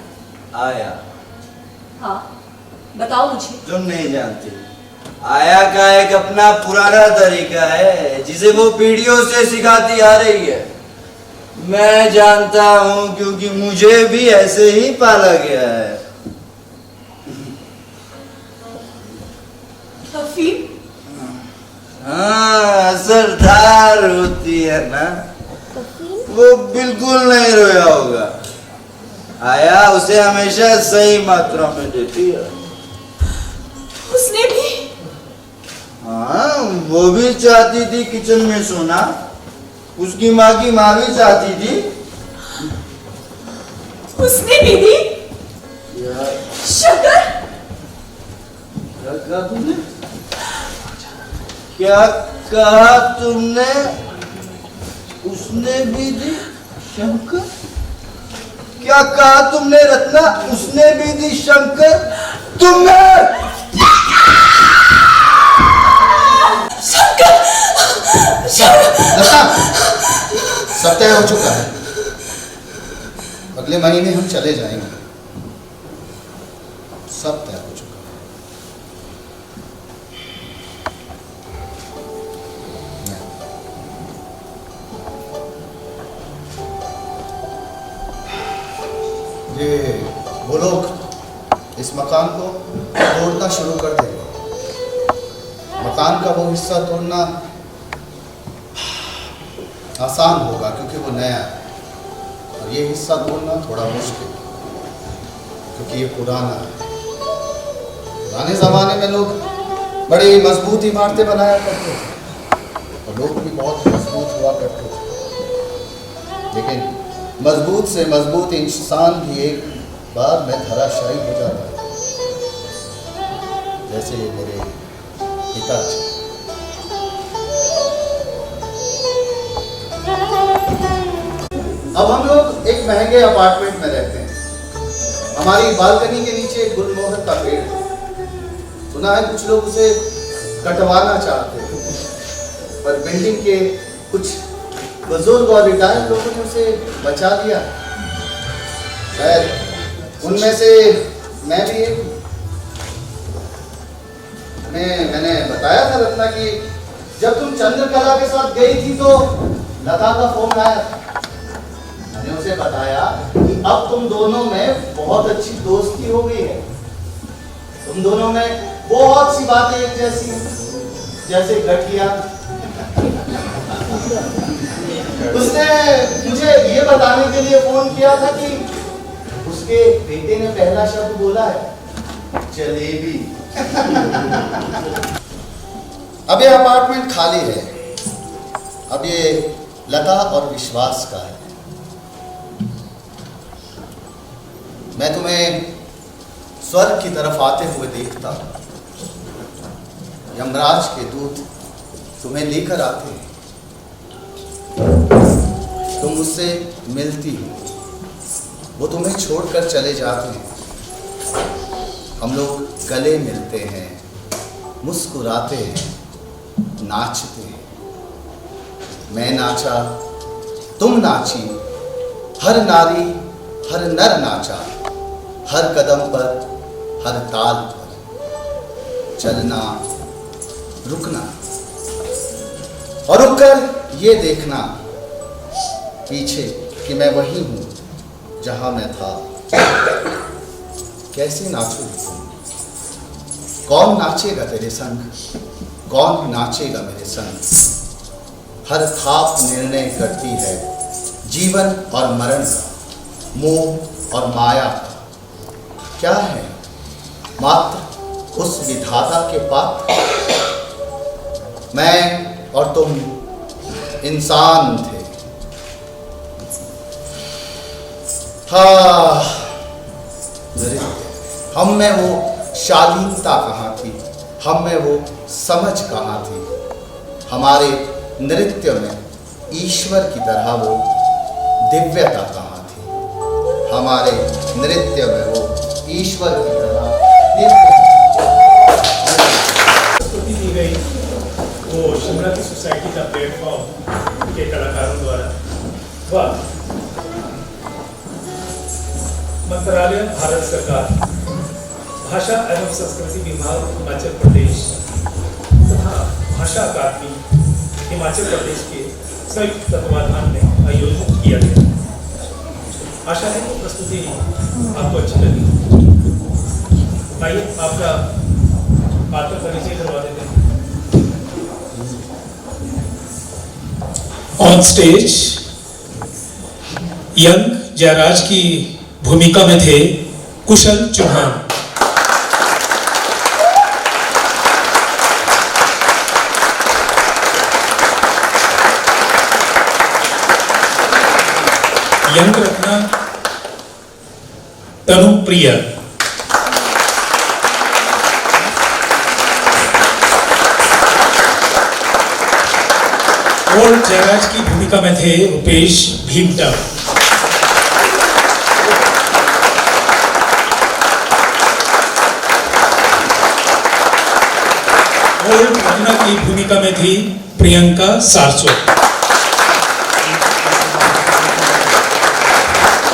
आया। हाँ, बताओ मुझे। तुम नहीं जानती, आया का एक अपना पुराना तरीका है जिसे वो पीढ़ियों से सिखाती आ रही है। मैं जानता हूं क्योंकि मुझे भी ऐसे ही पाला गया है। हाँ, असरदार होती है ना, वो बिल्कुल नहीं रोया होगा। आया उसे हमेशा सही मात्रा में देती है। उसने भी? हाँ, वो भी चाहती थी किचन में सोना, उसकी माँ की माँ भी चाहती थी। उसने भी दी। शंकर, क्या कहा तुमने? क्या कहा तुमने? उसने भी दी। शंकर, क्या कहा तुमने रत्ना? उसने भी दी शंकर। तुमने लता, सब तय हो चुका है। अगले महीने हम चले जाएंगे। सब तय हो चुका है। ये वो लोग इस मकान को तोड़ना शुरू कर देंगे। मकान का वो हिस्सा तोड़ना आसान होगा क्योंकि वो नया है, और ये हिस्सा तोड़ना थोड़ा मुश्किल क्योंकि ये पुराना है। पुराने ज़माने में लोग बड़ी मजबूत इमारतें बनाया करते थे और लोग भी बहुत मजबूत हुआ करते थे, लेकिन मजबूत से मजबूत इंसान भी एक बार में धराशायी हो जाता है, जैसे मेरे पिताजी। अब हम लोग एक महंगे अपार्टमेंट में रहते हैं। हमारी बालकनी के नीचे एक गुलमोहर का पेड़ है। सुना है कुछ लोग उसे कटवाना चाहते हैं, पर बिल्डिंग के कुछ बुजुर्ग और रिटायर्ड लोगों ने उसे बचा लिया। शायद उनमें से मैं भी एक हूँ। मैंने बताया था रत्ना कि जब तुम चंद्रकला के साथ गई थी तो लता का फोन आया था। मैंने उसे बताया कि अब तुम दोनों में बहुत अच्छी दोस्ती हो गई है। तुम दोनों में बहुत सी बातें एक जैसी हैं, जैसे गठिया। उसने मुझे ये बताने के लिए फोन किया था कि उसके बेटे ने पहला शब्द बोला है जलेबी। अब ये अपार्टमेंट खाली है। अब ये लता और विश्वास का है। मैं तुम्हें स्वर्ग की तरफ आते हुए देखता हूं। यमराज के दूत तुम्हें लेकर आते हैं। तुम मुझसे मिलती हो, वो तुम्हें छोड़कर चले जाते हैं। हम लोग गले मिलते हैं, मुस्कुराते हैं, नाचते हैं। मैं नाचा, तुम नाची, हर नारी हर नर नाचा, हर कदम पर, हर ताल पर। चलना, रुकना और रुककर ये देखना पीछे कि मैं वही हूं जहां मैं था। कैसे नाचूं? कौन नाचेगा तेरे संग? कौन नाचेगा मेरे संग? हर खाप निर्णय करती है जीवन और मरण का, मोह और माया का। क्या है मात्र उस विधाता के पात्र। मैं और तुम इंसान थे। हाँ, हम में वो शालीनता कहाँ थी? हम में वो समझ कहाँ थी? हमारे नृत्य में ईश्वर की तरह वो दिव्यता कहाँ थी? हमारे नृत्य में वो ईश्वर की तरह प्रस्तुति दी गई वो शिमला की सोसाइटी का प्लेटफॉर्म के कलाकारों द्वारा। वाह! मंत्रालय भारत सरकार, भाषा एवं संस्कृति विभाग हिमाचल प्रदेश तथा भाषा अकादमी हिमाचल प्रदेश के संयुक्त तत्वाधान में आयोजित किया गया। आशा है कि प्रस्तुति आपको अच्छी लगी। आइए आपका पात्र परिचय करवा देते हैं। ऑन स्टेज यंग जयराज की भूमिका में थे कुशल चौहान। यंग रत्ना तनुप्रिया। ओल्ड जयराज की भूमिका में थे रुपेश भीमटा। ओल्ड रत्ना की भूमिका में थी प्रियंका सारस्वत।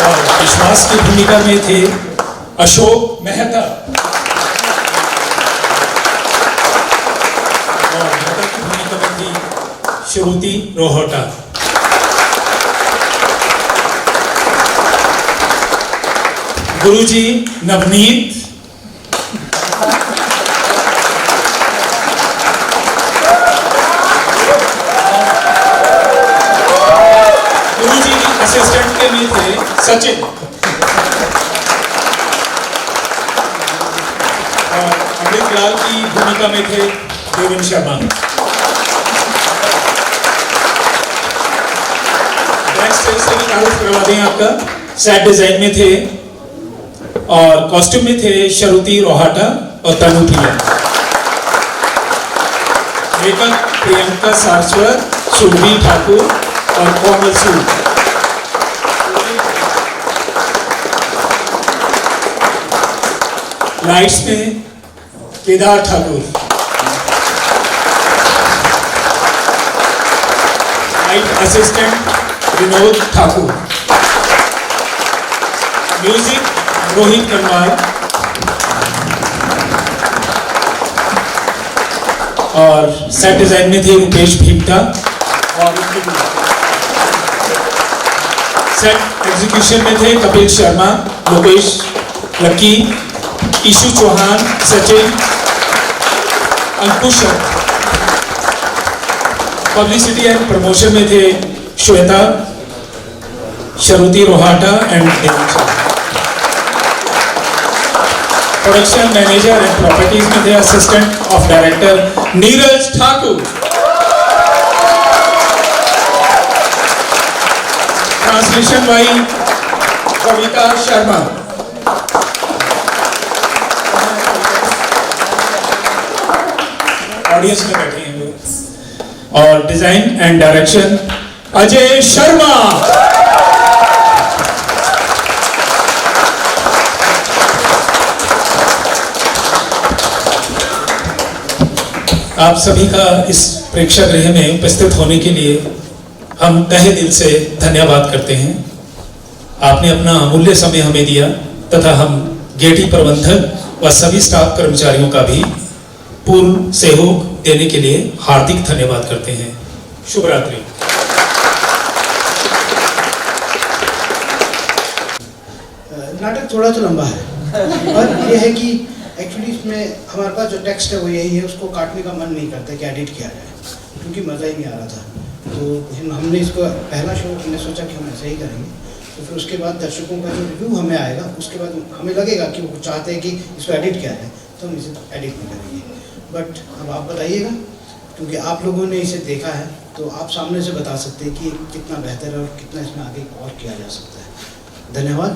और विश्वास की भूमिका में थे अशोक मेहता। और मेहता की भूमिका में थी श्रुति रोहटा। गुरुजी नवनीत। गुरुजी असिस्टेंट के में थे सचिन। और अमृत लाल की भूमिका में थे देवेन शर्मा। बैक स्टेज से भी तारुफ करवा दें आपका। सेट डिजाइन में थे और कॉस्ट्यूम में थे श्रुति रोहटा और तनुप्रिया। मेकअप प्रियंका सारस्वत, सुरभि ठाकुर और कोमल सूद। लाइट्स में Kedar Thakur. Light assistant Vinod Thakur. Music Rohit Karwal. और सेट डिजाइन में थे रुपेश भीमटा। और सेट एग्जीक्यूशन में थे Kapil Sharma, Lokesh Lucky, Ishu Chauhan, Sachin, Ankush. Publicity and promotion में थे Shweta, Shruti Rohta and Deven Sharma. Production manager and properties में थे assistant of director Neeraj Thakur. Translation by Kavita Sharma. Audience में बैठे हैं लोग। और design and direction Ajay Sharma. आप सभी का इस प्रेक्षागृह में उपस्थित होने के लिए हम तहे दिल से धन्यवाद करते हैं। आपने अपना अमूल्य समय हमें दिया तथा हम गेटी प्रबंधक व सभी स्टाफ कर्मचारियों का भी पूर्ण सहयोग देने के लिए हार्दिक धन्यवाद करते हैं। शुभ रात्रि। नाटक थोड़ा तो लंबा है और ये है कि एक्चुअली इसमें हमारे पास जो टेक्स्ट है वो यही है, उसको काटने का मन नहीं करता कि एडिट किया जाए, क्योंकि मज़ा ही नहीं आ रहा था। तो हमने इसको पहला शो हमने सोचा कि हम ऐसे ही करेंगे, तो फिर उसके बाद दर्शकों का जो रिव्यू हमें आएगा उसके बाद हमें लगेगा कि वो चाहते हैं कि इसको एडिट किया जाए, तो हम इसे एडिट नहीं करेंगे। बट अब आप बताइएगा, क्योंकि आप लोगों ने इसे देखा है तो आप सामने से बता सकते हैं कि कितना बेहतर है और कितना इसमें आगे और किया जा सकता है। धन्यवाद।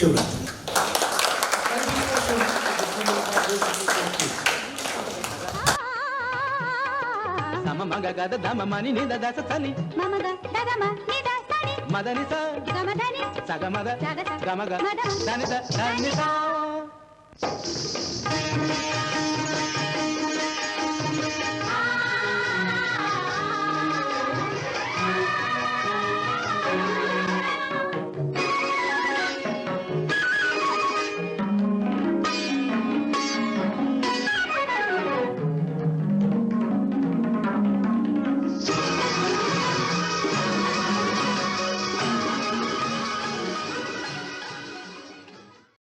शुभ रात्रि। మగ గద దమ మని నిద దస సని మమ గ దగ మ నిద సని మదని స గమ దని సగ మద గమ గ దని ద దని స